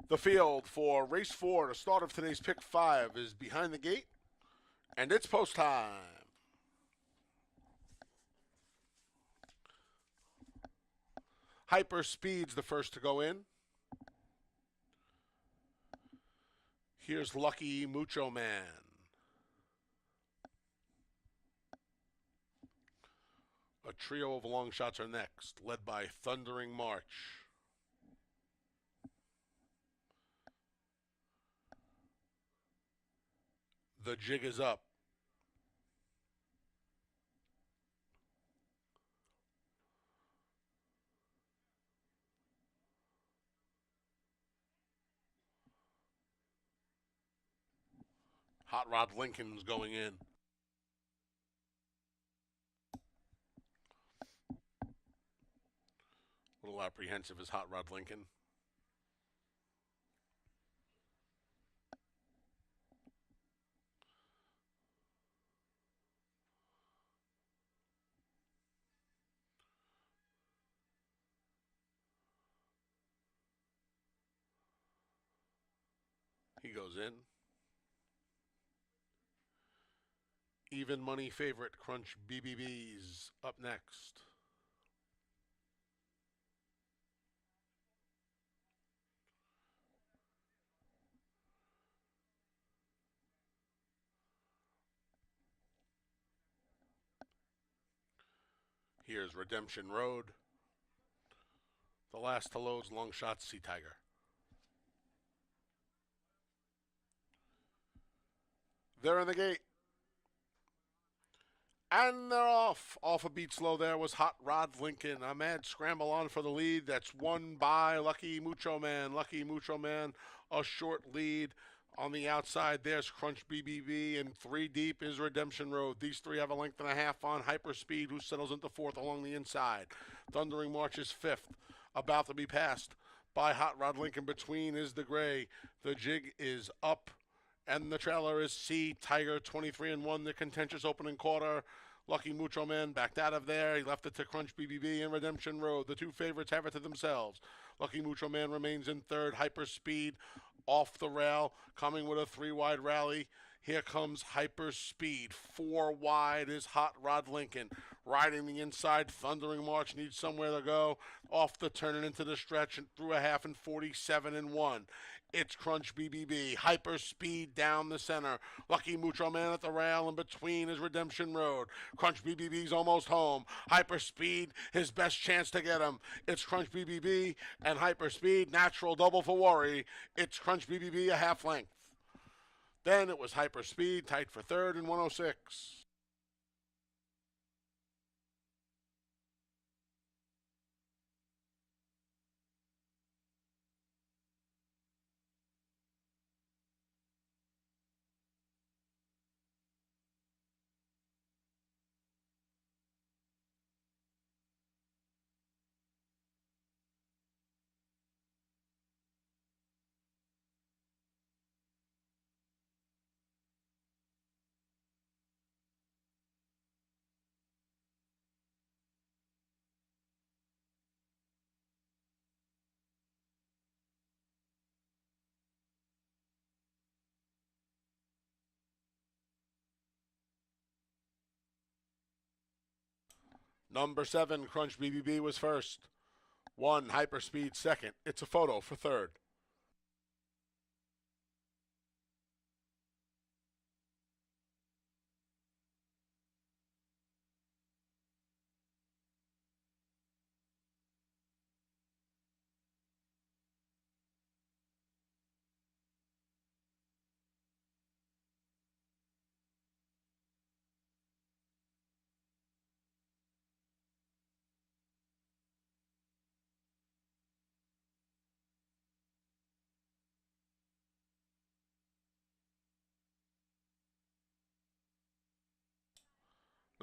The field for race 4, the start of today's pick 5, is behind the gate, and it's post time. Hyper Speed's the first to go in. Here's Lucky Mucho Man. A trio of long shots are next, led by Thundering March. The jig is up. Hot Rod Lincoln's going in. A little apprehensive is Hot Rod Lincoln. He goes in. Even money favorite Crunch BBB's up next. Here's Redemption Road. The last to load's Long Shot Sea Tiger. They're in the gate. And they're off. Off a beat slow there was Hot Rod Lincoln. A mad scramble on for the lead. That's won by Lucky Mucho Man. Lucky Mucho Man, a short lead. On the outside, there's Crunch BBB, and 3 deep is Redemption Road. These three have a length and a half on Hyperspeed, who settles into 4th along the inside. Thundering March is 5th, about to be passed by Hot Rod Lincoln. Between is the gray. The jig is up, and the trailer is Sea Tiger, 23-1, the contentious opening quarter. Lucky Mucho Man backed out of there. He left it to Crunch BBB and Redemption Road. The two favorites have it to themselves. Lucky Mucho Man remains in 3rd. Hyperspeed off the rail, coming with a 3-wide rally. Here comes Hyperspeed. 4 wide is Hot Rod Lincoln. Riding the inside, Thundering March needs somewhere to go. Off the turn and into the stretch and through a half and 47-1. It's Crunch BBB. Hyperspeed down the center. Lucky Mucho Man at the rail, and between is Redemption Road. Crunch BBB's almost home. Hyperspeed, his best chance to get him. It's Crunch BBB and Hyperspeed. Natural double for Worry. It's Crunch BBB a half length. Then it was Hyperspeed, tight for 3rd and 106. Number 7, Crunch BBB was first. 1, Hyperspeed second. It's a photo for 3rd. .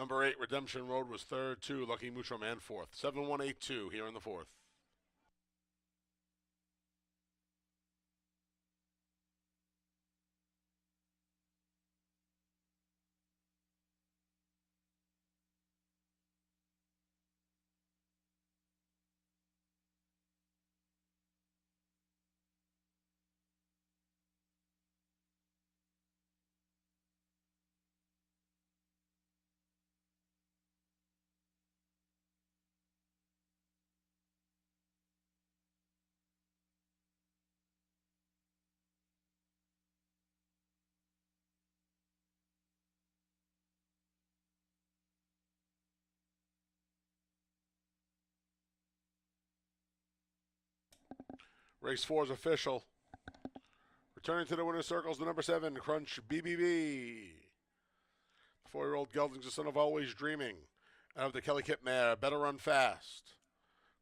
Number 8, Redemption Road was third. 2, Lucky Mucho Man fourth. 7182 here in the fourth. Race 4 is official. Returning to the winner's circles, the number 7, Crunch BBB. The 4-year-old gelding's the son of Always Dreaming. Out of the Kelly Kip mare, Better Run Fast.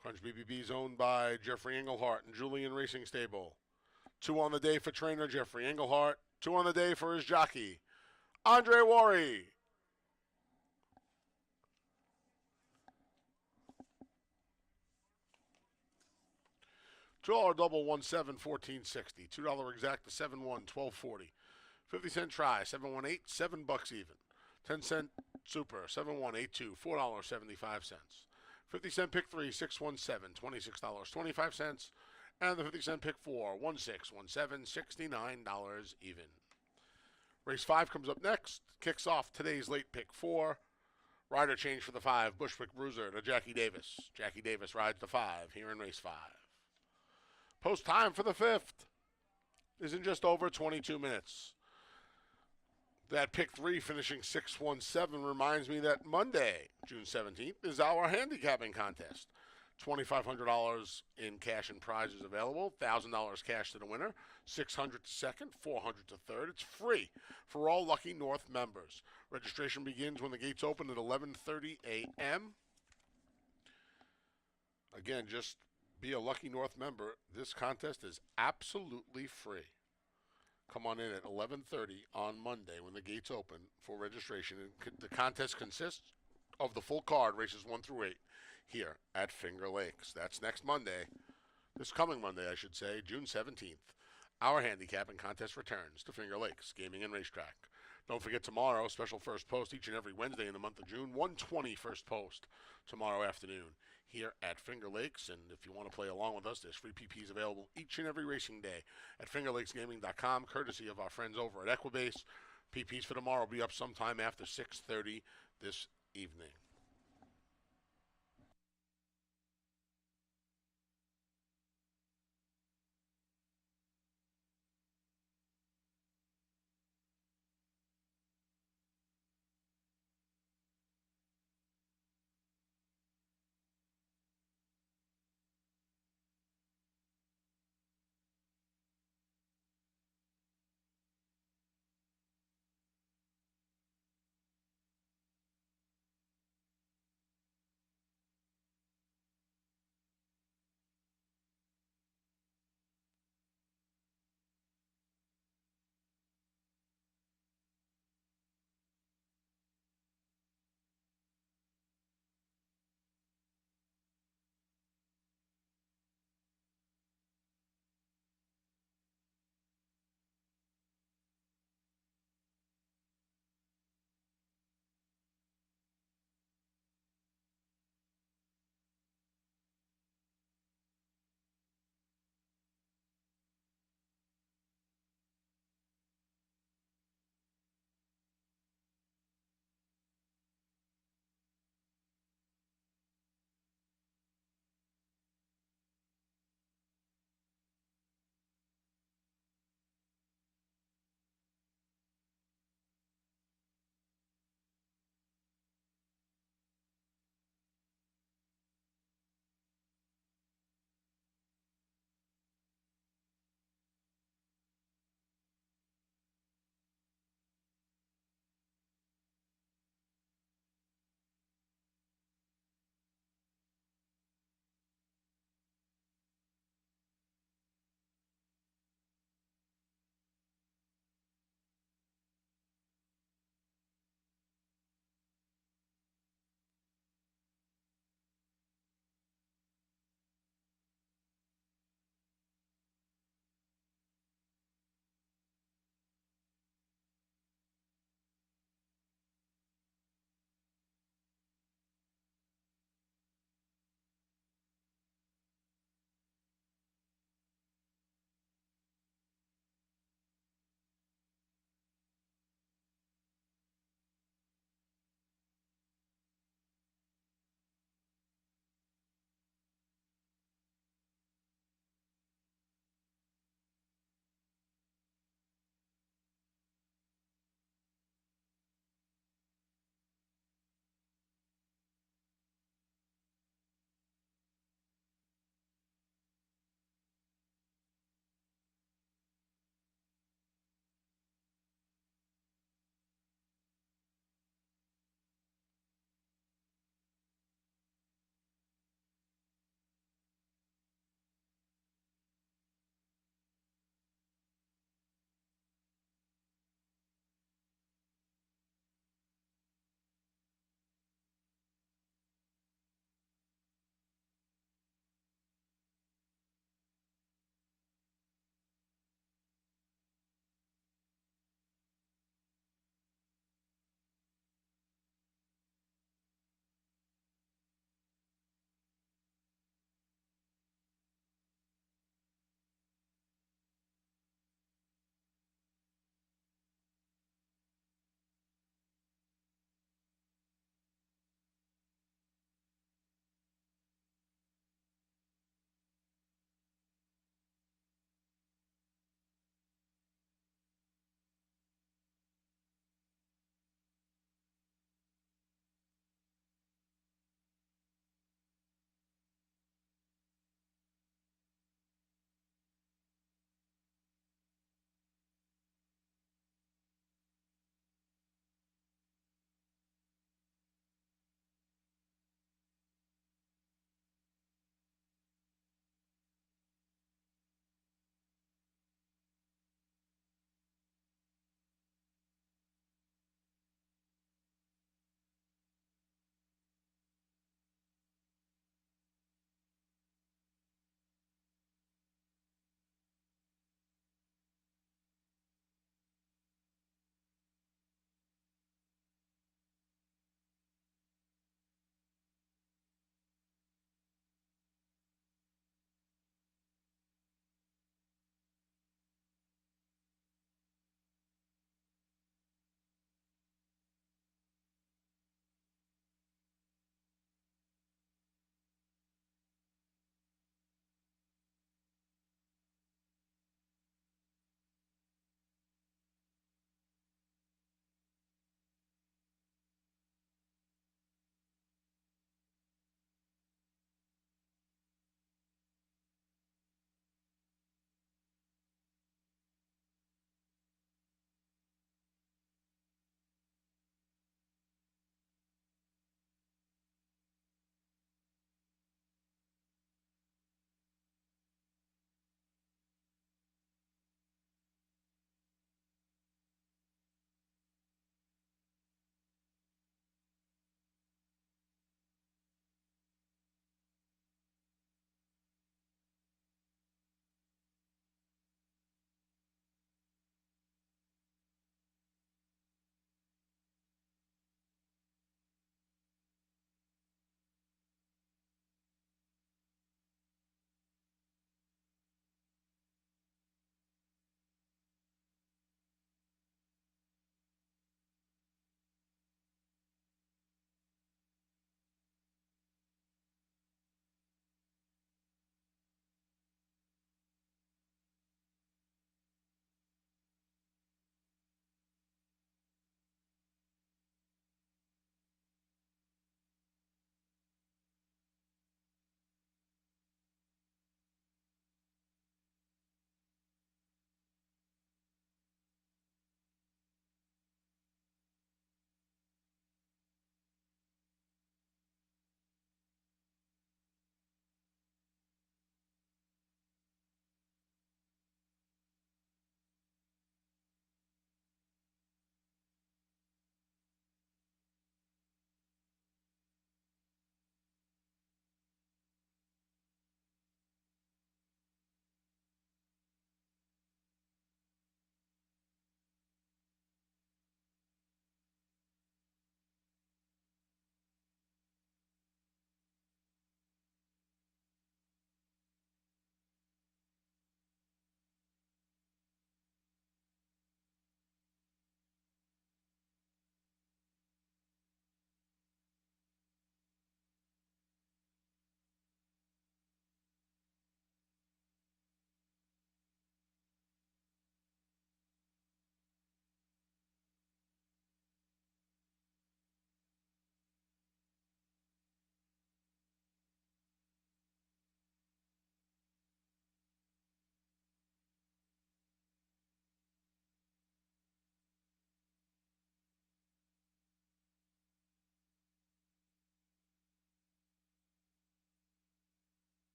Crunch BBB is owned by Jeffrey Englehart and Julian Racing Stable. 2 on the day for trainer Jeffrey Englehart. 2 on the day for his jockey, Andre Worry. $2 double 1-7, 14.60. $2 exact to 7-1, 12.40. 50-cent try, 7-1-8, $7 even. 10-cent super, 7-1-8-2, $4.75. 50-cent pick 3, 6-1-7, $26.25. And the 50-cent pick 4, 1-6-1-7, $69 even. Race 5 comes up next. Kicks off today's late pick 4. Rider change for the 5, Bushwick Bruiser to Jackie Davis. Jackie Davis rides the 5 here in race 5. Post time for the 5th is in just over 22 minutes. That pick 3 finishing 6-1-7 reminds me that Monday, June 17th, is our handicapping contest. $2,500 in cash and prizes available, $1,000 cash to the winner, $600 to second, $400 to third. It's free for all Lucky North members. Registration begins when the gates open at 11:30 a.m. Again, just be a Lucky North member. This contest is absolutely free. Come on in at 11:30 on Monday when the gates open for registration. The contest consists of the full card, races 1 through 8, here at Finger Lakes. That's next Monday, this coming Monday, I should say, June 17th. Our handicapping contest returns to Finger Lakes Gaming and Racetrack. Don't forget tomorrow, special first post each and every Wednesday in the month of June, 1:20 first post tomorrow afternoon here at Finger Lakes. And if you want to play along with us, there's free PPs available each and every racing day at fingerlakesgaming.com, courtesy of our friends over at Equibase. PPs for tomorrow will be up sometime after 6:30 this evening.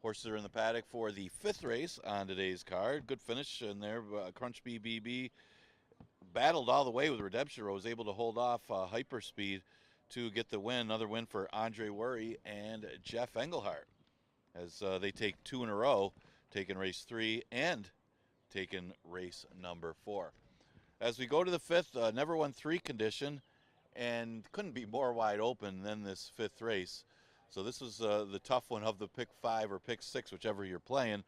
Horses are in the paddock for the 5th race on today's card. Good finish in there. Crunch BBB battled all the way with Redemption Row, was able to hold off Hyperspeed to get the win. Another win for Andre Worry and Jeff Engelhart as they take 2 in a row, taking race 3 and taking race number 4. As we go to the 5th, never won 3 condition, and couldn't be more wide open than this 5th race. So this was the tough one of the pick 5 or pick 6, whichever you're playing.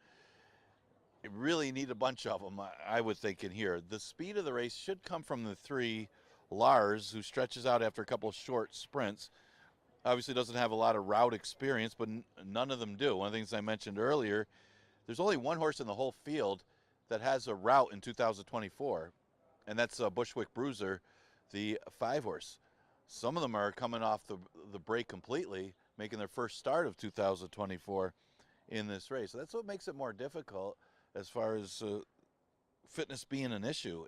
You really need a bunch of them, I would think, in here. The speed of the race should come from the 3 Lars, who stretches out after a couple of short sprints. Obviously doesn't have a lot of route experience, but none of them do. One of the things I mentioned earlier, there's only one horse in the whole field that has a route in 2024, and that's Bushwick Bruiser, the 5 horse. Some of them are coming off the break completely, making their first start of 2024 in this race. So that's what makes it more difficult as far as fitness being an issue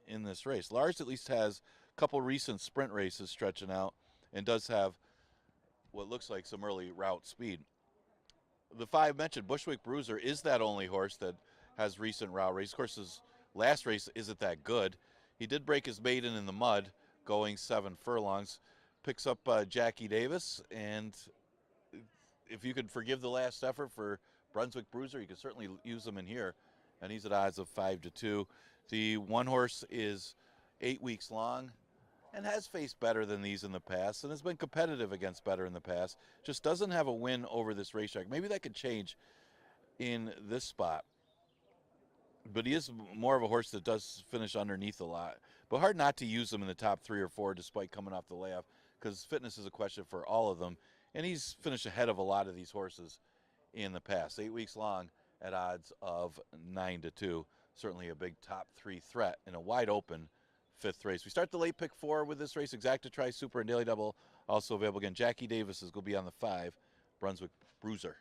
in this race. Lars at least has a couple recent sprint races stretching out and does have what looks like some early route speed. The 5 mentioned, Bushwick Bruiser, is that only horse that has recent route race. Of course, his last race isn't that good. He did break his maiden in the mud, going 7 furlongs. Picks up Jackie Davis, and if you could forgive the last effort for Brunswick Bruiser, you could certainly use him in here, and he's at odds of 5-2. The 1 horse is 8 weeks long and has faced better than these in the past and has been competitive against better in the past. Just doesn't have a win over this racetrack. Maybe that could change in this spot. But he is more of a horse that does finish underneath a lot. But hard not to use him in the top 3 or 4 despite coming off the layoff, because fitness is a question for all of them. And he's finished ahead of a lot of these horses in the past. 8 weeks long at odds of 9-2. Certainly a big top 3 threat in a wide open 5th race. We start the late pick 4 with this race. Exacta Tri Super and Daily Double also available again. Jackie Davis is going to be on the 5. Brunswick Bruiser.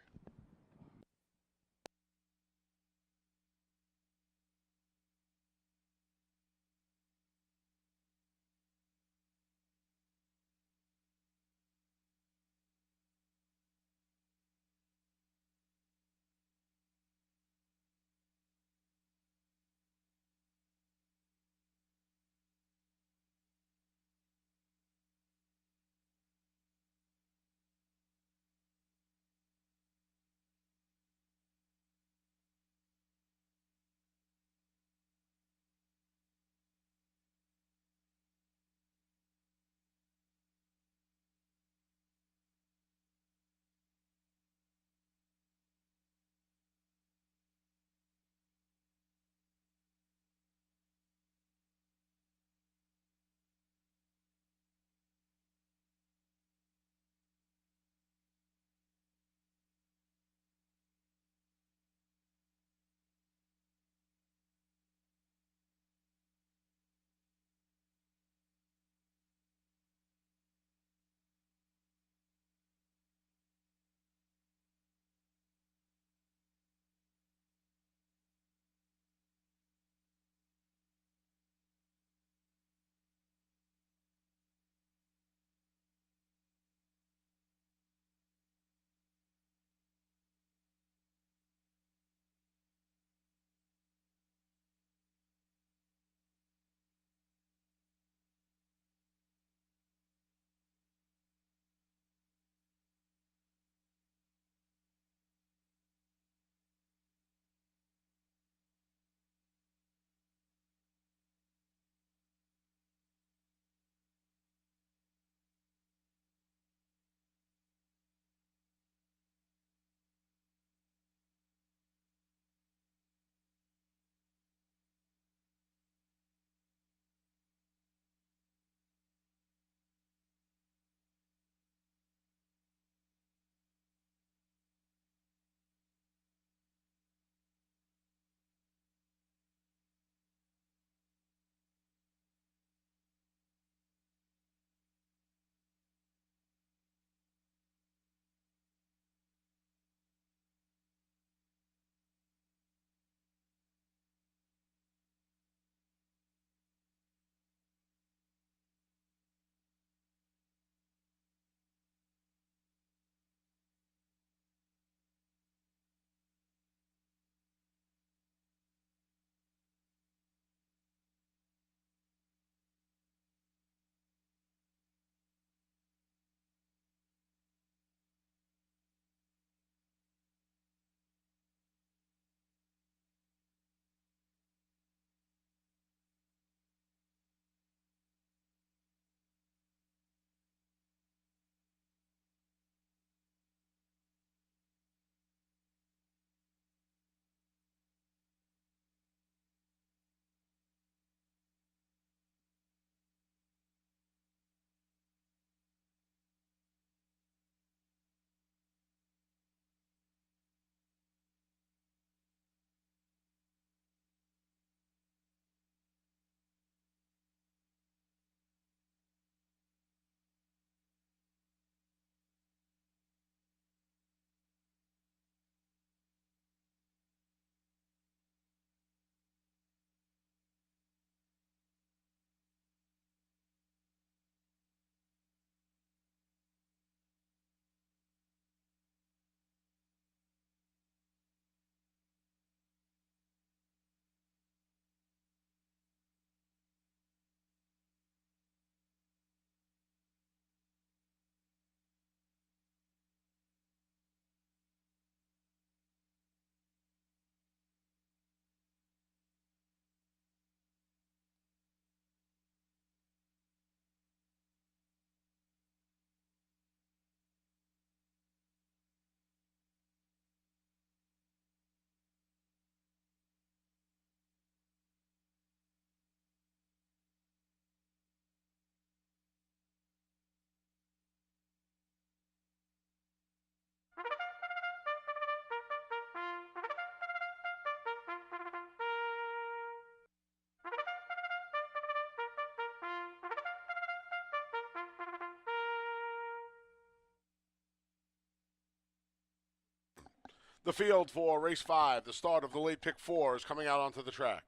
The field for race 5, the start of the late pick 4, is coming out onto the track.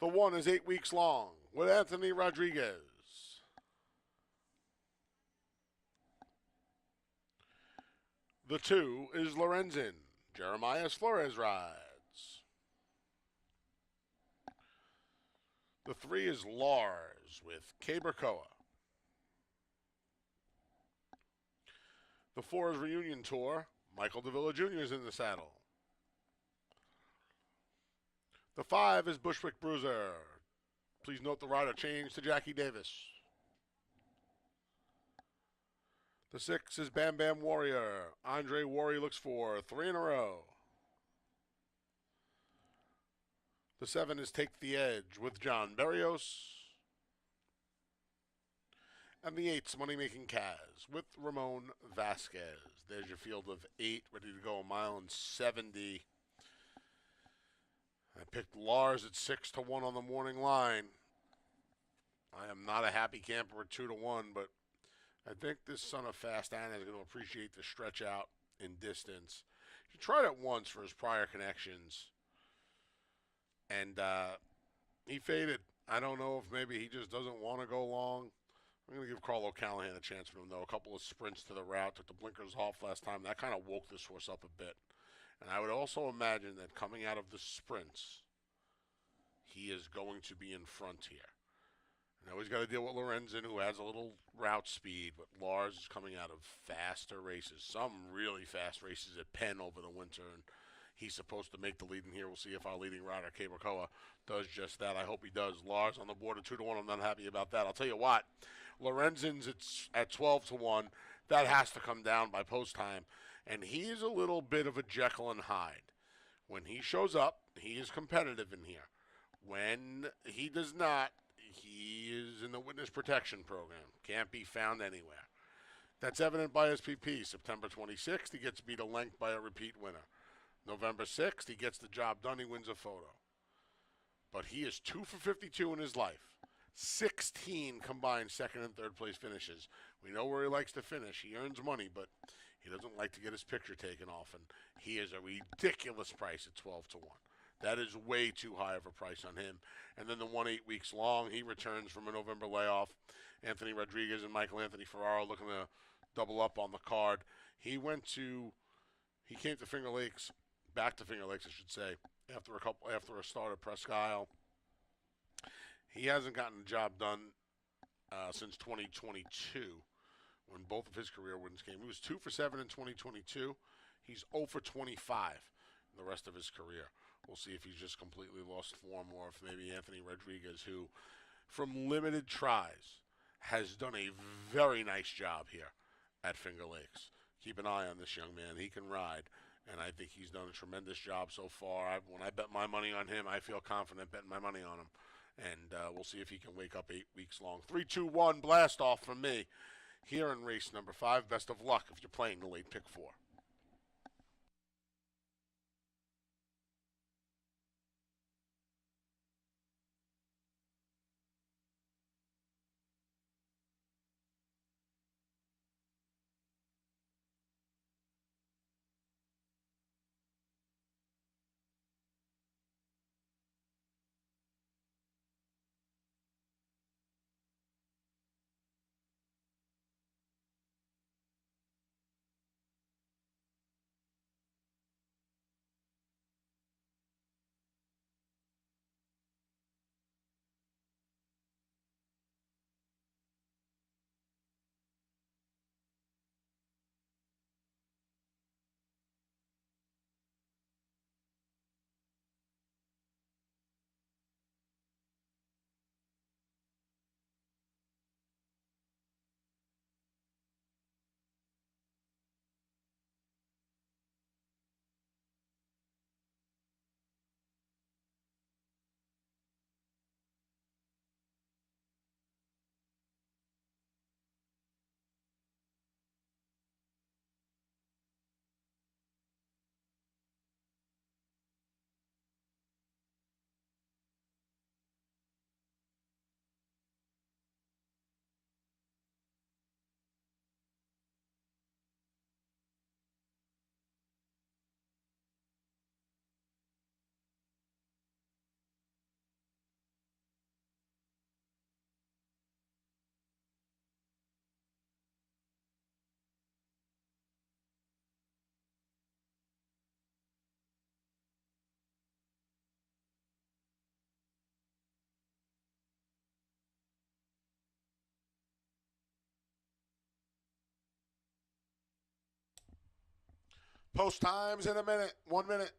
The 1 is 8 weeks long with Anthony Rodriguez. The 2 is Lorenzen. Jeremiah Flores rides. The 3 is Lars with Cabercoa. The 4 is Reunion Tour. Michael DeVilla Jr. is in the saddle. The 5 is Bushwick Bruiser. Please note the rider changed to Jackie Davis. The 6 is Bam Bam Warrior. Andre Warrior looks for 3 in a row. The 7 is Take the Edge with John Berrios. And the 8's Money Making Kaz with Ramon Vasquez. There's your field of 8 ready to go, 1:70. I picked Lars at 6-1 on the morning line. I am not a happy camper at 2-1, but I think this son of Fast Anna is going to appreciate the stretch out in distance. He tried it once for his prior connections, and he faded. I don't know if maybe he just doesn't want to go long. I'm going to give Carl O'Callahan a chance for him, though. A couple of sprints to the route, took the blinkers off last time. That kind of woke this horse up a bit. And I would also imagine that coming out of the sprints, he is going to be in front here. Now he's got to deal with Lorenzen, who has a little route speed, but Lars is coming out of faster races, some really fast races at Penn over the winter, and he's supposed to make the lead in here. We'll see if our leading rider, Cabercoa, does just that. I hope he does. Lars on the board at 2-1. I'm not happy about that. I'll tell you what, Lorenzen's at 12-1. That has to come down by post time, and he is a little bit of a Jekyll and Hyde. When he shows up, he is competitive in here. When he does not, he is in the witness protection program. Can't be found anywhere. That's evident by his PP. September 26th, he gets beat a length by a repeat winner. November 6th, he gets the job done. He wins a photo. But he is 2 for 52 in his life. 16 combined second and third place finishes. We know where he likes to finish. He earns money, but he doesn't like to get his picture taken often. He is a ridiculous price at 12-1. That is way too high of a price on him. And then the 1 8 weeks long, he returns from a November layoff. Anthony Rodriguez and Michael Anthony Ferraro looking to double up on the card. He came to Finger Lakes, back to Finger Lakes, I should say, after a start at Presque Isle. He hasn't gotten the job done since 2022, when both of his career wins came. He was 2 for 7 in 2022. He's 0 for 25 in the rest of his career. We'll see if he's just completely lost form, or if maybe Anthony Rodriguez, who, from limited tries, has done a very nice job here at Finger Lakes. Keep an eye on this young man. He can ride, and I think he's done a tremendous job so far. When I bet my money on him, I feel confident betting my money on him. And we'll see if he can wake up 8 weeks long. 3-2-1 blast off from me here in race number 5. Best of luck if you're playing the late pick 4. Post times in a minute. 1 minute.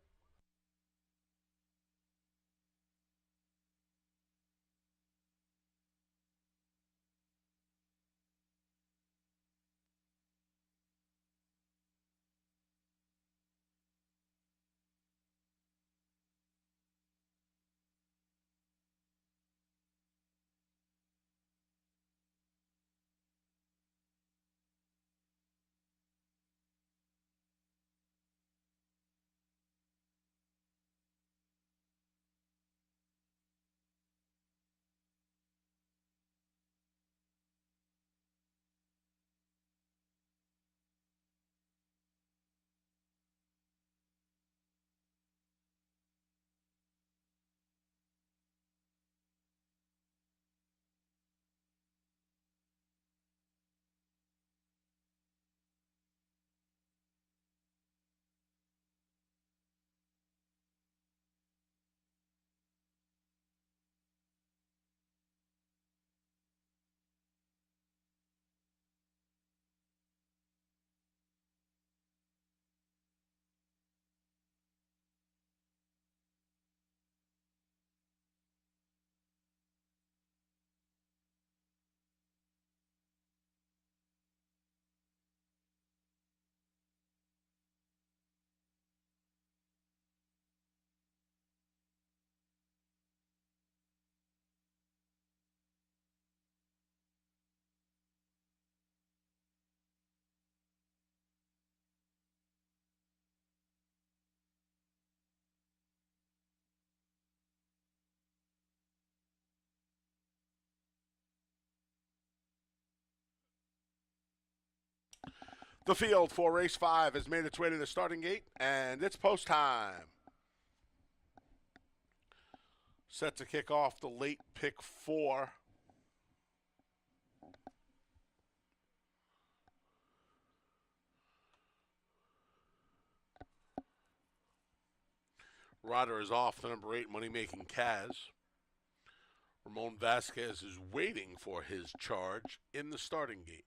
The field for race 5 has made its way to the starting gate, and it's post time. Set to kick off the late pick 4. Rider is off, the number 8, Money Making Kaz. Ramon Vasquez is waiting for his charge in the starting gate.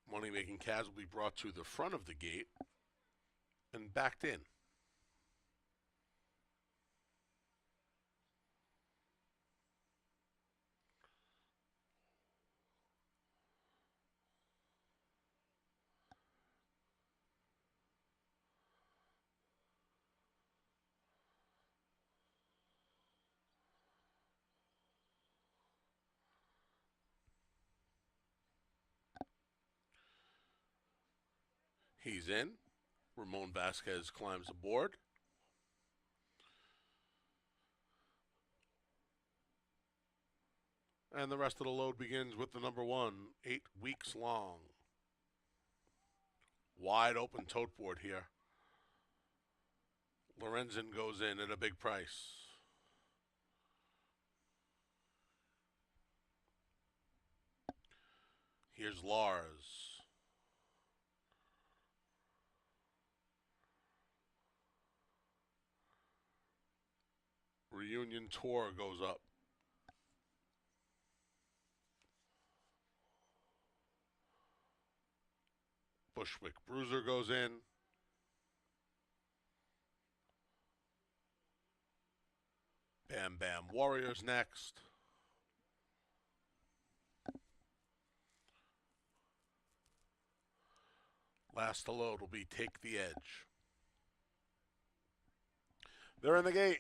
Money Making Kaz will be brought to the front of the gate and backed in. He's in. Ramon Vasquez climbs aboard. And the rest of the load begins with the number 1, 8 weeks long. Wide open tote board here. Lorenzen goes in at a big price. Here's Lars. Reunion Tour goes up. Bushwick Bruiser goes in. Bam Bam Warriors next. Last to load will be Take the Edge. They're in the gate.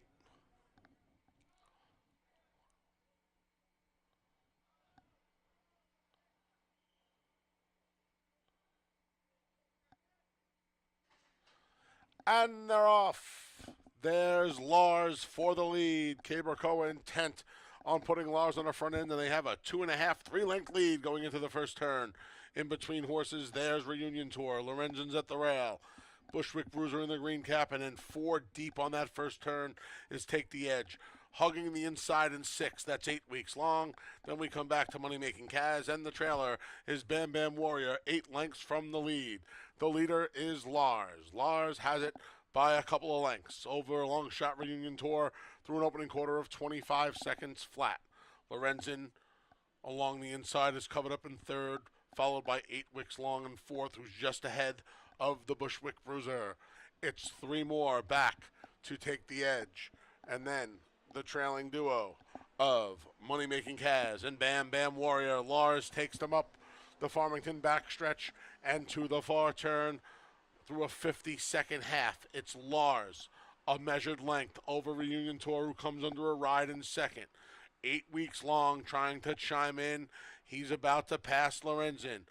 And they're off. There's Lars for the lead. Cabercoa intent on putting Lars on the front end, and they have a 2.5, 3-length lead going into the first turn. In between horses, there's Reunion Tour. Lorenzen's at the rail. Bushwick Bruiser in the green cap, and then 4 deep on that first turn is Take the Edge. Hugging the inside in 6. That's 8 weeks long. Then we come back to Money Making Kaz, and the trailer is Bam Bam Warrior, 8 lengths from the lead. The leader is Lars. Lars has it by a couple of lengths over a long shot reunion tour through an opening quarter of 25 seconds flat. Lorenzen along the inside is covered up in third, followed by 8 Wicks Long in fourth, who's just ahead of the Bushwick Bruiser. It's 3 more back to take the edge, and then the trailing duo of Money Making Kaz and Bam Bam Warrior. Lars takes them up the Farmington backstretch and to the far turn through a 50-second half. It's Lars, a measured length over Reunion Tour, who comes under a ride in second. 8 Weeks Long trying to chime in. He's about to pass Lorenzen.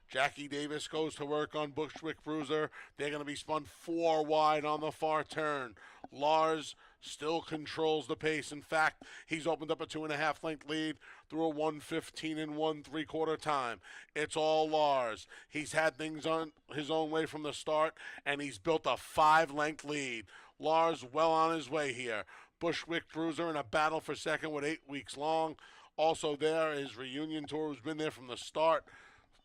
Jackie Davis goes to work on Bushwick Bruiser. They're going to be spun 4 wide on the far turn. Lars still controls the pace. In fact, he's opened up a 2.5 length lead through a 1:15 and 1/3 time. It's all Lars. He's had things on his own way from the start, and he's built a 5-length lead. Lars well on his way here. Bushwick Bruiser in a battle for second with 8 Weeks Long. Also there is Reunion Tour, who's been there from the start.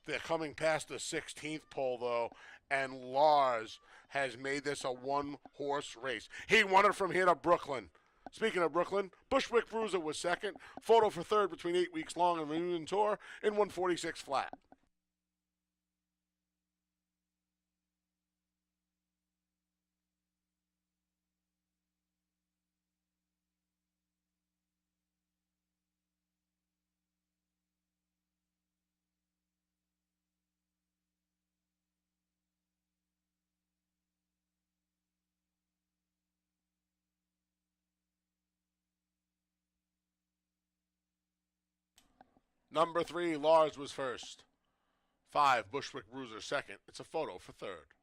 They're coming past the 16th pole, though, and Lars has made this a one-horse race. He won it from here to Brooklyn. Speaking of Brooklyn, Bushwick Bruiser was second. Photo for third between 8 Weeks Long and Reunion Tour in 1:46 flat. Number 3, Lars was first. 5, Bushwick Bruiser second. It's a photo for third.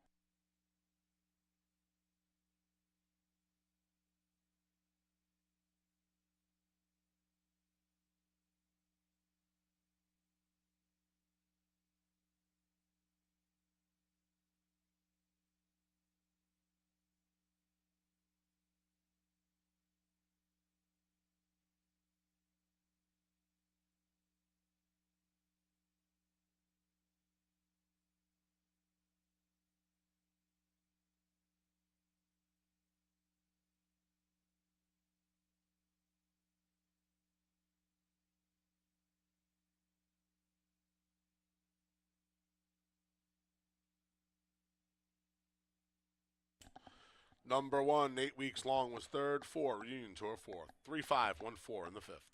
Number 1, 8 Weeks Long was third. 4, Reunion Tour fourth. 3, 5, 1, 4 in the fifth.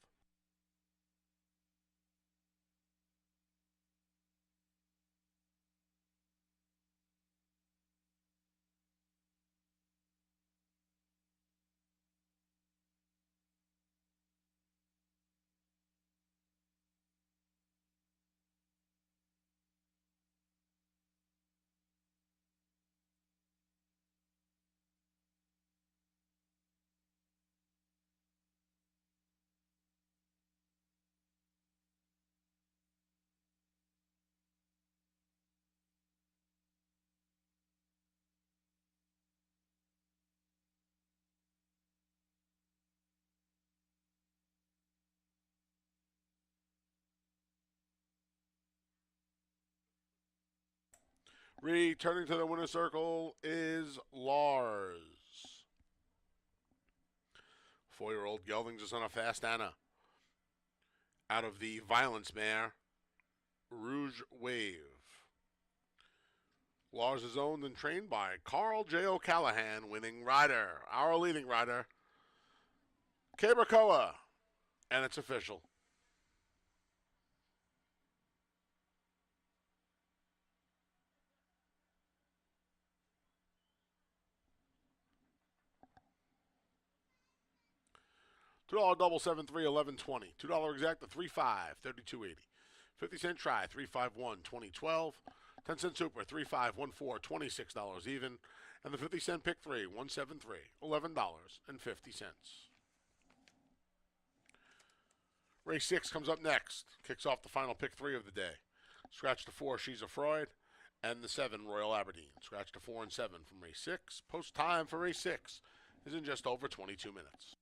Returning to the winner's circle is Lars. 4-year-old Geldings is on a fast Anna. Out of the Violence mare, Rouge Wave. Lars is owned and trained by Carl J. O'Callahan, winning rider. Our leading rider, Cabracoa. And it's official. $2 double 7-3 11-20. $2 exact to 3-5 32.80. 50-cent try 3-5-1 20-12. 10-cent super 3-5-1-4 $26 even. And the 50-cent pick 3 1-7-3 $11.50. Race 6 comes up next. Kicks off the final pick 3 of the day. Scratch to 4, She's a Freud. And the 7, Royal Aberdeen. Scratch to 4 and 7 from race 6. Post time for race 6 is in just over 22 minutes.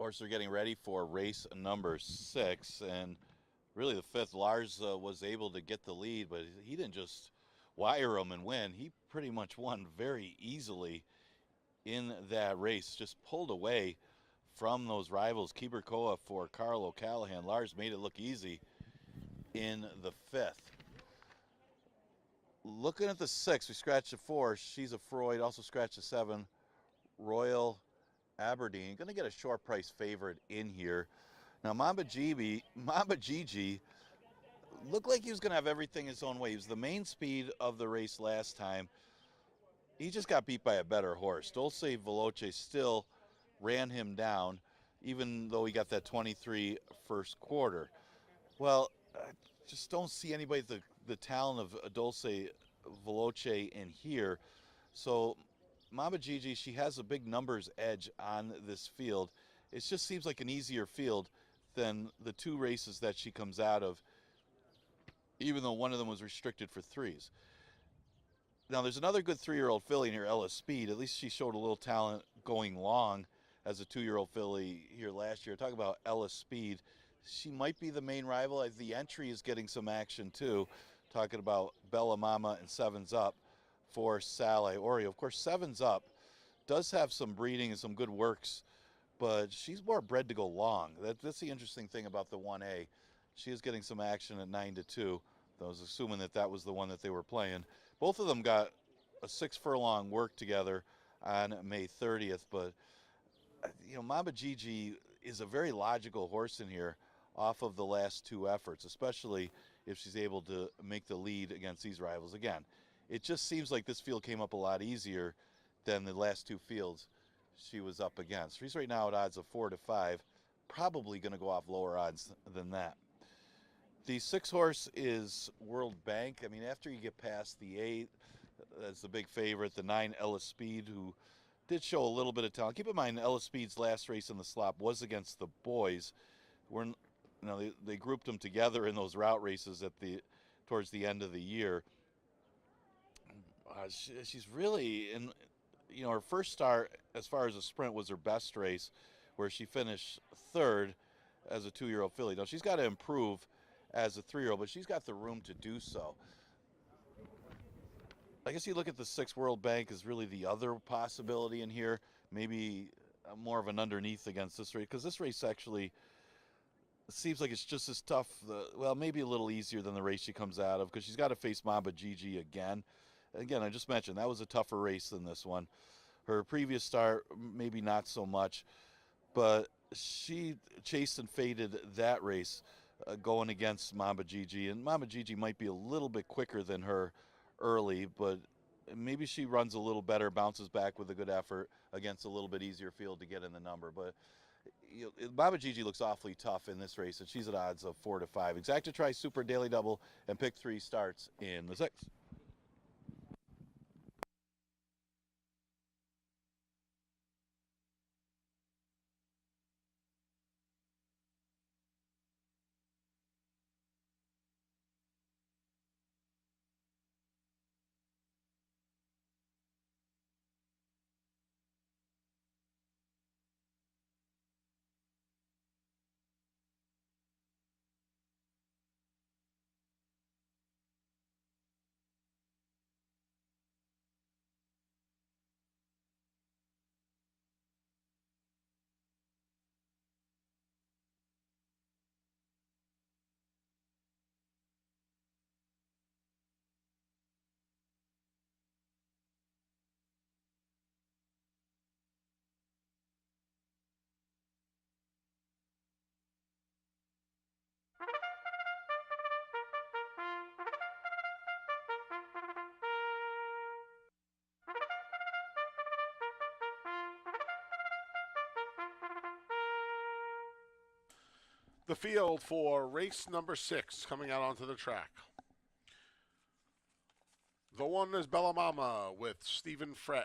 course, they're getting ready for race number 6, and really the 5th, Lars was able to get the lead, but he didn't just wire him and win. He pretty much won very easily in that race, just pulled away from those rivals. Kiberkoa for Carl O'Callahan. Lars made it look easy in the 5th. Looking at the 6, we scratched the 4. She's a Freud, also scratched the 7. Royal Aberdeen. Going to get a short price favorite in here. Now, Mamba Gigi looked like he was going to have everything his own way. He was the main speed of the race last time. He just got beat by a better horse. Dulce Veloce still ran him down, even though he got that 23 first quarter. Well, I just don't see anybody the talent of Dulce Veloce in here. So Mamba Gigi, she has a big numbers edge on this field. It just seems like an easier field than the 2 races that she comes out of, even though one of them was restricted for 3s. Now, there's another good 3-year-old filly in here, Ella Speed. At least she showed a little talent going long as a 2-year-old filly here last year. Talk about Ella Speed. She might be the main rival. The entry is getting some action, too. Talking about Bella Mama and 7's Up for Sal Oreo. Of course, 7's Up does have some breeding and some good works, but she's more bred to go long. That's the interesting thing about the 1A. She is getting some action at 9-2. I was assuming that was the one that they were playing. Both of them got a 6 furlong work together on May 30th, but Mamba Gigi is a very logical horse in here off of the last 2 efforts, especially if she's able to make the lead against these rivals. Again, it just seems like this field came up a lot easier than the last 2 fields she was up against. She's right now at odds of 4-5, probably going to go off lower odds than that. The 6 horse is World Bank. I mean, after you get past the 8, that's the big favorite. The 9, Ella Speed, who did show a little bit of talent. Keep in mind, Ella Speed's last race in the slop was against the boys. They grouped them together in those route races towards the end of the year. She's really in. Her first start as far as a sprint was her best race, where she finished 3rd as a 2-year-old filly. Now she's got to improve as a 3-year-old, but she's got the room to do so. I guess you look at the 6 World Bank as really the other possibility in here. Maybe more of an underneath against this race, because this race actually seems like it's just as tough. Maybe a little easier than the race she comes out of, because she's got to face Mamba Gigi again. Again, I just mentioned that was a tougher race than this one. Her previous start, maybe not so much, but she chased and faded that race going against Mamba Gigi. And Mamba Gigi might be a little bit quicker than her early, but maybe she runs a little better, bounces back with a good effort against a little bit easier field to get in the number. But Mamba Gigi looks awfully tough in this race, and she's at odds of 4-5. Exacta Tri Super Daily Double and Pick 3 starts in the 6th. The field for race number 6 coming out onto the track. The 1 is Bella Mama with Stephen Frett.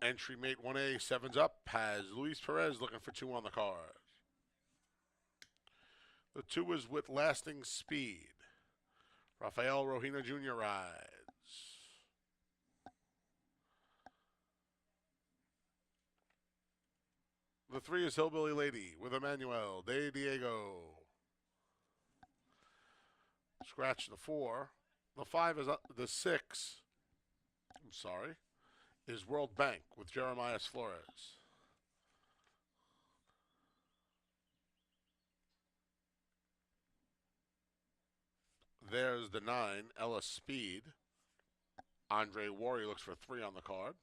Entry mate 1A, 7's Up, has Luis Perez looking for 2 on the card. The 2 is with Lasting Speed. Rafael Rohina Jr. rides. The 3 is Hillbilly Lady with Emmanuel De Diego. Scratch the 4. The 5 is the 6. I'm sorry. Is World Bank with Jeremiah Flores. There's the 9, Ella Speed. Andre Warrior looks for 3 on the card.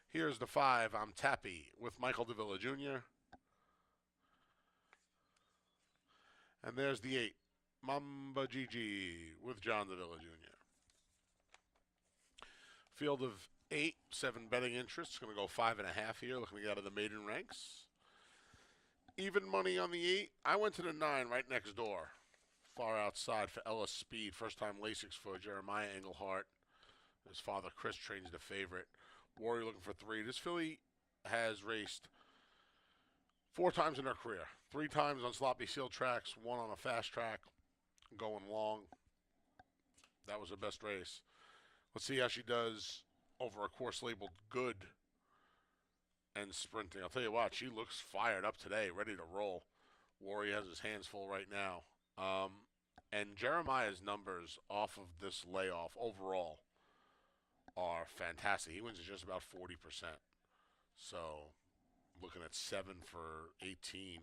Here's the 5, I'm Tappy with Michael Davila Jr. And there's the 8, Mamba Gigi with John Davila Jr. Field of 8, 7 betting interests. Going to go 5.5 here, looking to get out of the maiden ranks. Even money on the 8. I went to the 9 right next door. Far outside for Ella Speed. First time Lasix for Jeremiah Englehart. His father, Chris, trains the favorite. Warrior looking for 3. This filly has raced 4 times in her career. 3 times on sloppy seal tracks, 1 on a fast track, going long. That was her best race. Let's see how she does over a course labeled good and sprinting. I'll tell you what, she looks fired up today, ready to roll. Warrior has his hands full right now. And Jeremiah's numbers off of this layoff overall are fantastic. He wins at just about 40%. So, looking at 7 for 18.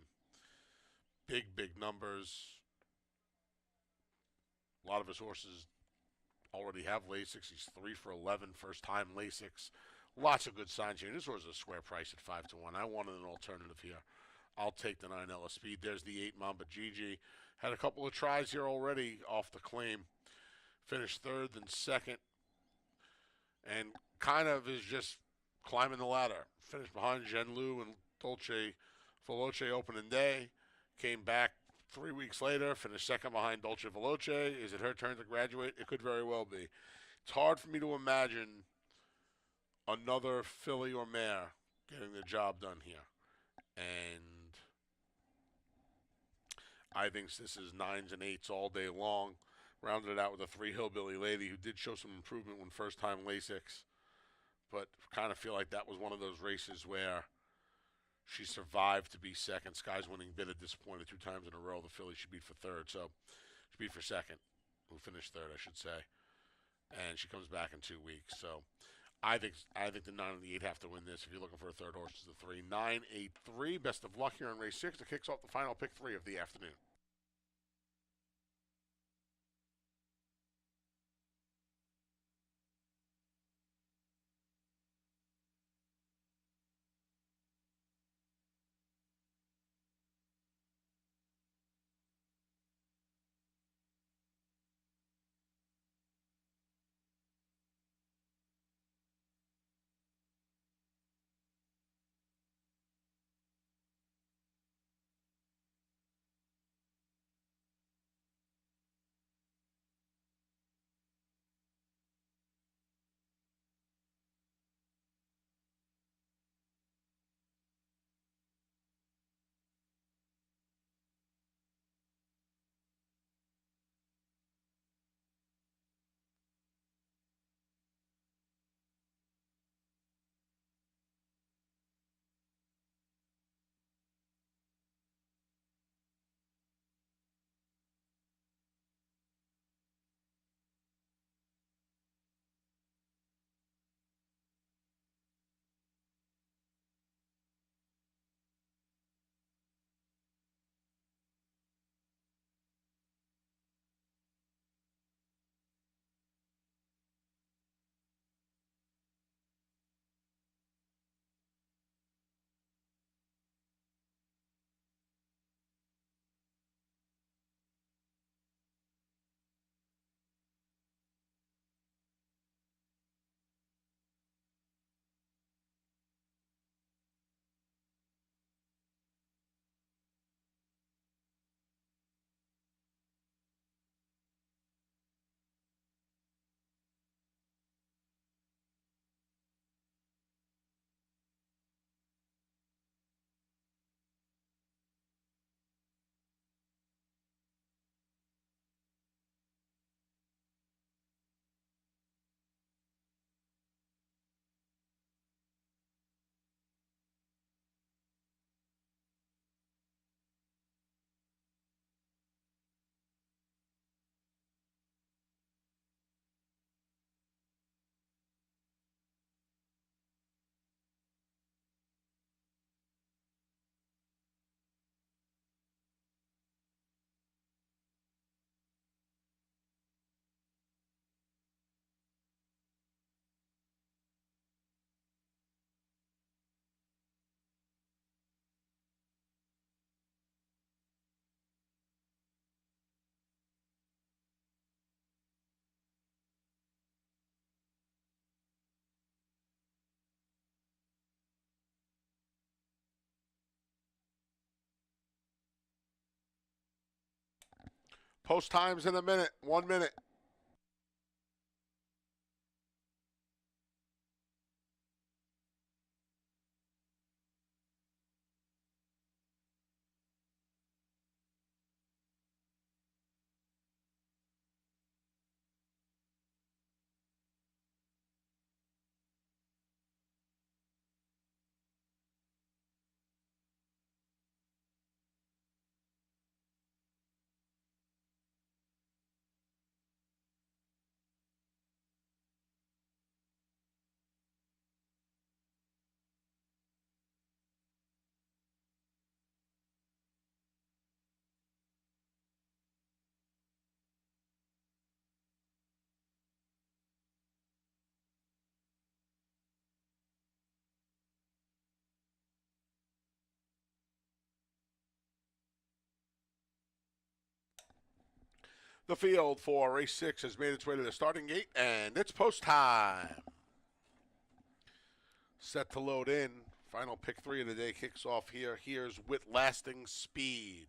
Big numbers. A lot of his horses already have Lasix. He's 3 for 11, first time Lasix. Lots of good signs here. This horse is a square price at 5 to 1. I wanted an alternative here. I'll take the 9 Ella Speed. There's the 8 Mamba Gigi. Had a couple of tries here already off the claim. Finished 3rd, then 2nd. And kind of is just climbing the ladder. Finished behind Jen Lu and Dolce Veloce opening day. Came back 3 weeks later, finished 2nd behind Dolce Veloce. Is it her turn to graduate? It could very well be. It's hard for me to imagine another filly or mare getting the job done here. And I think this is 9s and 8s all day long. Rounded it out with a 3 Hillbilly Lady who did show some improvement when first time Lasix. But kind of feel like that was one of those races where she survived to be 2nd. Sky's winning bid at this point 2 times in a row. The filly she beat for 3rd. So she beat for 2nd. Who finished 3rd, I should say. And she comes back in 2 weeks. So I think the 9 and the 8 have to win this. If you're looking for a 3rd horse, it's the 3. 9, 8, 3. Best of luck here on race 6. It kicks off the final pick 3 of the afternoon. Post times in a minute. 1 minute. The field for race 6 has made its way to the starting gate, and it's post time. Set to load in. Final pick 3 of the day kicks off here. Here's With Lasting Speed.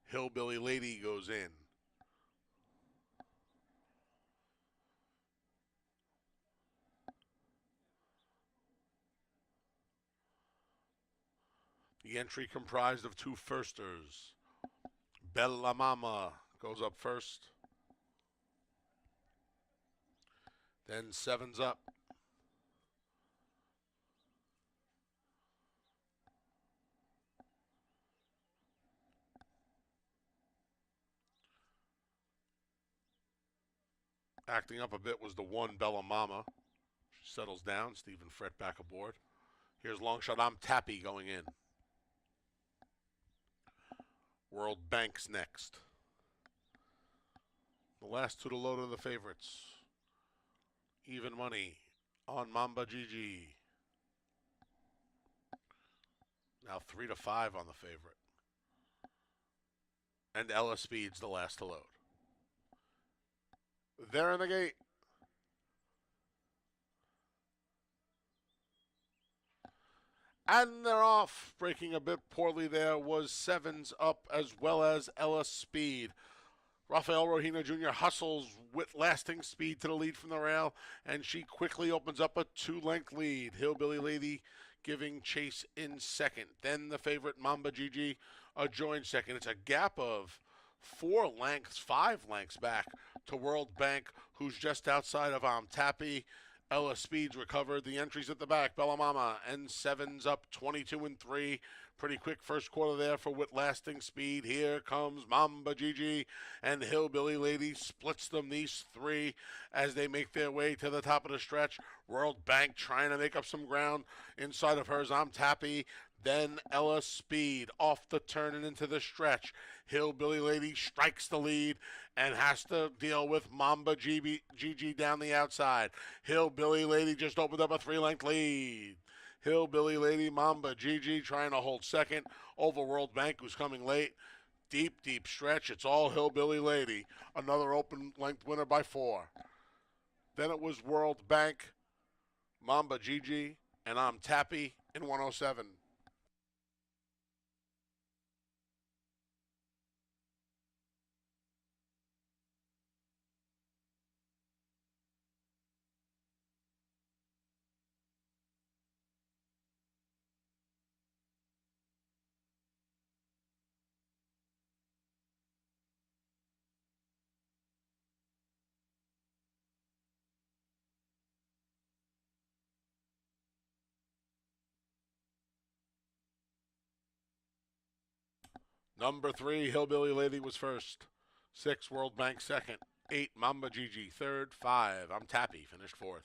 Hillbilly Lady goes in. The entry comprised of 2 firsters. Bella Mama goes up first. Then 7's up. Acting up a bit was the 1 Bella Mama. She settles down. Stephen Fret back aboard. Here's long shot. I'm Tappy going in. World Bank's next. The last 2 to load are the favorites. Even money on Mamba GG. Now 3 to 5 on the favorite. And Ella Speed's the last to load. They're in the gate. And they're off. Breaking a bit poorly there was 7's up as well as Ella Speed. Rafael Rohina Jr. hustles with lasting speed to the lead from the rail, and she quickly opens up a 2-length lead. Hillbilly Lady giving chase in second. Then the favorite Mamba GG a joint second. It's a gap of 4 lengths, 5 lengths back to World Bank, who's just outside of Tappy. Ella Speed's recovered. The entries at the back. Bella Mama and 7's up 22 and 3. Pretty quick first quarter there for With Lasting Speed. Here comes Mamba GG and Hillbilly Lady splits them, these 3, as they make their way to the top of the stretch. World Bank trying to make up some ground inside of hers. Tappy. Then Ella Speed off the turn and into the stretch. Hillbilly Lady strikes the lead and has to deal with Mamba GG down the outside. Hillbilly Lady just opened up a 3-length lead. Hillbilly Lady, Mamba GG trying to hold second over World Bank, who's coming late. Deep, deep stretch. It's all Hillbilly Lady. Another open length winner by 4. Then it was World Bank, Mamba GG, and Tappy in 107. Number 3, Hillbilly Lady was first. 6, World Bank second. 8, Mamba GG third. 5, Tappy finished 4th.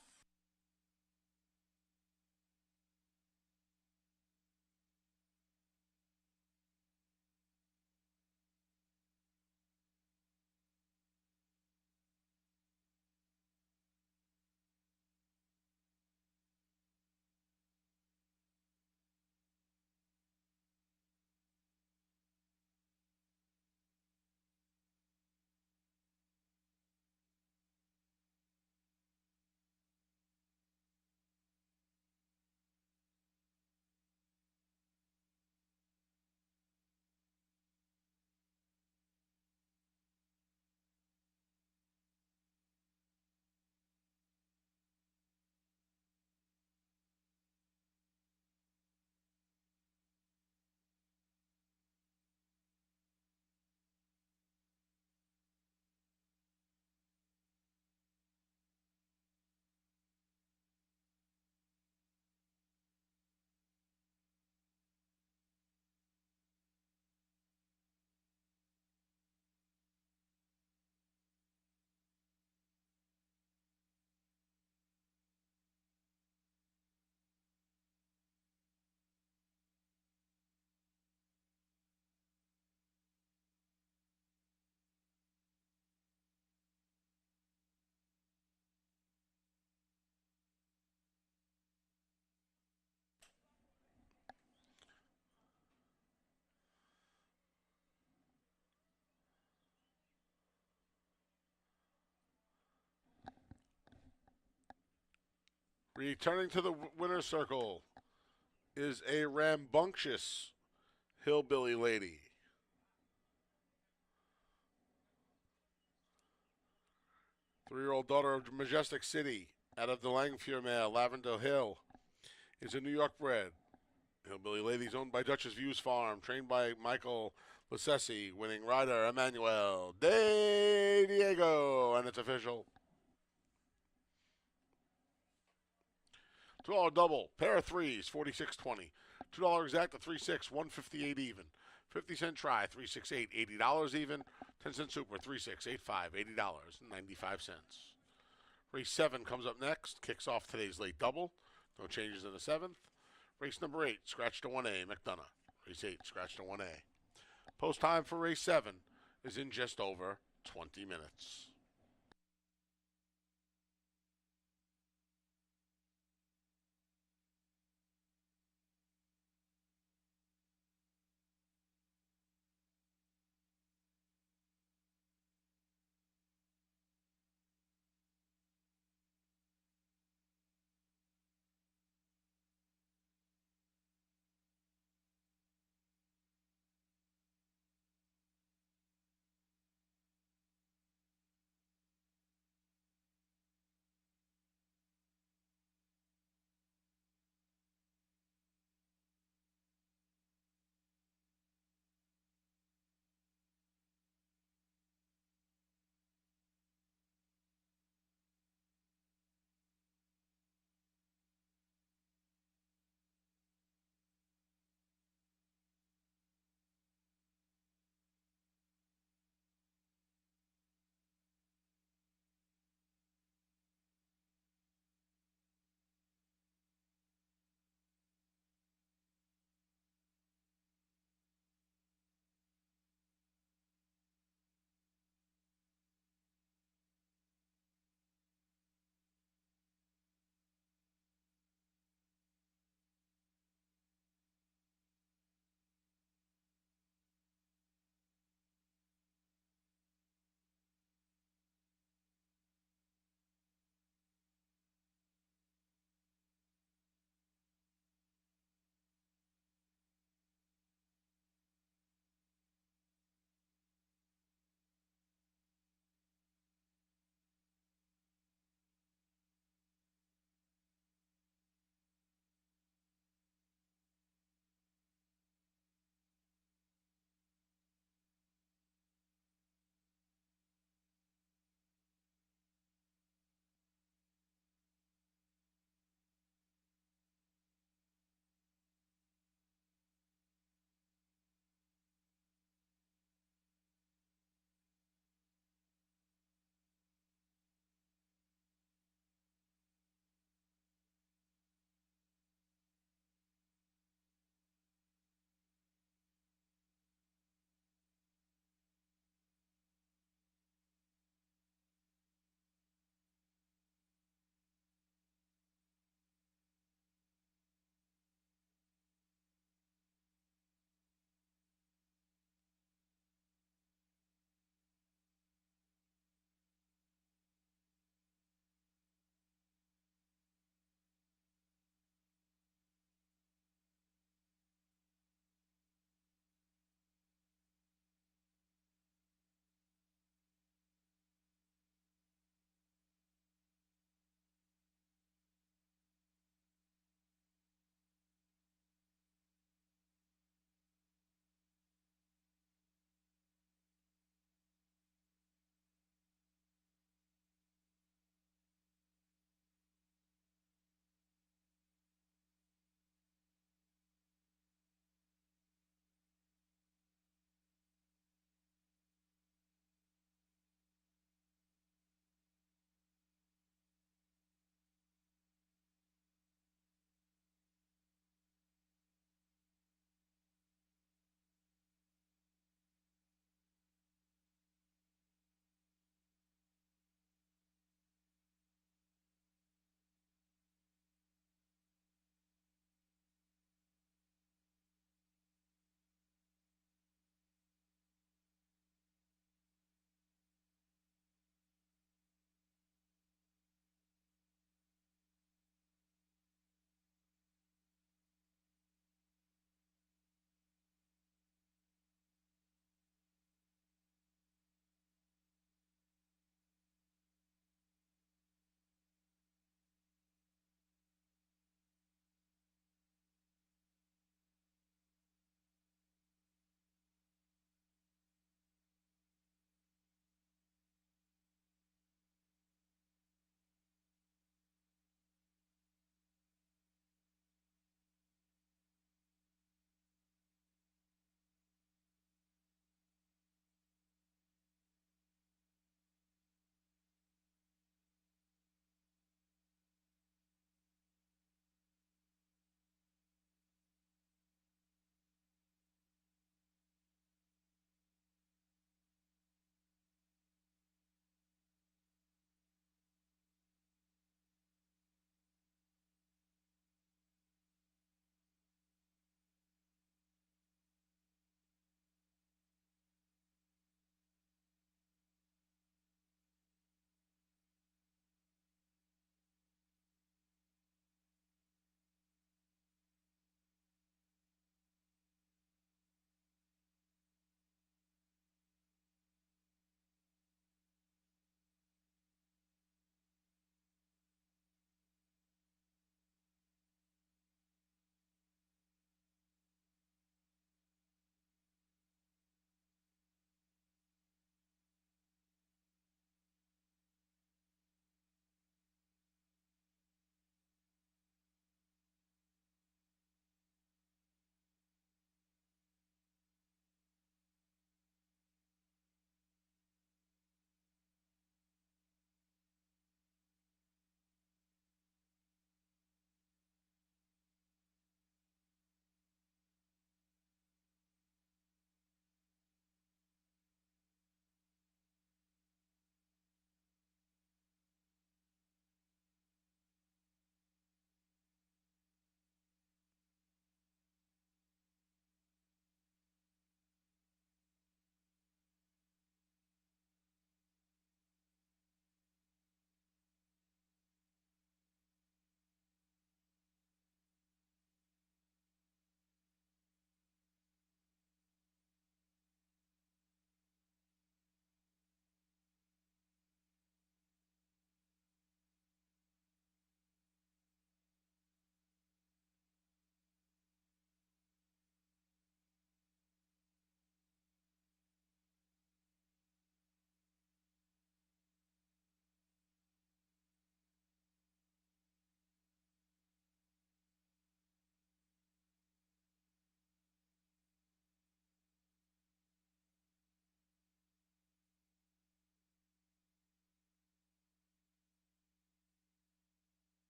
Returning to the winner's circle is a rambunctious hillbilly lady. Three-year-old daughter of Majestic City, out of the Langmuir Mare, Lavender Hill, is a New York bred. Hillbilly Ladies owned by Duchess Views Farm, trained by Michael Lassesi, winning rider Emmanuel De Diego, and it's official. $2 double, pair of threes, 46.20. $2 exact to 3-6, 158 even. 50-cent try, 368, $80 even. 10-cent super, 3-6, 8-5, $80.95. Race 7 comes up next, kicks off today's late double. No changes in the 7th. Race number 8, scratch to 1A, McDonough. Race 8, scratch to 1A. Post time for race 7 is in just over 20 minutes.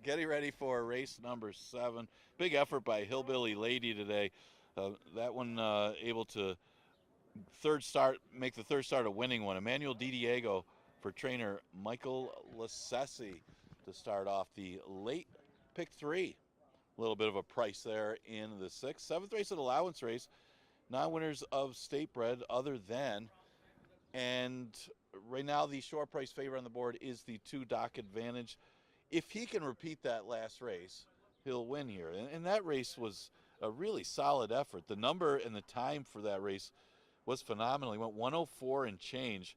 Getting ready for race number 7. Big effort by Hillbilly Lady today. That one able to make the third start a winning one. Emmanuel DiDiego for trainer Michael Lassesi to start off the late pick 3. A little bit of a price there in the 6th. 7th race at allowance race. Non-winners of state bred other than, and right now the short price favor on the board is the 2 Doc Advantage. If he can repeat that last race, he'll win here. And that race was a really solid effort. The number and the time for that race was phenomenal. He went 104 and change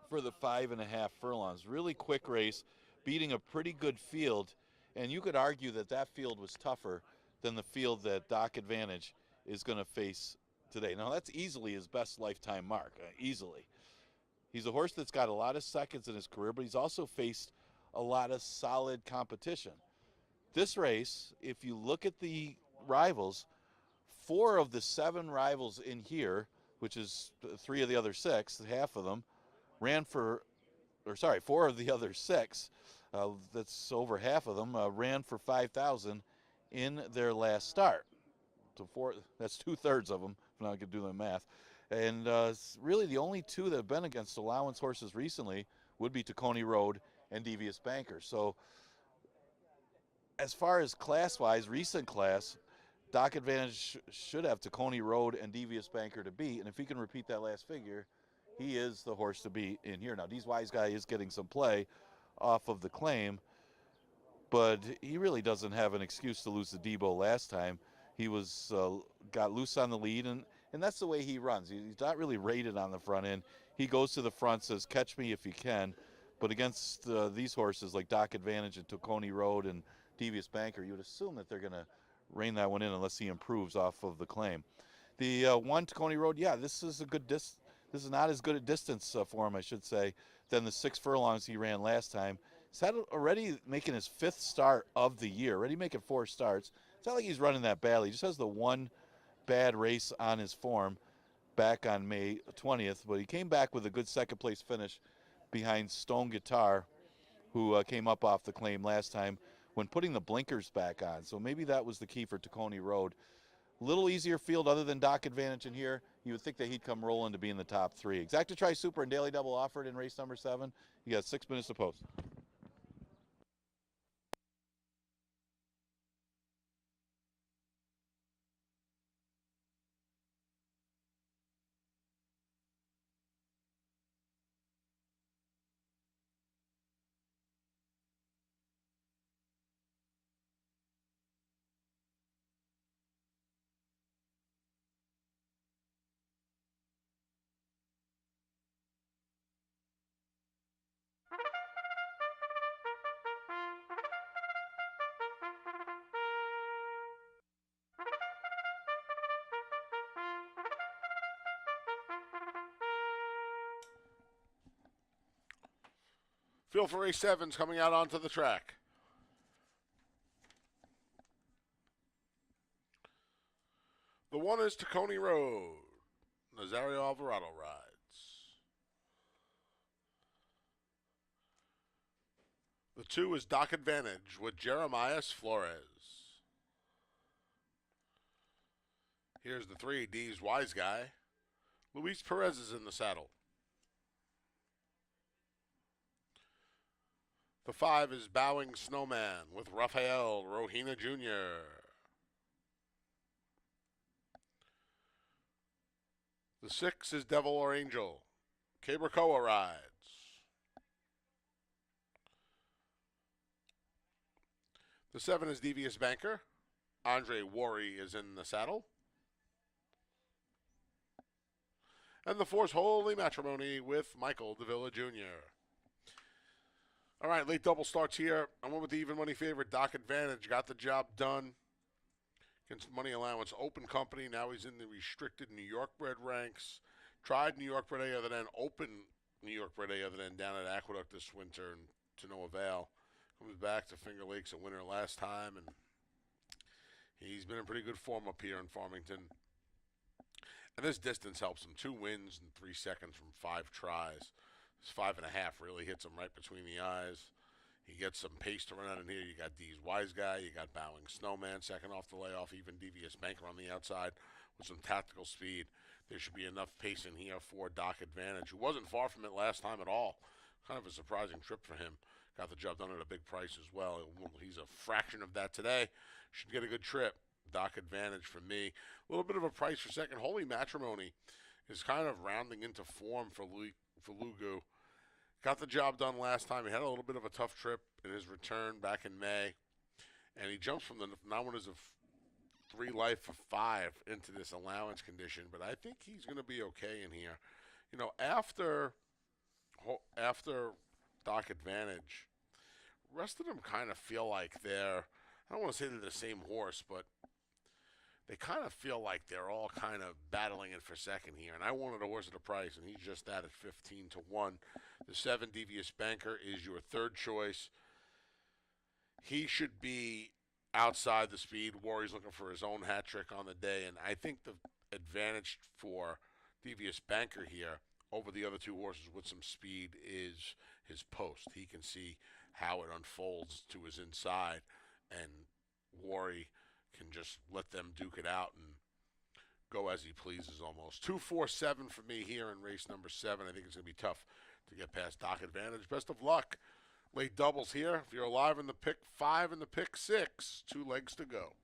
for the 5.5 furlongs. Really quick race, beating a pretty good field. And you could argue that that field was tougher than the field that Doc Advantage is going to face today. Now, that's easily his best lifetime mark, easily. He's a horse that's got a lot of seconds in his career, but he's also faced a lot of solid competition. This race, if you look at the rivals, 4 of the 7 rivals in here, which is 3 of the other 6, half of them, 4 of the other 6, that's over half of them, ran for 5,000 in their last start. So that's 2/3 of them, if not I could do the math. And really the only 2 that have been against allowance horses recently would be Tacony Road and Devious Banker. So as far as class-wise, recent class, Doc Advantage should have Tacony Road and Devious Banker to beat. And if he can repeat that last figure, he is the horse to beat in here. Now, D's Wise Guy is getting some play off of the claim, but he really doesn't have an excuse to lose to Debo last time. He was got loose on the lead, and that's the way he runs. He's not really rated on the front end. He goes to the front, says, catch me if you can. But against these horses like Doc Advantage and Tacony Road and Devious Banker, you would assume that they're going to rein that one in unless he improves off of the claim. The 1 Tacony Road, yeah, this is a good This is not as good a distance for him, I should say, than the 6 furlongs he ran last time. He's already making his 5th start of the year, already making 4 starts. It's not like he's running that badly. He just has the 1 bad race on his form back on May 20th, but he came back with a good second-place finish behind Stone Guitar, who came up off the claim last time when putting the blinkers back on. So maybe that was the key for Tacony Road. Little easier field other than Doc Advantage in here. You would think that he'd come rolling to be in the top 3. Exacta Tri Super and Daily Double offered in race number 7. You got 6 minutes to post. Feel for race 7's coming out onto the track. The 1 is Tacony Road. Nazario Alvarado rides. The 2 is Doc Advantage with Jeremias Flores. Here's the 3, D's Wise Guy. Luis Perez is in the saddle. The 5 is Bowing Snowman with Rafael Rohina Jr. The 6 is Devil or Angel. Cabracoa rides. The 7 is Devious Banker. Andre Worry is in the saddle. And the 4 is Holy Matrimony with Michael Davila Jr. All right, late double starts here. I went with the even money favorite, Doc Advantage. Got the job done against money allowance. Open company. Now he's in the restricted New York bred ranks. Tried New York bred A other than open New York bred A other than down at Aqueduct this winter and to no avail. Comes back to Finger Lakes a winner last time, and he's been in pretty good form up here in Farmington. And this distance helps him. 2 wins and 3 seconds from 5 tries. This 5.5 really hits him right between the eyes. He gets some pace to run out in here. You got D's Wise Guy. You got Bowing Snowman second off the layoff. Even Devious Banker on the outside with some tactical speed. There should be enough pace in here for Doc Advantage, who wasn't far from it last time at all. Kind of a surprising trip for him. Got the job done at a big price as well. He's a fraction of that today. Should get a good trip. Doc Advantage for me. A little bit of a price for second. Holy Matrimony is kind of rounding into form for Lugu. Got the job done last time. He had a little bit of a tough trip in his return back in May. And he jumps from the non-winners of 3 life for 5 into this allowance condition. But I think he's going to be okay in here. You know, after Doc Advantage, rest of them kind of feel like they're, I don't want to say they're the same horse, but they kind of feel like they're all kind of battling it for second here. And I wanted a horse at a price, and he's just that at 15-1. The 7 Devious Banker is your third choice. He should be outside the speed. Warrior's looking for his own hat trick on the day, and I think the advantage for Devious Banker here over the other 2 horses with some speed is his post. He can see how it unfolds to his inside, and Warrior can just let them duke it out and go as he pleases almost. 2-4-7 for me here in race number 7. I think it's going to be tough to get past Doc Advantage. Best of luck. Late doubles here. If you're alive in the pick 5 and the pick 6, 2 legs to go.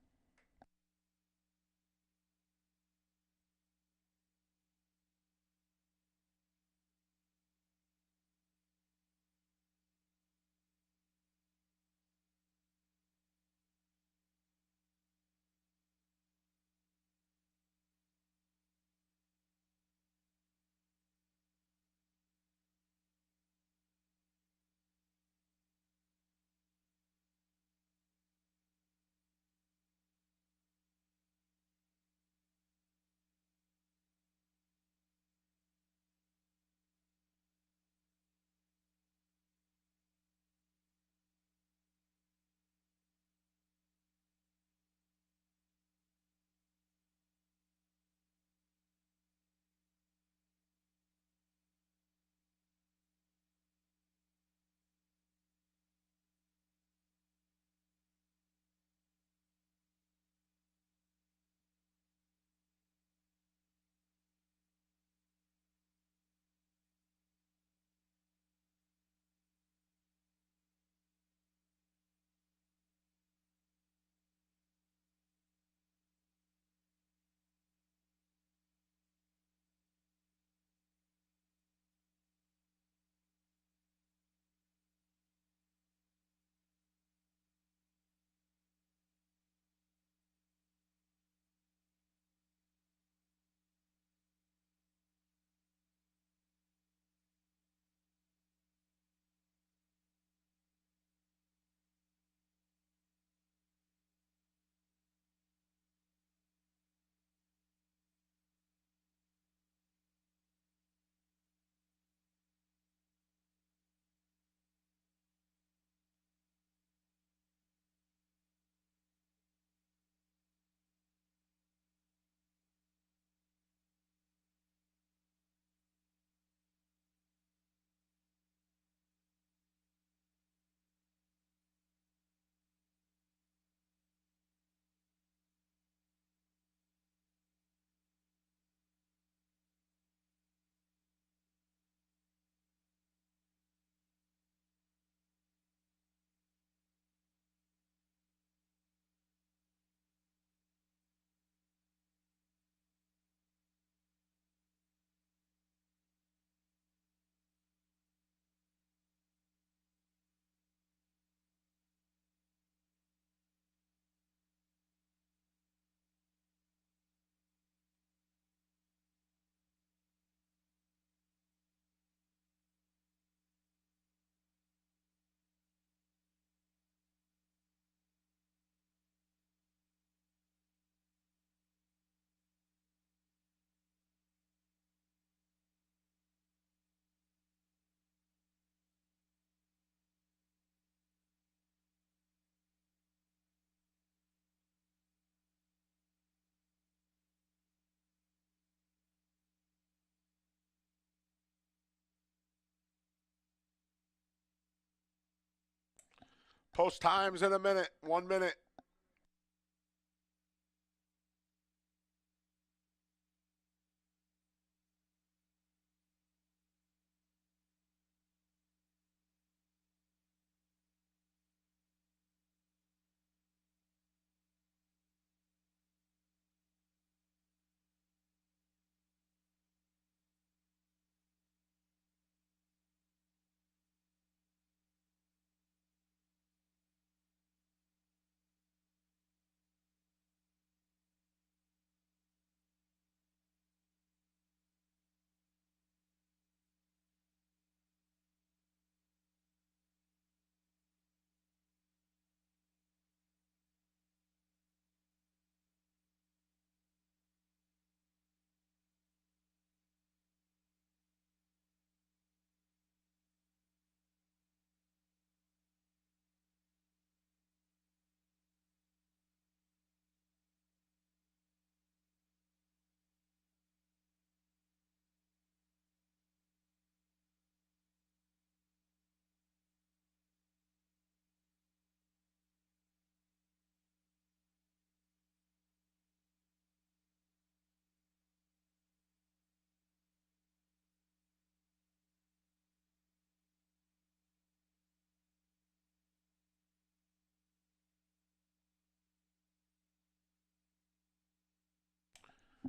Post times in a minute. 1 minute.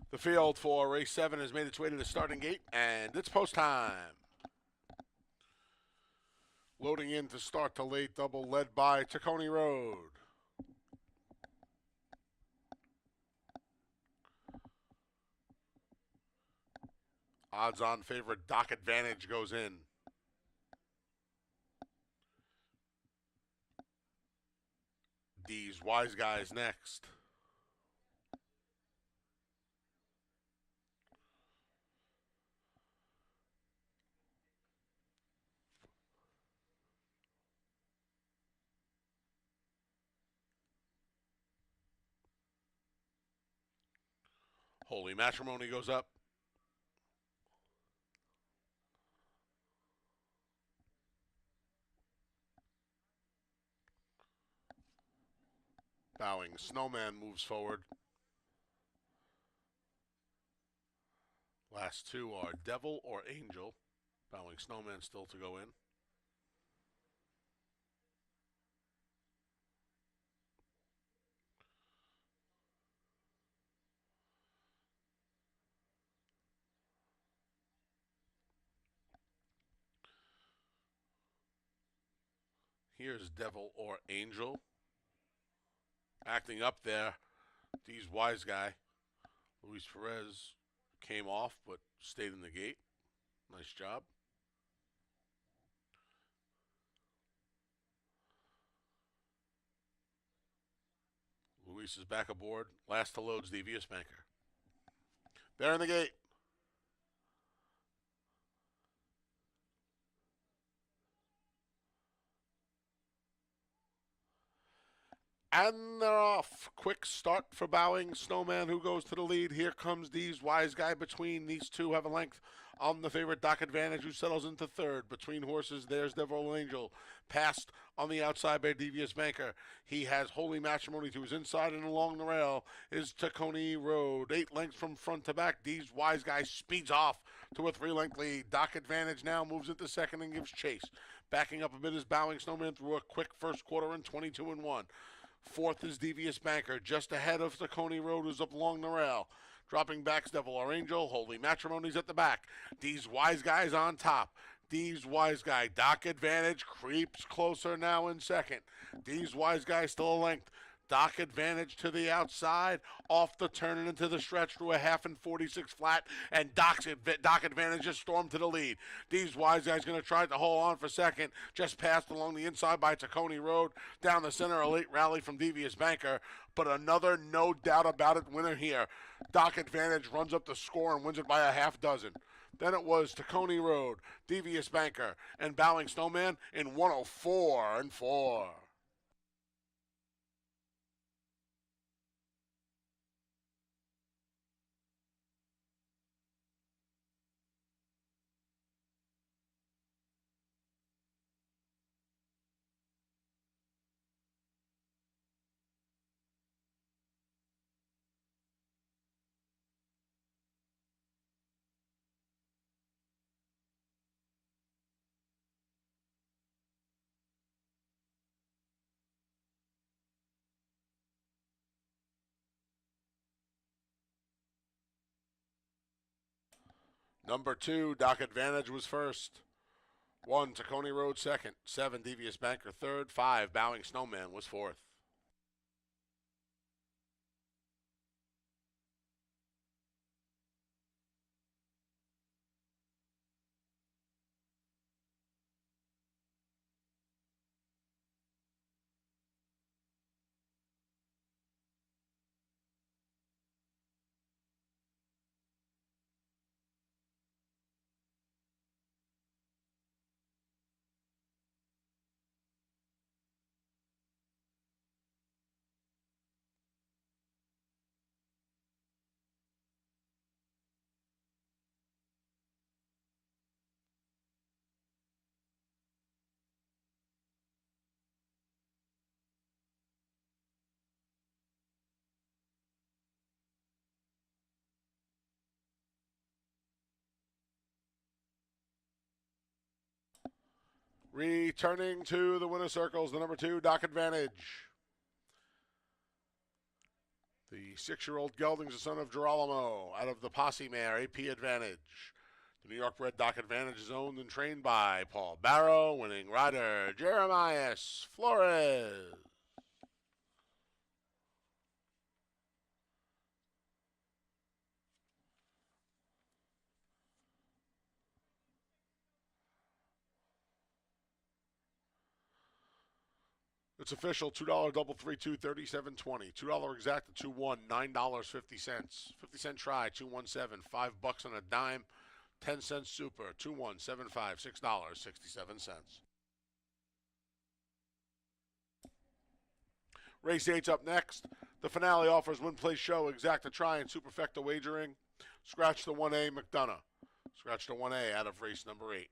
The field for race 7 has made its way to the starting gate, and it's post time. Loading in to start the late double led by Tacony Road. Odds-on favorite Doc Advantage goes in. These Wise Guys next. Holy Matrimony goes up. Bowing Snowman moves forward. Last two are Devil or Angel. Bowing Snowman still to go in. Here's Devil or Angel. Acting up there, D's Wise Guy. Luis Perez came off but stayed in the gate. Nice job. Luis is back aboard. Last to load's Devious Banker. They're in the gate. And they're off. Quick start for Bowing Snowman, who goes to the lead. Here comes D's Wise Guy. Between these two have a length on the favorite Doc Advantage, who settles into third. Between horses, there's Devil Angel. Passed on the outside by Devious Banker. He has Holy Matrimony to his inside, and along the rail is Tacony Road. 8 lengths from front to back. D's Wise Guy speeds off to a 3-length lead. Doc Advantage now moves into second and gives chase. Backing up a bit is Bowing Snowman through a quick first quarter in 22-1. Fourth is Devious Banker, just ahead of Tacony Road, who's up along the rail. Dropping back's Devil or Angel. Holy Matrimony's at the back. D's Wise Guy's on top. D's Wise Guy, Doc Advantage, creeps closer now in second. D's Wise Guy still a length. Doc Advantage to the outside, off the turn and into the stretch through a half and 46 flat, and Doc Advantage just stormed to the lead. D's Wise Guy's going to try to hold on for second, just passed along the inside by Tacony Road. Down the center, a late rally from Devious Banker, but another no doubt about it winner here. Doc Advantage runs up the score and wins it by a half dozen. Then it was Tacony Road, Devious Banker, and Bowing Snowman in 104-4. Number 2, Dock Advantage was first. 1, Tacony Road second. 7, Devious Banker third. 5, Bowing Snowman was fourth. Returning to the winner circles, the number 2, Dock Advantage. The 6-year-old Gelding's the son of Girolamo out of the Posse Mare, AP Advantage. The New York bred Dock Advantage is owned and trained by Paul Barrow, winning rider Jeremias Flores. It's official, $2 double 3-2, 37.20. $2 exact to 2-1, $9.50. 50-cent try, 217, $5 on a dime, 10 cents super, 2-1, 7-5, $6.67. Race 8's up next. The finale offers win, play, show, exacta try, and superfecta wagering. Scratch the 1A McDonough. Scratch the 1A out of race number 8.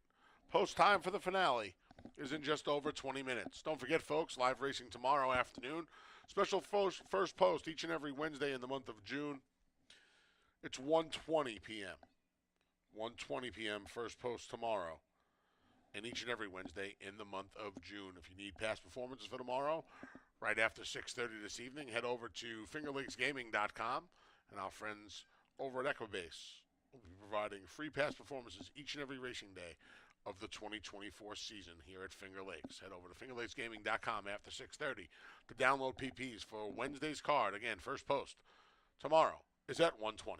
Post time for the finale is in just over 20 minutes. Don't forget, folks, live racing tomorrow afternoon. Special first post each and every Wednesday in the month of June. It's 1:20 p.m. 1:20 p.m. first post tomorrow. And each and every Wednesday in the month of June. If you need past performances for tomorrow, right after 6:30 this evening, head over to fingerlakesgaming.com, and our friends over at Equibase will be providing free past performances each and every racing day of the 2024 season here at Finger Lakes. Head over to fingerlakesgaming.com after 6:30 to download PPs for Wednesday's card. Again, first post tomorrow is at 1:20.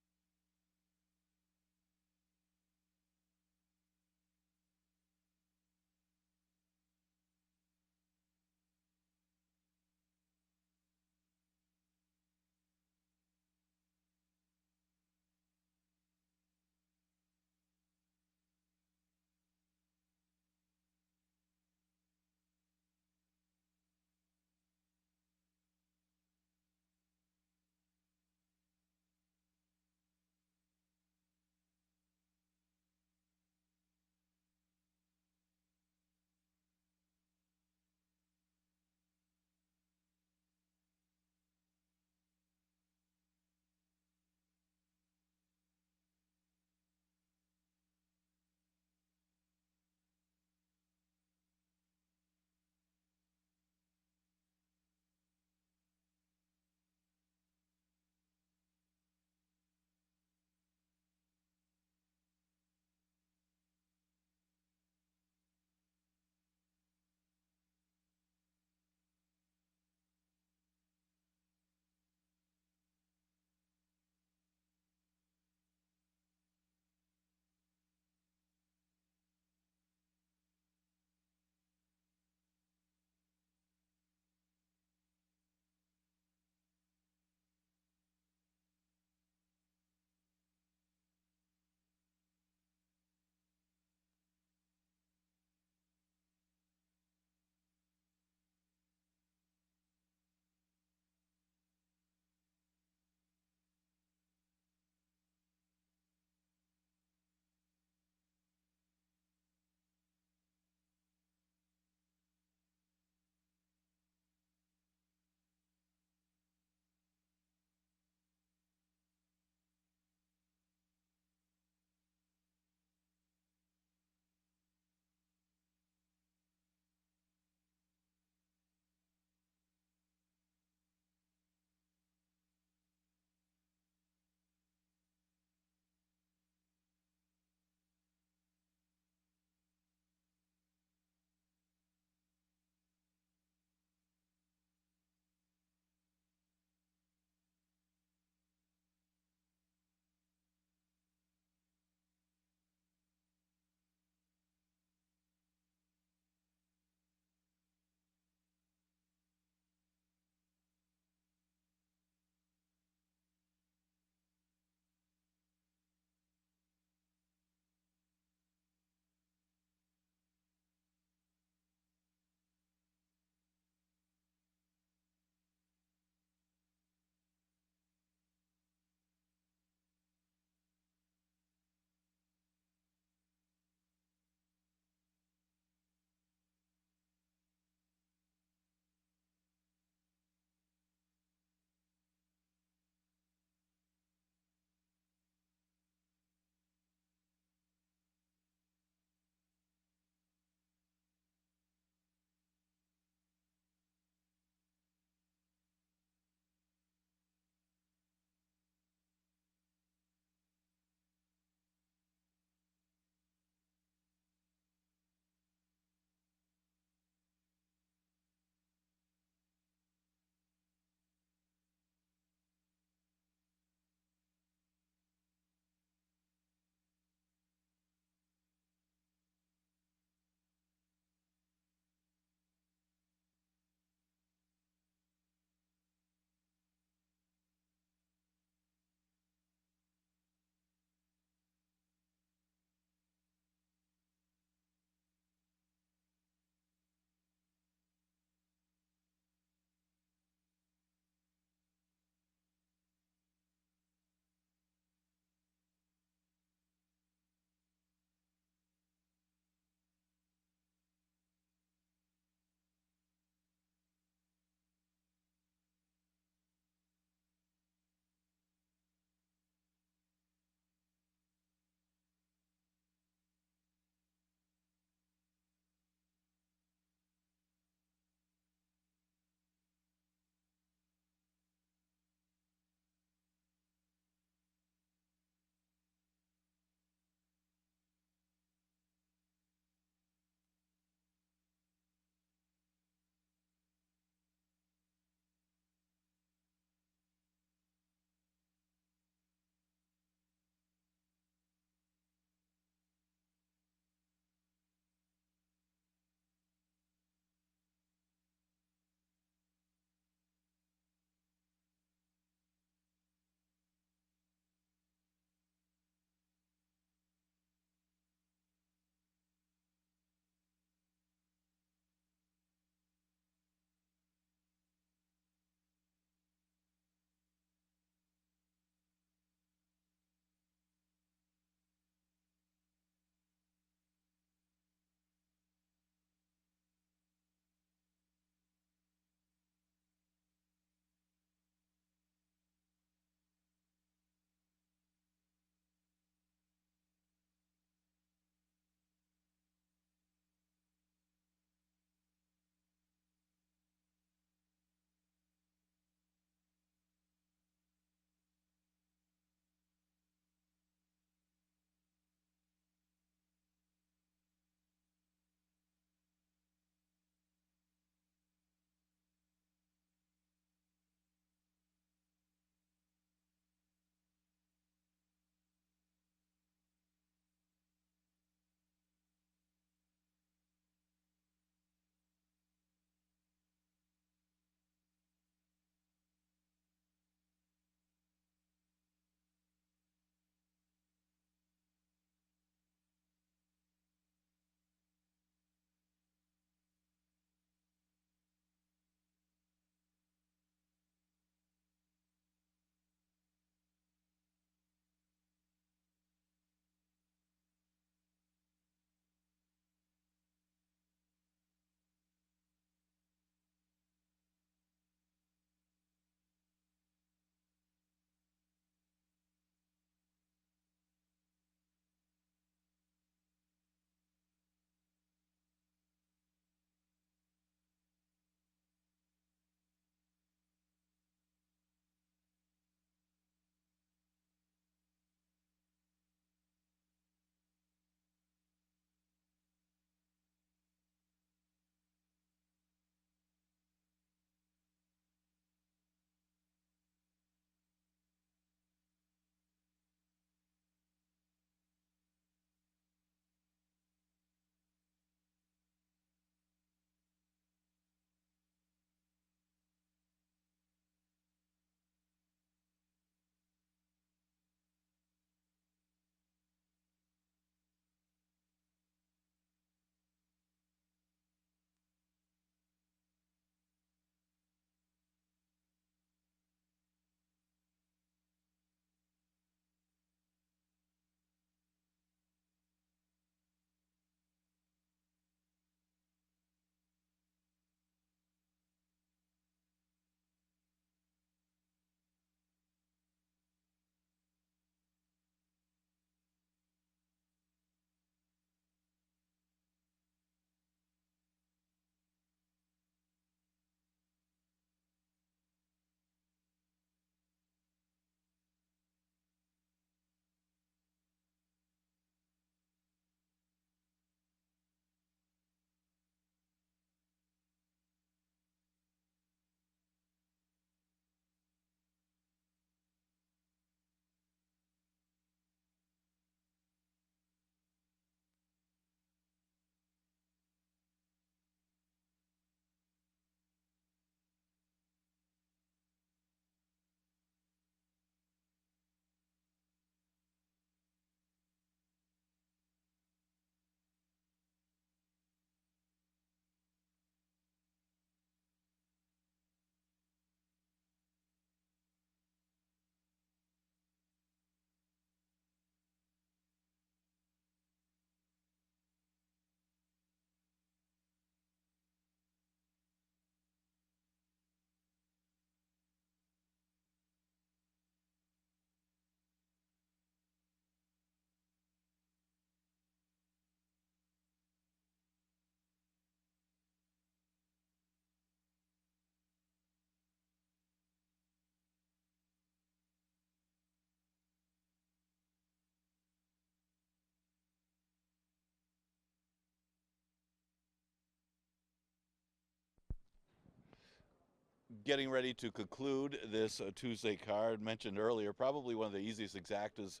getting ready to conclude this Tuesday card. Mentioned earlier, probably one of the easiest exactas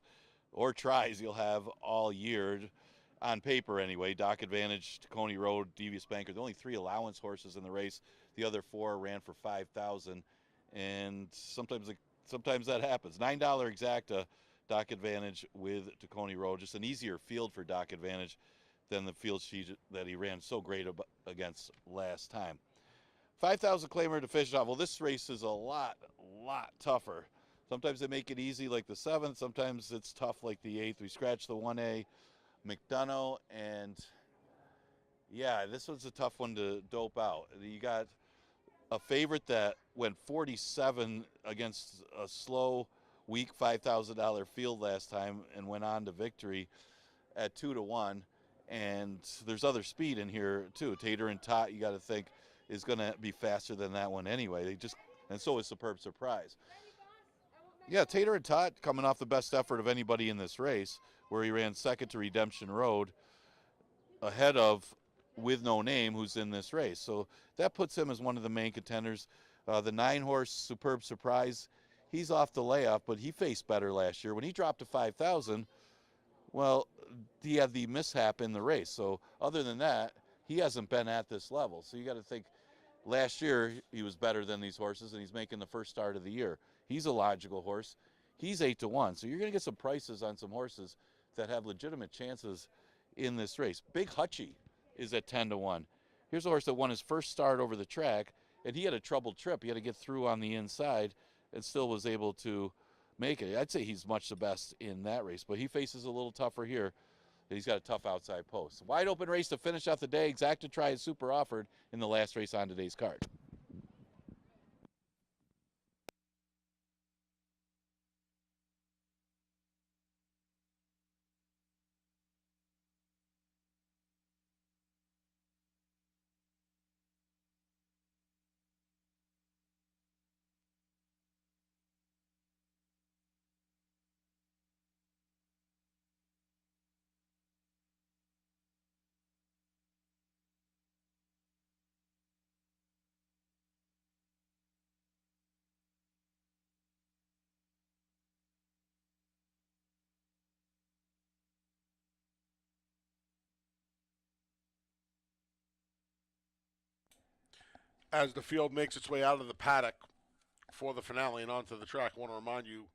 or tries you'll have all year, on paper anyway. Dock Advantage, Tacony Road, Devious Banker. The only 3 allowance horses in the race. The other 4 ran for 5,000, and sometimes that happens. $9 exacta, Dock Advantage with Tacony Road. Just an easier field for Dock Advantage than the field that he ran so great against last time. 5,000 claimer to finish off. Well, this race is a lot tougher. Sometimes they make it easy like the 7th. Sometimes it's tough like the 8th. We scratched the 1A, McDonough, and yeah, this one's a tough one to dope out. You got a favorite that went 47 against a slow, weak $5,000 field last time and went on to victory at 2-1. And there's other speed in here too. Tater and Tot, you got to think, is going to be faster than that one anyway. And so is Superb Surprise. Yeah, Tater and Tot coming off the best effort of anybody in this race, where he ran second to Redemption Road, ahead of With No Name, who's in this race. So that puts him as one of the main contenders. The 9-horse Superb Surprise, he's off the layoff, but he faced better last year. When he dropped to 5,000, well, he had the mishap in the race. So other than that, he hasn't been at this level. So you got to think, last year he was better than these horses, and he's making the first start of the year. He's a logical horse. He's 8-1. So you're going to get some prices on some horses that have legitimate chances in this race. Big Hutchie is at 10-1. Here's a horse that won his first start over the track, and he had a troubled trip. He had to get through on the inside and still was able to make it. I'd say he's much the best in that race, but he faces a little tougher here. He's got a tough outside post. Wide open race to finish off the day. Exacta Try is super offered in the last race on today's card. As the field makes its way out of the paddock for the finale and onto the track, I want to remind you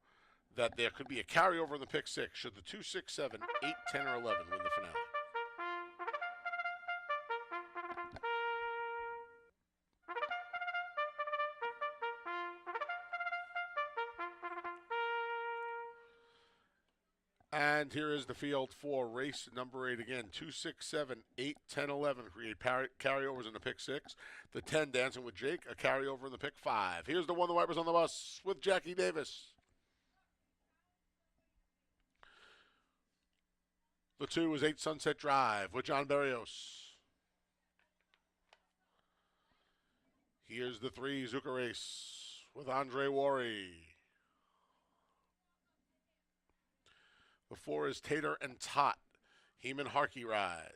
that there could be a carryover in the pick 6 should the 2, 6, 7, 8, 10, or 11 win the finale. And here is the field for race number 8 again. 2, 6, 7, 8, 10, 11 create carryovers in the pick 6. The 10 Dancing with Jake, a carryover in the pick 5. Here's the one, the Wipers on the Bus with Jackie Davis. The 2 is 8 Sunset Drive with John Berrios. Here's the 3 Zuka Race with Andre Worry. The 4 is Tater and Tot. Heeman Harkey rides.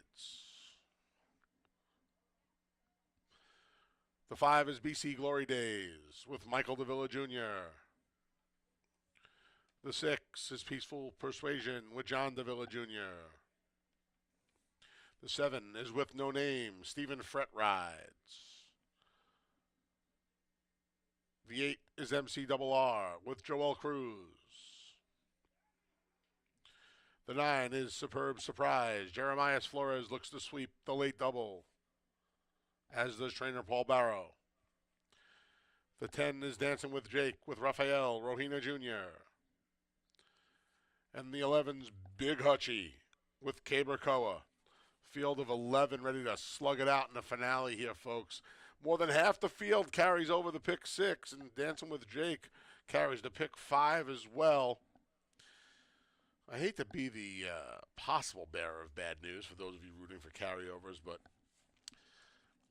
The 5 is BC Glory Days with Michael Davila Jr. The 6 is Peaceful Persuasion with John Davila Jr. The 7 is With No Name. Stephen Frett rides. The 8 is MCRR with Joel Cruz. The 9 is Superb Surprise. Jeremias Flores looks to sweep the late double, as does trainer Paul Barrow. The 10 is Dancing with Jake with Rafael Rohina Jr. And the 11's Big Hutchie with Cabercoa. Field of 11 ready to slug it out in the finale here, folks. More than half the field carries over the pick 6, and Dancing with Jake carries the pick 5 as well. I hate to be the possible bearer of bad news for those of you rooting for carryovers, but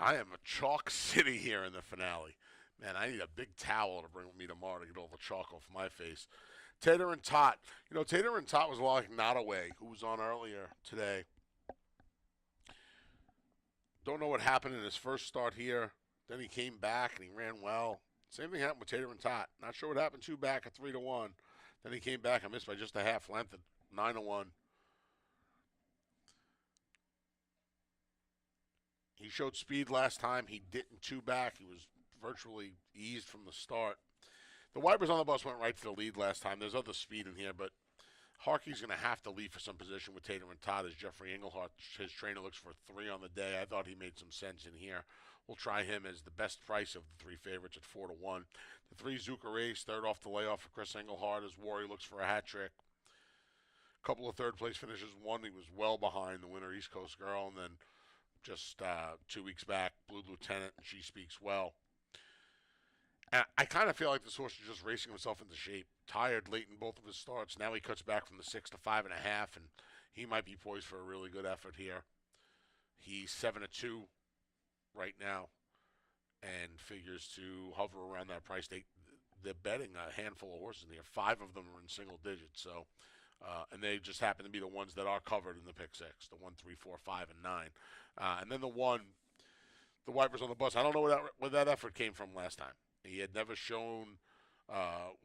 I am a chalk city here in the finale. Man, I need a big towel to bring with me tomorrow to get all the chalk off my face. Tater and Tot. You know, Tater and Tot was like Nottaway, who was on earlier today. Don't know what happened in his first start here. Then he came back and he ran well. Same thing happened with Tater and Tot. Not sure what happened to back at 3-1. Then he came back and missed by just a half length at 9-1. He showed speed last time. He didn't two back. He was virtually eased from the start. The Wipers on the bus went right to the lead last time. There's other speed in here, but Harkey's going to have to lead for some position with Tater and Todd as Jeffrey Englehart, his trainer, looks for 3 on the day. I thought he made some sense in here. We'll try him as the best price of the 3 favorites at 4-1. The 3 Zuka race, third off the layoff for Chris Englehart as Warrior looks for a hat trick. A couple of third place finishes. One, he was well behind the winner, East Coast Girl, and then just 2 weeks back, Blue Lieutenant, and She Speaks Well. And I kind of feel like this horse is just racing himself into shape. Tired late in both of his starts. Now he cuts back from the 6 to 5.5, and he might be poised for a really good effort here. He's 7-2 right now, and figures to hover around that price. They're betting a handful of horses in here. 5 of them are in single digits, so and they just happen to be the ones that are covered in the pick 6, the 1, 3, 4, 5, and 9. And then the Wipers on the bus. I don't know where that effort came from last time. He had never shown,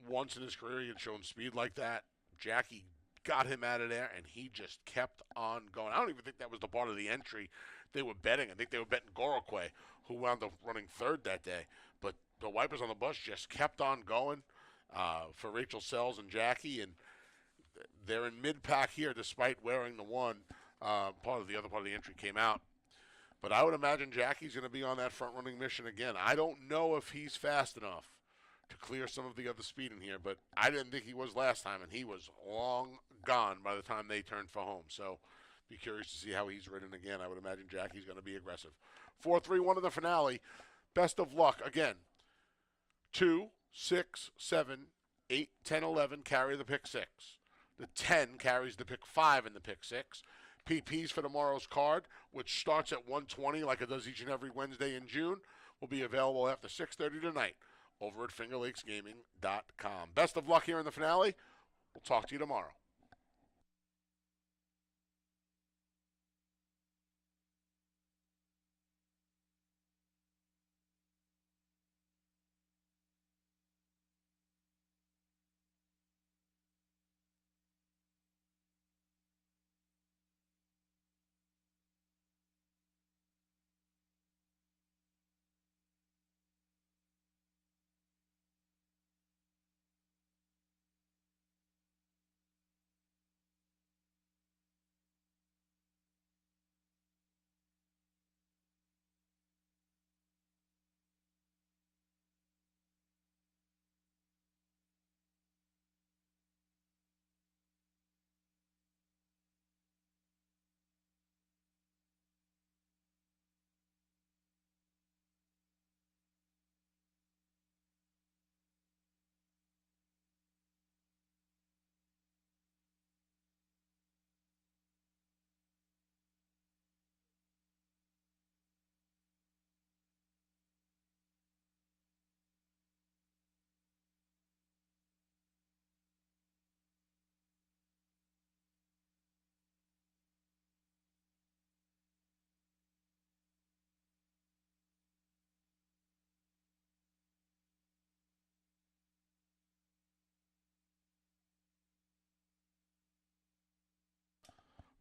once in his career, he had shown speed like that. Jackie got him out of there, and he just kept on going. I don't even think that was the part of the entry they were betting. I think they were betting Goroquay, who wound up running third that day. But the Wipers on the bus just kept on going for Rachel Sells and Jackie, and they're in mid-pack here despite wearing the 1. The other part of the entry came out. But I would imagine Jackie's going to be on that front-running mission again. I don't know if he's fast enough to clear some of the other speed in here, but I didn't think he was last time, and he was long gone by the time they turned for home. So be curious to see how he's ridden again. I would imagine Jackie's going to be aggressive. 4-3-1 in the finale. Best of luck. Again, 2, 6, 7, 8, 10, 11 carry the pick 6. The 10 carries the pick 5 in the pick 6. PPs for tomorrow's card, which starts at 1:20 like it does each and every Wednesday in June, will be available after 6:30 tonight over at FingerLakesGaming.com. Best of luck here in the finale. We'll talk to you tomorrow.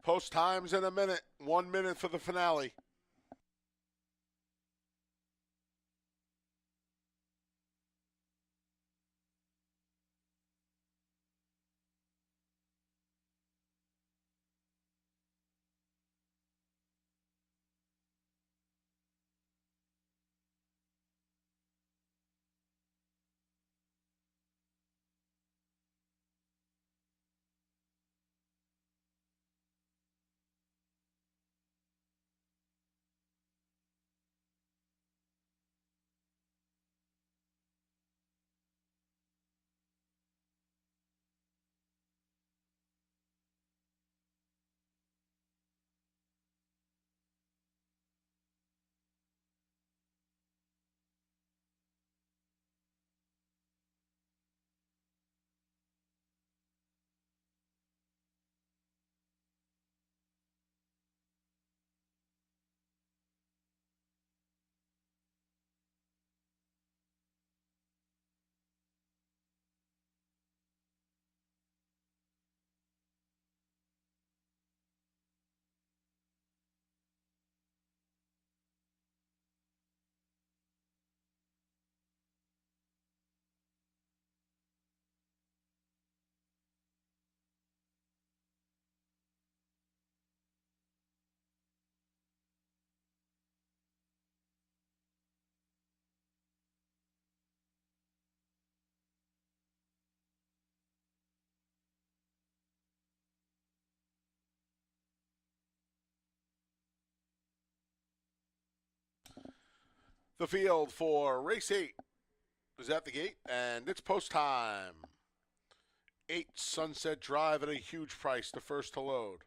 Post times in a minute. 1 minute for the finale. The field for race 8 is at the gate, and it's post time. 8 Sunset Drive at a huge price, the first to load.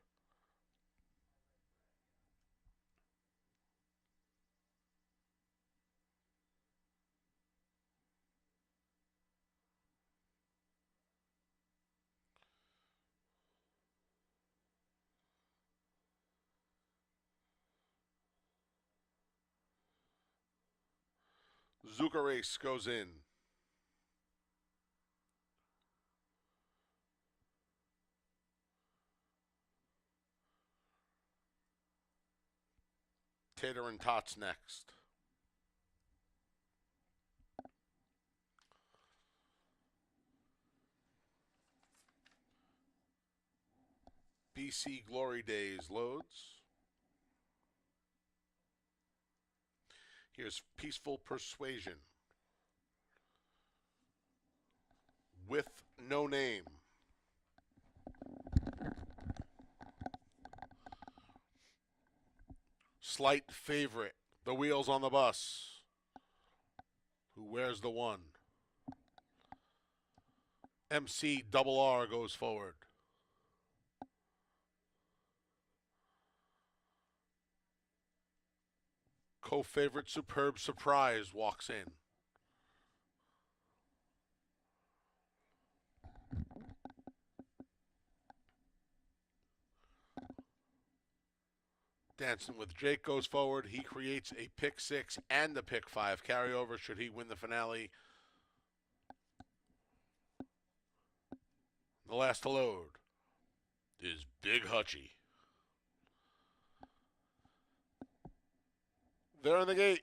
Zuka Race goes in. Tater and Tots next. BC Glory Days loads. Here's Peaceful Persuasion with no name. Slight favorite, the wheels on the bus. Who wears the one? MC Double R goes forward. Co-favorite Superb Surprise walks in. Dancing with Jake goes forward. He creates a pick 6 and a pick 5 carryover should he win the finale. The last to load is Big Hutchie. They're in the gate.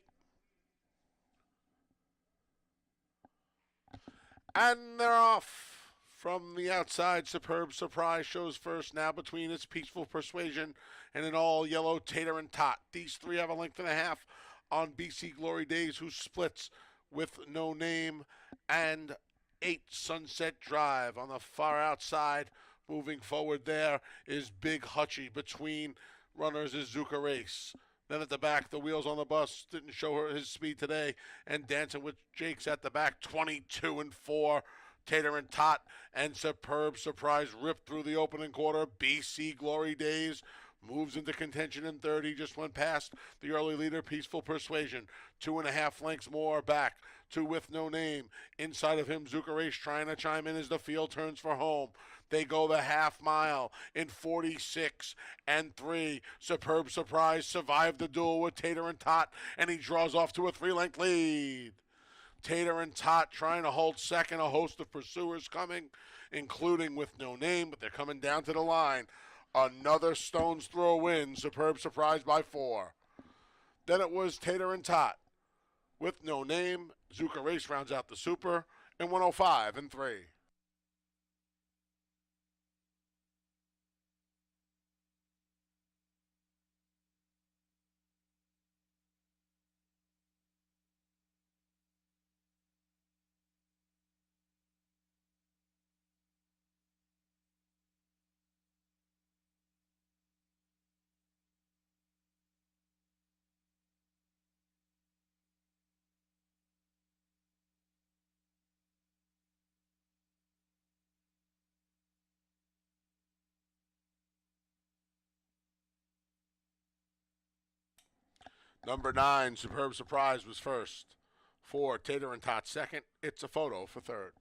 And they're off. From the outside, Superb Surprise shows first now between its Peaceful Persuasion and an all-yellow Tater and Tot. These three have a length and a half on BC Glory Days, who splits with No Name and 8 Sunset Drive. On the far outside, moving forward there is Big Hutchie. Between runners is Zuka Race. Then at the back, the wheels on the bus didn't show his speed today. And Dancing with Jake's at the back, 22 and 4. Tater and Tot and Superb Surprise ripped through the opening quarter. BC Glory Days moves into contention in third. He just went past the early leader, Peaceful Persuasion. 2.5 lengths more back to With No Name. Inside of him, Zuka Race trying to chime in as the field turns for home. They go the half mile in 46 and 3. Superb Surprise survived the duel with Tater and Tot, and he draws off to a 3-length lead. Tater and Tot trying to hold second. A host of pursuers coming, including With No Name, but they're coming down to the line. Another stone's throw win. Superb Surprise by 4. Then it was Tater and Tot. With No Name, Zuka Race rounds out the Super in 105 and 3. Number 9, Superb Surprise was first. 4, Tater and Tot second. It's a photo for third.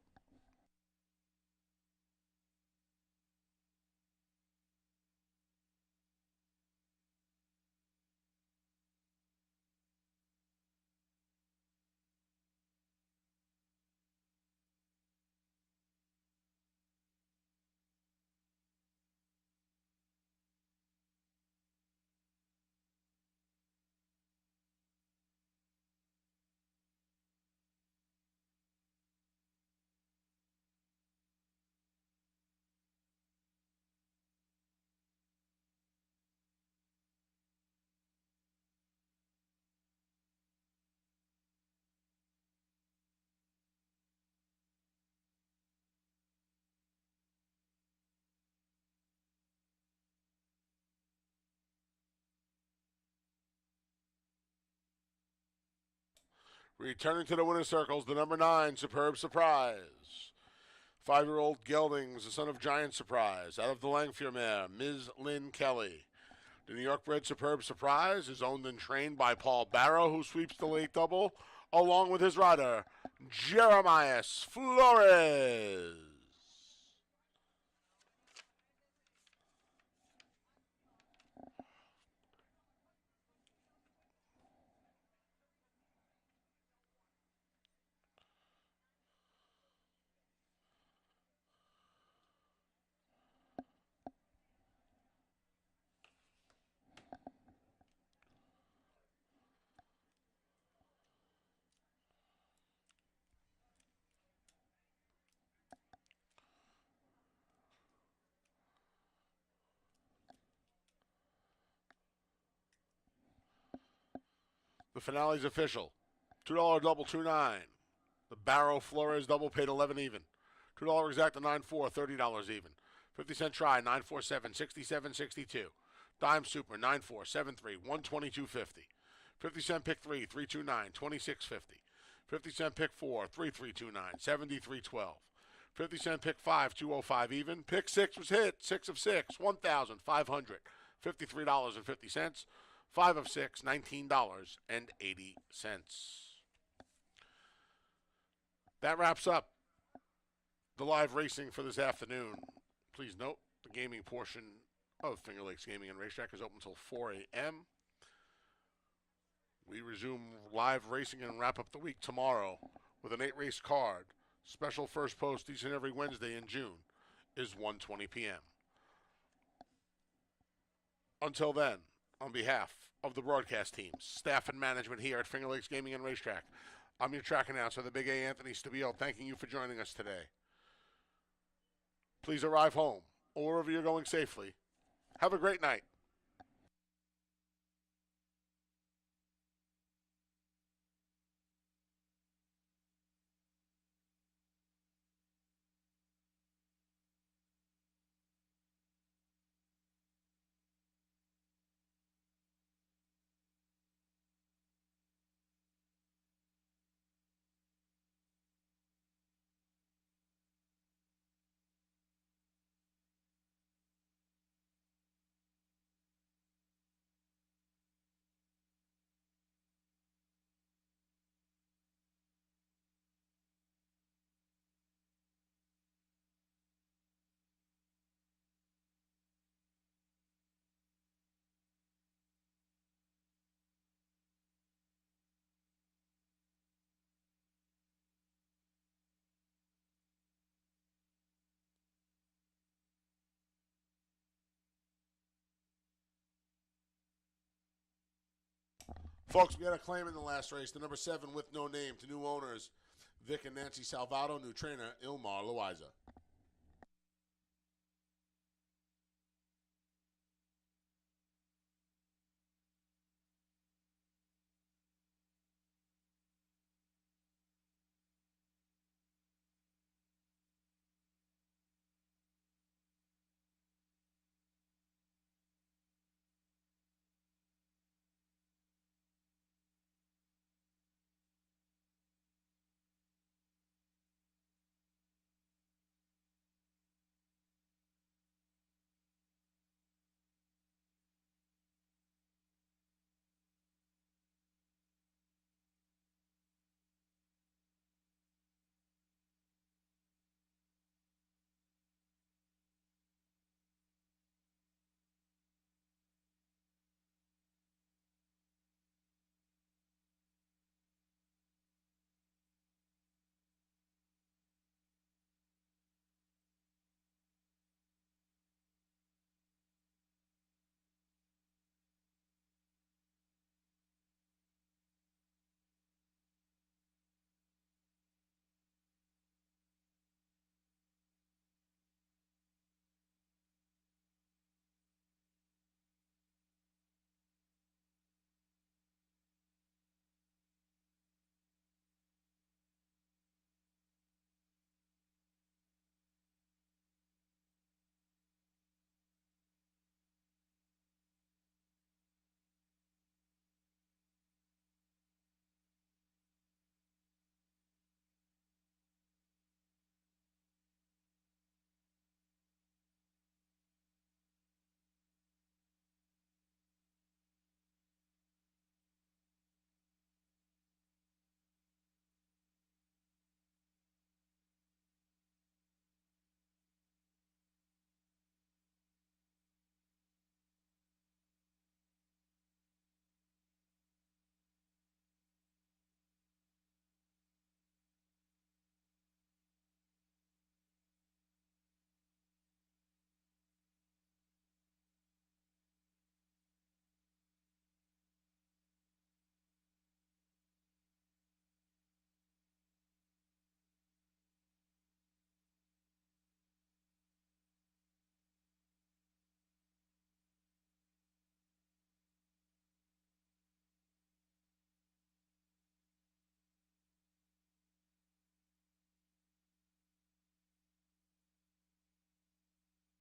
Returning to the winner's circles, the number 9, Superb Surprise. 5-year-old Geldings, the son of Giant Surprise. Out of the Langfier mare, Ms. Lynn Kelly. The New York bred Superb Surprise is owned and trained by Paul Barrow, who sweeps the late double, along with his rider, Jeremias Flores. The finale's official. $2 double, 2.9. The Barrow Flores double paid 11 even. $2 exact to 9.4, $30 even. 50-cent try, 9.47, 67.62. Dime super, 9.4, 7.3, 122.50. 50-cent pick 3, 3.29, 26.50. 50-cent pick 4, 3.329, 73.12. 50-cent pick 5, 205 even. Pick 6 was hit, 6 of 6, $1,553.50. 5 of 6, $19.80. That wraps up the live racing for this afternoon. Please note the gaming portion of Finger Lakes Gaming and Racetrack is open until 4 a.m. We resume live racing and wrap up the week tomorrow with an 8-race card. Special first post each and every Wednesday in June is 1:20 p.m. Until then, on behalf of the broadcast team, staff, and management here at Finger Lakes Gaming and Racetrack, I'm your track announcer, the Big A Anthony Stabile, thanking you for joining us today. Please arrive home or wherever you're going safely. Have a great night. Folks, we had a claim in the last race. The number 7 with no name to new owners, Vic and Nancy Salvato, new trainer, Ilmar Loiza.